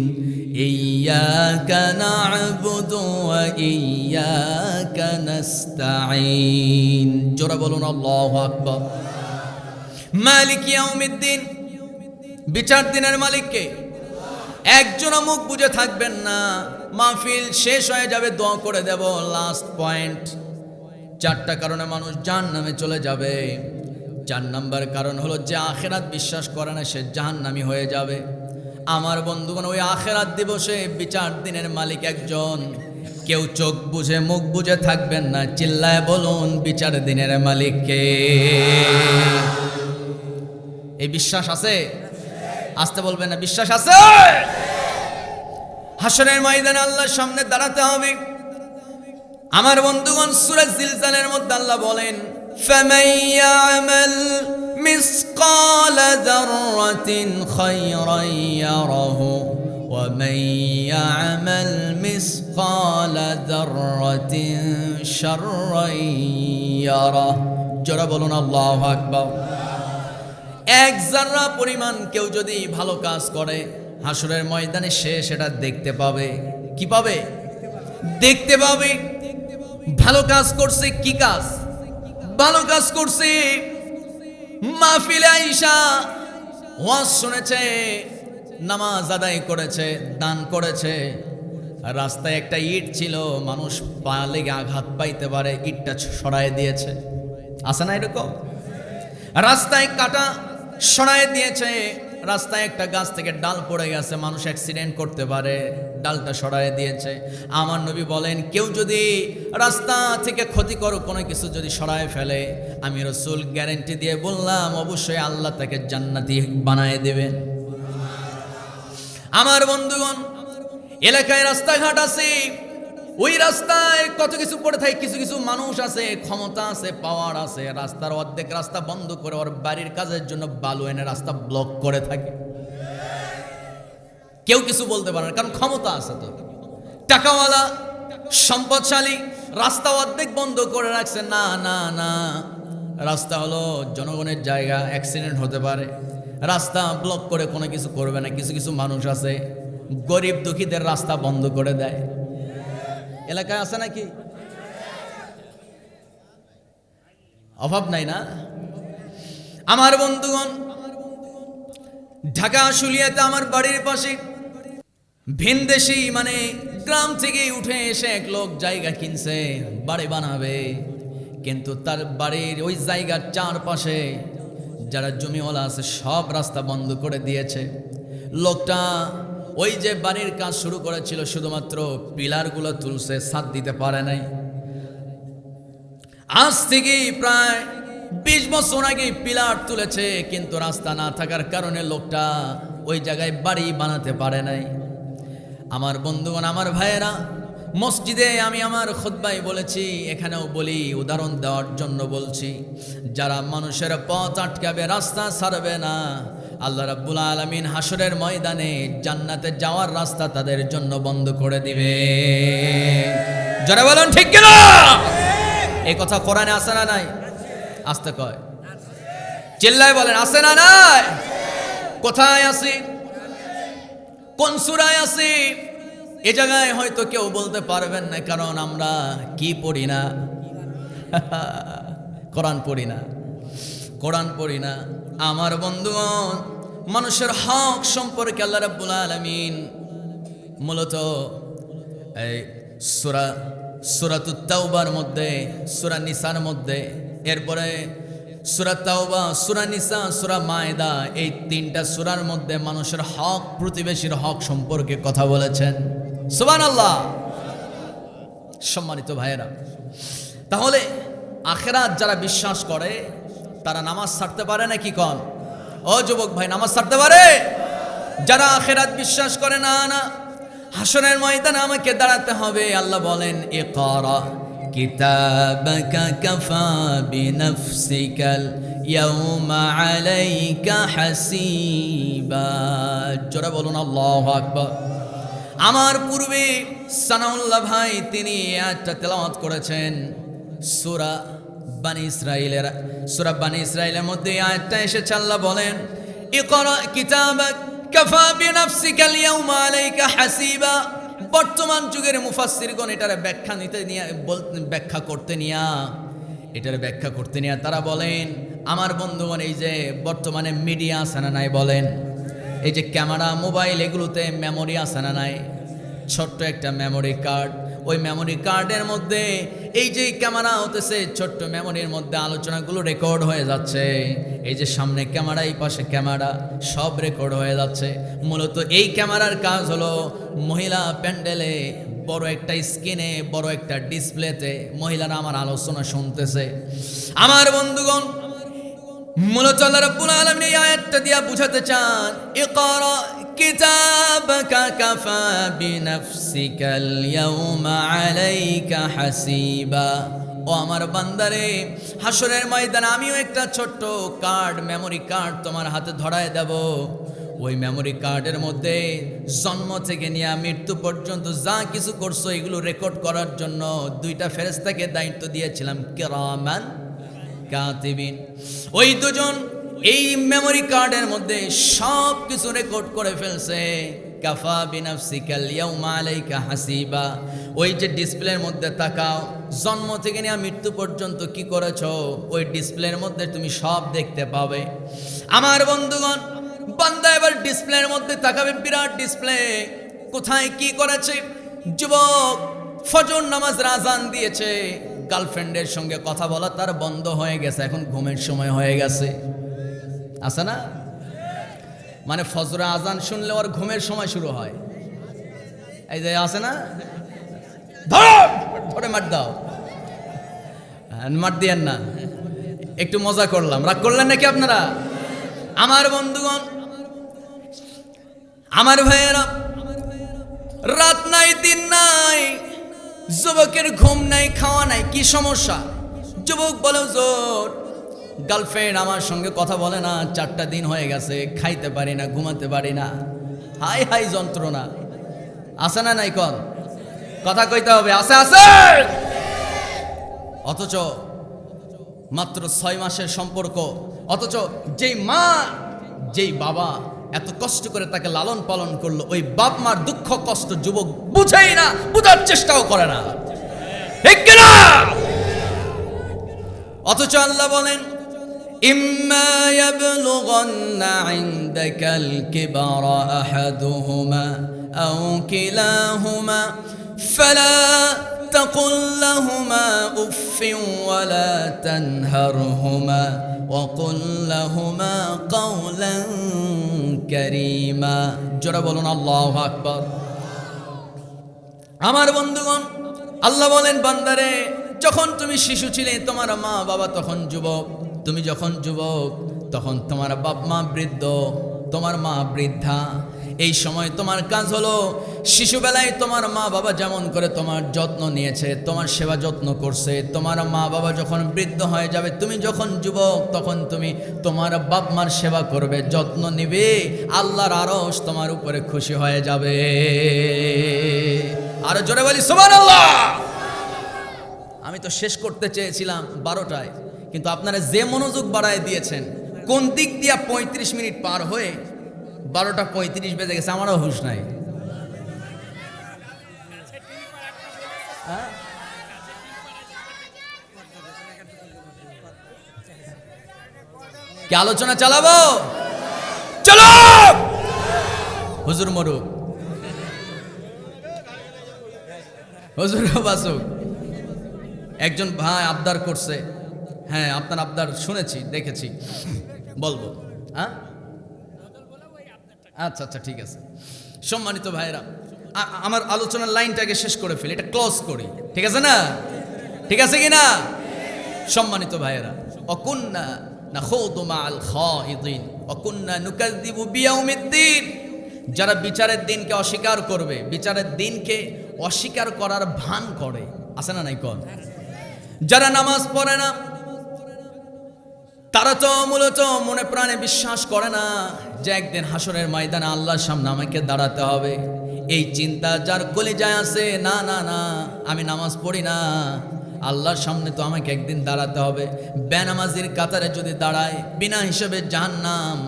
Speaker 1: ইয়্যাকা না'বুদু ওয়া ইয়্যাকা নাস্তাঈন। জোরে বলুন আল্লাহু আকবার। মালিক ইয়াউমিদ্দিন, বিচার দিনের মালিককে। একজনও মুখ বুজে থাকবেন না, মাহফিল শেষ হয়ে যাবে, দোয়া করে দেব। লাস্ট পয়েন্ট, 4টা কারণে মানুষ জাহান্নামে চলে যাবে। 4 নাম্বার কারণ হলো যে আখেরাত বিশ্বাস করে না সে জাহান্নামী হয়ে যাবে। আমার বন্ধুগণ, ওই আখেরাত দিবসে বিচার দিনের মালিক একজন, কেউ চোখ বুঝে মুখ বুঝে থাকবেন না, চিল্লায় বলুন বিচার দিনের মালিককে। এই বিশ্বাস আছে? আসতে বলবেন না, বিশ্বাস আছে? হাসরের ময়দানে আল্লাহর সামনে দাঁড়াতে হবে। আমার বন্ধুগণ, সূরা জিলজালের মধ্যে আল্লাহ বলেন ফামান ইয়ামাল মিসকালা যাররাতিন খায়রান ইয়ারাহু ওয়া মান ইয়ামাল মিসকালা যাররাতিন শাররান ইয়ারাহু। জোরে বলুন আল্লাহু আকবার। 1 জাররা পরিমাণ কেউ যদি ভালো কাজ করে, হাসরের ময়দানে সে সেটা দেখতে পাবে। কি পাবে? দেখতে পাবে। ভালো কাজ করছে, কি কাজ? ভালো কাজ করছে, মাহফিলে আইসা ওয়াজ শুনেছে, নামাজ আদায় করেছে, দান করেছে। রাস্তায় একটা ইট ছিল, মানুষ পা লেগে আঘাত পাইতে পারে, ইটটা সরায় দিয়েছে। আছে না এরকম? রাস্তায় কাটা সরায় দিয়েছে। রাস্তায় একটা গাছ থেকে ডাল পড়ে গেছে, মানুষ অ্যাক্সিডেন্ট করতে পারে, ডালটা সরায় দিয়েছে। আমার নবী বলেন, কেউ যদি রাস্তা থেকে ক্ষতিকর কোনো কিছু যদি সরায় ফেলে, আমি রাসূল গ্যারান্টি দিয়ে বললাম অবশ্যই আল্লাহ তাকে জান্নাতি বানায় দেবেন। আমার বন্ধুগণ, এলাকায় রাস্তাঘাট আছে, ওই রাস্তায় কত কিছু পড়ে থাকে, কিছু কিছু মানুষ আছে, ক্ষমতা আছে, পাওয়ার আছে, রাস্তার অর্ধেক রাস্তা বন্ধ করে ওর বাড়ির কাজের জন্য বালু এনে রাস্তা ব্লক করে থাকে। কেউ কিছু বলতে পারে না, কারণ ক্ষমতা আছে, তো টাকাওয়ালা সম্পদশালী রাস্তা অর্ধেক বন্ধ করে রাখছে। না না না, রাস্তা হলো জনগণের জায়গা, অ্যাক্সিডেন্ট হতে পারে, রাস্তা ব্লক করে কোনো কিছু করবে না। কিছু কিছু মানুষ আছে গরিব দুঃখীদের রাস্তা বন্ধ করে দেয়। এলাকায় আছে নাকি? অভাব নাই না? আমার বন্ধুগণ, ঢাকা আশুলিয়াতে আমার বাড়ির পাশে ভিনদেশি মানে গ্রাম থেকে উঠে এসে এক লোক জায়গা কিনছে, বাড়ি বানাবে। কিন্তু তার বাড়ির ওই জায়গার চারপাশে যারা জমিওয়ালা আছে সব রাস্তা বন্ধ করে দিয়েছে। লোকটা ওই যে বাড়ির কাজ শুরু করেছিল, শুধুমাত্র পিলারগুলো তুলছে, ছাদ দিতে পারে নাই। আজ থেকে প্রায় 20 বছর আগে পিলার তুলেছে, কিন্তু রাস্তা না থাকার কারণে লোকটা ওই জায়গায় বাড়ি বানাতে পারে নাই। আমার বন্ধুগণ, আমার ভাইয়েরা, মসজিদে আমি আমার খুতবায় বলেছি, এখানেও বলি, উদাহরণ দেওয়ার জন্য বলছি, যারা মানুষের পথ আটকাবে, রাস্তা ছাড়বে না, আল্লাহ রাব্বুল আলামিন হাসরের ময়দানে জান্নাতে যাওয়ার রাস্তা তাদের জন্য বন্ধ করে দিবে। যারা বলেন ঠিক কিনা? এই কথা কোরআনে আছে না নাই? আসতে কয়, চিল্লায় বলেন, আছে না নাই? কোথায় আছে? কোন সূরায় আছে? এ জায়গায় হয়তো কেউ বলতে পারবেন না, কারণ আমরা কি পড়ি না, কোরআন পড়ি না, কোরআন পড়ি না। আমার বন্ধুগণ, মানুষের হক সম্পর্কে আল্লাহ রাব্বুল আলামিন মূলত এই সূরাতুত তাওবার মধ্যে, সূরা নিসার মধ্যে, এরপরে সূরা তাওবা, সূরা নিসা, সূরা মায়দা, এই 3টা সূরার মধ্যে মানুষের হক, প্রতিবেশীর হক সম্পর্কে কথা বলেছেন। সুবহানাল্লাহ। সম্মানিত ভাইয়েরা, তাহলে আখিরাত যারা বিশ্বাস করে তারা নামাজ ছাড়তে পারে না? কি কন ও যুবক ভাই, নামাজ ছাড়তে পারে? যারা আখিরাত বিশ্বাস করে না, না, হাসরের ময়দানে আমাকে দাঁড়াতে হবে। আল্লাহ বলেন, ইকরা কিতাবাকা কাফা বিনাফসিকাল ইয়াউমা আলাইকা হাসিবা। জোরে বলুন আল্লাহু আকবার। আমার পূর্বে সানাউল্লাহ ভাই তিনি আয়াতটা তেলাওয়াত করেছেন, সূরা বানি ইসরাঈলের মধ্যে আয়াতটা এসেছে। আল্লাহ বলেন, ইকরা কিতাবাক কাফা বিনাফসিকাল ইয়াউমা আলাইকা হাসিবা। বর্তমান যুগের মুফাসসিরগণ এটার ব্যাখ্যা করতে নিয়ে তারা বলেন, আমার বন্ধুগণ, এই যে বর্তমানে মিডিয়া আছে না নাই বলেন, এই যে ক্যামেরা, মোবাইল, এগুলোতে মেমোরি আছে না নাই, ছোট্ট একটা মেমোরি কার্ড, ওই মেমোরি কার্ডের মধ্যে এই যে ক্যামেরা হতেছে, ছোট্ট মেমোরির মধ্যে আলোচনাগুলো রেকর্ড হয়ে যাচ্ছে। এই যে সামনে ক্যামেরা, এই পাশে ক্যামেরা, সব রেকর্ড হয়ে যাচ্ছে। মূলত এই ক্যামেরার কাজ হলো মহিলা প্যান্ডেলে বড় একটা স্ক্রিনে, বড় একটা ডিসপ্লেতে মহিলারা আমার আলোচনা শুনতেছে। আমার বন্ধুগণ, মূলত আল্লাহ রাব্বুল আলামিন এই আয়াতটা দিয়া বুঝাতে চান, ইকরা কিতাবাকা কাফা বিনাফসিকাল ইয়াউমা আলাইকা হাসিবা। ও আমার বান্দারে, হাসরের ময়দানে আমিও একটা ছোট্ট কার্ড, মেমোরি কার্ড তোমার হাতে ধরায় দেব। ওই মেমোরি কার্ডের মধ্যে জন্ম থেকে নিয়ে মৃত্যু পর্যন্ত যা কিছু করছো এগুলো রেকর্ড করার জন্য 2টা ফেরেশতাকে দায়িত্ব দিয়েছিলাম, কিরামান কাতিবিন। ওই দুজন এই মেমোরি কার্ডের মধ্যে সব কিছু রেকর্ড করে ফেলছে। কাফা বিনাফসিকাল ইয়াউমা আলাইকা হাসিবা। ওই যে ডিসপ্লের মধ্যে তাকাও, জন্ম থেকে নিয়ে মৃত্যু পর্যন্ত কি করেছো, ওই ডিসপ্লের মধ্যে তুমি সব দেখতে পাবে। আমার বন্ধুগণ, বান্দা এবার ডিসপ্লের মধ্যে তাকাবে, বিরাট ডিসপ্লে, কোথায় কি করেছে। যুবক ফজর নামাজের আজান দিয়েছে, গার্লফ্রেন্ডের সঙ্গে কথা বলা তার বন্ধ হয়ে গেছে, এখন ঘুমের সময় হয়ে গেছে, আছে না? মানে ফজরে আজান শুনলে ওর ঘুমের সময় শুরু হয়। এই যে আছে না, ধরো ধরে মার দাও, মার দিয়েন না, একটু মজা করলাম, রাগ করলেন নাকি আপনারা? আমার বন্ধুগণ, আমার ভাইয়েরা, রাত নাই দিন নাই, যুবকের ঘুম নাই খাওয়া নাই, কি সমস্যা? যুবক বলে জোর গার্লফ্রেন্ড আমার সঙ্গে কথা বলে না, 4টা দিন হয়ে গেছে, খাইতে পারি না, ঘুমাতে পারি না, হাই হাই যন্ত্রণা। আছে না নাই? কন কথা কইতে হবে, আছে আছে। অথচ মাত্র 6 মাসের সম্পর্ক, অথচ যেই মা যেই বাবা এত কষ্ট করে তাকে লালন পালন করলো, ওই বাপ মার দুঃখ কষ্ট যুবক বুঝেই না, বুঝার চেষ্টাও করে না, ঠিক কিনা? অথচ আল্লাহ বলেন, ইম্মা ইয়াবলুগান্না ইনদাকাল কিবারা আহাদুহুমা আও কিলাহুমা ফালা তাকুল লাহুমা উফফিন ওয়ালা তানহারহুমা ওয়াকুল লাহুমা কাওলান কারীমা। জোরে বলুন আল্লাহু আকবার। আমার বন্ধুগণ, আল্লাহ বলেন, বান্দারে, যখন তুমি শিশু ছিলে তোমার মা বাবা তখন যুবক, তুমি যখন যুবক তখন তোমার বাপ মা বৃদ্ধ, তোমার মা বৃদ্ধা। এই সময় তোমার কাজ হলো, শিশুবেলায় তোমার মা বাবা যেমন করে তোমার যত্ন নিয়েছে, তোমার সেবা যত্ন করছে, তোমার মা বাবা যখন বৃদ্ধ হয়ে যাবে, তুমি যখন যুবক তখন তুমি তোমার বাপ মার সেবা করবে, যত্ন নিবে, আল্লাহর আরশ তোমার উপরে খুশি হয়ে যাবে। আরো জোরে বলি সুবহানাল্লাহ। আমি তো শেষ করতে চেয়েছিলাম 12টায়, কিন্তু আপনারা যে মনোযোগ বাড়ায় দিয়েছেন, কোন দিক দিয়া 35 মিনিট পার হয়ে 12টা 35 বেজে গেছে, আমারও হুঁশ নাই। কি আলোচনা চালাবো? চলো হুজুর মরুক, হুজুর বাসুক। একজন ভাই আবদার করছে, হ্যাঁ আপনার আবদার শুনেছি, দেখেছি, বলবো। হ্যাঁ আচ্ছা আচ্ছা ঠিক আছে। সম্মানিত ভাইরা, আমার আলোচনার লাইনটাকে শেষ করে ফেলি, এটা ক্লোজ করি, ঠিক আছে না? ঠিক আছে কি না? সম্মানিত ভাইরা, অকুন্না নাখুদু মাআল খাইদিন অকুন্না নুকাযযিবু বিয়াউমিদ্দিন। যারা বিচারের দিনকে অস্বীকার করবে, বিচারের দিনকে অস্বীকার করার ভান করে, আছে না নাই? কোন যারা নামাজ পড়ে না, তারা তো মূলত মনে প্রাণে বিশ্বাস করে না যে একদিন হাসরের ময়দানে আল্লাহর সামনে আমাকে দাঁড়াতে হবে। এই চিন্তা যার কলিজায় আছে, না না না, আমি নামাজ পড়ি না, আল্লাহর সামনে তো আমাকে একদিন দাঁড়াতে হবে। বেনামাজির কাতারে যদি দাঁড়ায়, বিনা হিসাবে জাহান্নাম,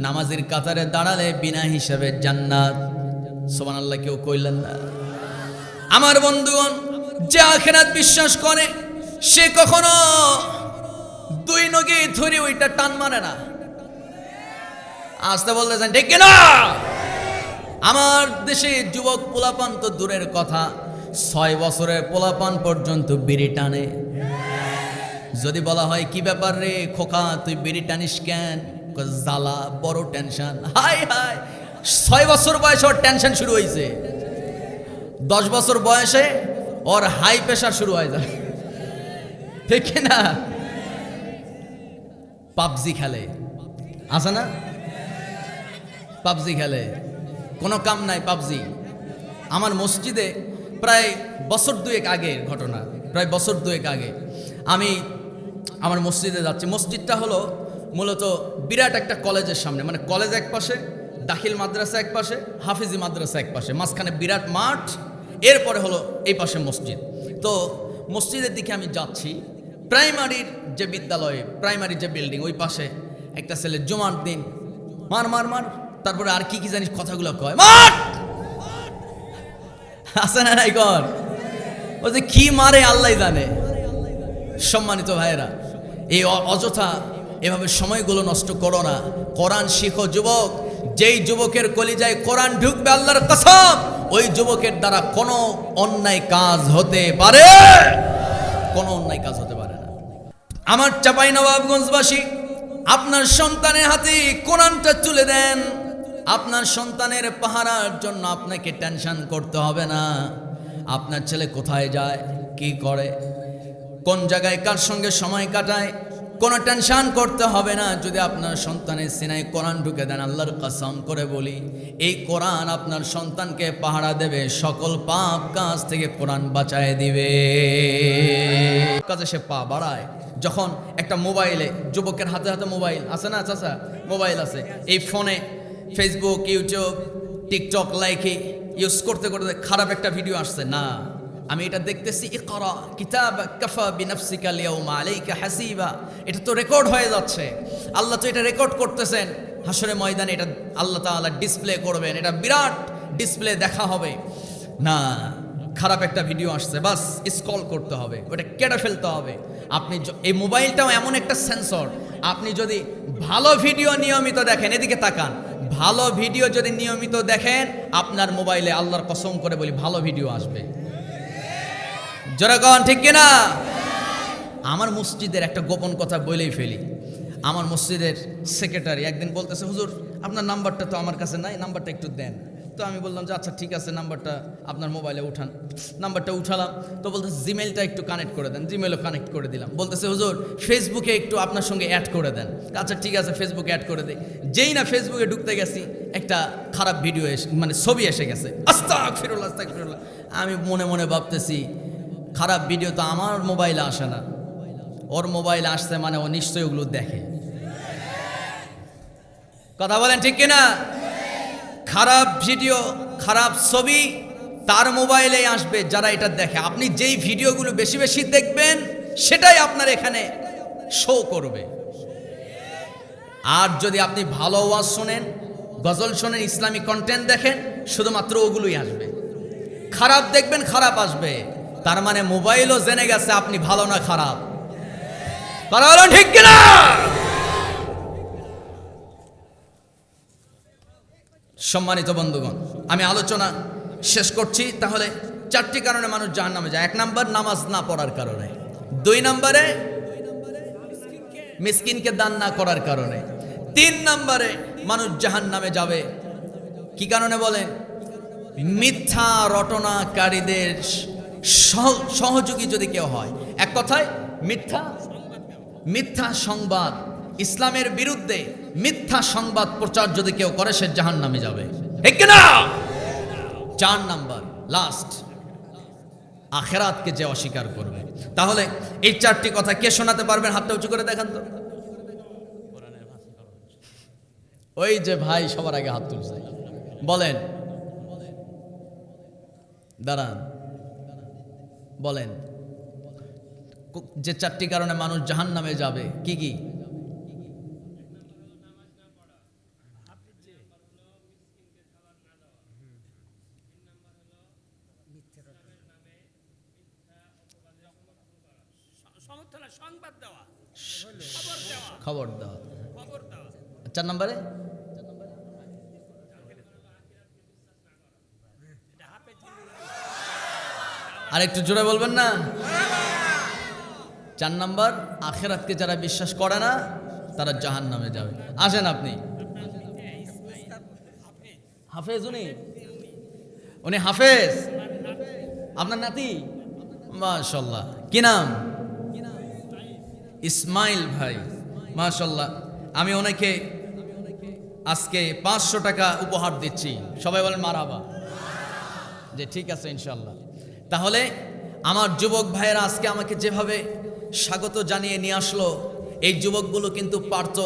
Speaker 1: নামাজির কাতারে দাঁড়ালে বিনা হিসাবে জান্নাত। সুবহানাল্লাহ, কেউ কইলেন না? আমার বন্ধুগণ, যে আখিরাত বিশ্বাস করে সে কখনো 2 নগে ধরে ওইটা টান মারে না। আসতে বলতেছেন ঠিক কিনা? আমার দেশে যুবক পোলাপান তো দূরের কথা, 6 বছরের পোলাপান পর্যন্ত বিড়ি টানে। যদি বলা হয় কি ব্যাপার রে খোকা, তুই বিড়ি টানিস কেন? জ্বালা, বড় টেনশন। হাই হাই, 6 বছর বয়সে ওর টেনশন শুরু হয়েছে, 10 বছর বয়সে ওর হাই প্রেশার শুরু হয়ে যায়, ঠিক না? পাবজি খেলে, আছে না? পাবজি খেলে, কোনো কাম নাই পাবজি। আমার মসজিদে প্রায় বছর 2 আগের ঘটনা, প্রায় বছর 2 আগে আমি আমার মসজিদে যাচ্ছি। মসজিদটা হলো মূলত বিরাট একটা কলেজের সামনে, মানে কলেজ এক পাশে, দাখিল মাদ্রাসা এক পাশে, হাফিজি মাদ্রাসা এক পাশে, মাঝখানে বিরাট মাঠ, এরপরে হলো এই পাশে মসজিদ। তো মসজিদের দিকে আমি যাচ্ছি, প্রাইমারির যে বিদ্যালয়, প্রাইমারি যে বিল্ডিং, ওই পাশে একটা ছেলে জুমার দিন মার মার মার, তারপরে আর কি কি জানিস কথাগুলো কয়, মার আছে না নাই? কর ও যে কি মারে আল্লাহ জানে। সম্মানিত ভাইয়েরা, এই অযথা এভাবে সময়গুলো নষ্ট করো না, কোরআন শিখো যুবক। যেই যুবকের কলিজায় কোরআন ঢুকবে, আল্লাহর কসম, ওই যুবকের দ্বারা কোনো অন্যায় কাজ হতে পারে, কোনো অন্যায় কাজ হতে পারে না। আমার চাঁপাইনবাবগঞ্জবাসী, আপনার সন্তানের হাতে কোরআনটা তুলে দেন, আপনার সন্তানের পাহারার জন্য আপনাকে টেনশন করতে হবে না। আপনার ছেলে কোথায় যায়, কি করে, কোন জায়গায় কার সঙ্গে সময় কাটায়, কোনো টেনশন করতে হবে না। যদি আপনার সন্তানের সিনায় কোরআন ঢুকে দেন, আল্লাহর কসম করে বলি, এই কোরআন আপনার সন্তানকে পাহারা দেবে, সকল পাপ কাজ থেকে কোরআন বাঁচায় দিবে। কাজে সে পা বাড়ায় যখন একটা মোবাইলে, যুবকের হাতে হাতে মোবাইল আছে না চাচা, মোবাইল আছে, এই ফোনে ফেসবুক, ইউটিউব, টিকটক লাইকে ইউজ করতে করতে খারাপ একটা ভিডিও আসছে, না আমি এটা দেখতেছি, ইকরা কিতাবাক কাফা বিনাফসিকা আল-ইয়াওমা আলাইকা হাসিবা, এটা তো রেকর্ড হয়ে যাচ্ছে, আল্লাহ তো এটা রেকর্ড করতেছেন, হাসরের ময়দানে এটা আল্লাহ তাআলা ডিসপ্লে করবেন, এটা বিরাট ডিসপ্লে দেখা হবে। না, খারাপ একটা ভিডিও আসছে, বাস স্ক্রল করতে হবে, ওটা কেটে ফেলতে হবে। আপনি এই মোবাইলটাও এমন একটা সেন্সর, আপনি যদি ভালো ভিডিও নিয়মিত দেখেন, এদিকে তাকান, ভালো ভিডিও যদি নিয়মিত দেখেন, আপনার মোবাইলে আল্লাহর কসম করে বলি ভালো ভিডিও আসবে। জোরে কোন ঠিক কিনা? আমার মসজিদের একটা গোপন কথা বলেই ফেলি। আমার মসজিদের সেক্রেটারি একদিন বলতেছে, হুজুর আপনার নাম্বারটা তো আমার কাছে নাই, নাম্বারটা একটু দেন। তো আমি বললাম যে আচ্ছা ঠিক আছে, নাম্বারটা আপনার মোবাইলে উঠান। নাম্বারটা উঠালাম, তো বলতেছে জিমেলটা একটু কানেক্ট করে দেন। জিমেলও কানেক্ট করে দিলাম। বলতেছে হুজুর ফেসবুকে একটু আপনার সঙ্গে অ্যাড করে দেন। আচ্ছা ঠিক আছে, ফেসবুকে অ্যাড করে দেই। যেই না ফেসবুকে ঢুকতে গেছি, একটা খারাপ ভিডিও মানে ছবি এসে গেছে। আস্তাগফিরুল্লাহ আস্তাগফিরুল্লাহ। আমি মনে মনে ভাবতেছি, খারাপ ভিডিও তো আমার মোবাইলে আসে না, ওর মোবাইলে আসছে মানে ও নিশ্চয়ই ওগুলো দেখে। কথা বলেন ঠিক কিনা? খারাপ ভিডিও, খারাপ ছবি তার মোবাইলে আসবে যারা এটা দেখে। আপনি যেই ভিডিওগুলো বেশি বেশি দেখবেন, সেটাই আপনার এখানে শো করবে। আর যদি আপনি ভালো ওয়াজ শোনেন, গজল শোনেন, ইসলামিক কন্টেন্ট দেখেন, শুধুমাত্র ওগুলোই আসবে। খারাপ দেখবেন, খারাপ আসবে। তার মানে মোবাইলও জেনে গেছে আপনি ভালো না খারাপ। কথা বলেন ঠিক কিনা? সম্মানিত বন্ধুগণ, আমি আলোচনা শেষ করছি। তাহলে 4টি কারণে মানুষ জাহান্নামে যায়। 1 নাম্বার, নামাজ না পড়ার কারণে। 2 নম্বরে মিসকিনকে দান না করার কারণে। 3 নম্বরে মানুষ জাহান্নামে যাবে কি কারণে বলেন? মিথ্যা রটনাকারীদের সহযোগী যদি কেউ হয়। এক কথায় মিথ্যা সংবাদ, ইসলামের বিরুদ্ধে মিথ্যা সংবাদ প্রচার যদি কেউ করে, সে জাহান্নামে যাবে। ঠিক না? 4 নাম্বার, লাস্ট, আখিরাতকে যে অস্বীকার করবে। তাহলে এই 4টি কথা কে শোনাতে পারবেন? হাতটা উঁচু করে দেখান তো। ওই যে ভাই সবার আগে হাত তুলছে, বলেন, দাঁড়ান, বলেন যে 4টি কারণে মানুষ জাহান্নামে যাবে কি কি? খবর দেওয়া। 4 নম্বরে আর একটু জোরে বলবেন না? 4 নম্বর, আখিরাতকে যারা বিশ্বাস করে না তারা জাহান্নামে যাবে। আসেন আপনি হাফেজ, উনি হাফেজ, আপনার নাতি, মাশাআল্লাহ, কি নাম? ইসমাইল ভাই, মাশাআল্লাহ। আমি ওনাকে আজকে 500 টাকা উপহার দিচ্ছি। সবাই বলেন মারহাবা। যে ঠিক আছে ইনশাআল্লাহ। তাহলে আমার যুবক ভাইয়েরা আজকে আমাকে যেভাবে স্বাগত জানিয়ে নিয়ে আসলো, এই যুবকগুলো কিন্তু পারত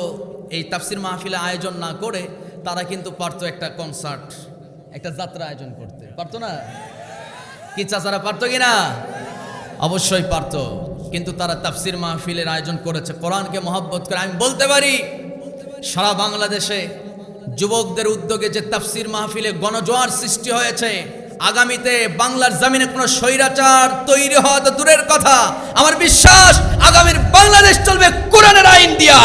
Speaker 1: এই তাফসির মাহফিলে আয়োজন না করে, তারা কিন্তু পারত একটা কনসার্ট, একটা যাত্রা আয়োজন করতে, পারতো না? কি চাচারা পারতো কিনা? অবশ্যই পারতো। কিন্তু তারা তাফসির মাহফিলের আয়োজন করেছে কোরআনকে মহব্বত করে। আমি বলতে পারি সারা বাংলাদেশে যুবকদের উদ্যোগে যে তাফসির মাহফিলে গণজোয়ার সৃষ্টি হয়েছে, আগামীতে বাংলার জমিনে কোনো স্বৈরাচার তৈরি হওয়া তো দূরের কথা, আমার বিশ্বাস আগামীর বাংলাদেশ চলবে কোরআনের আইন দিয়া।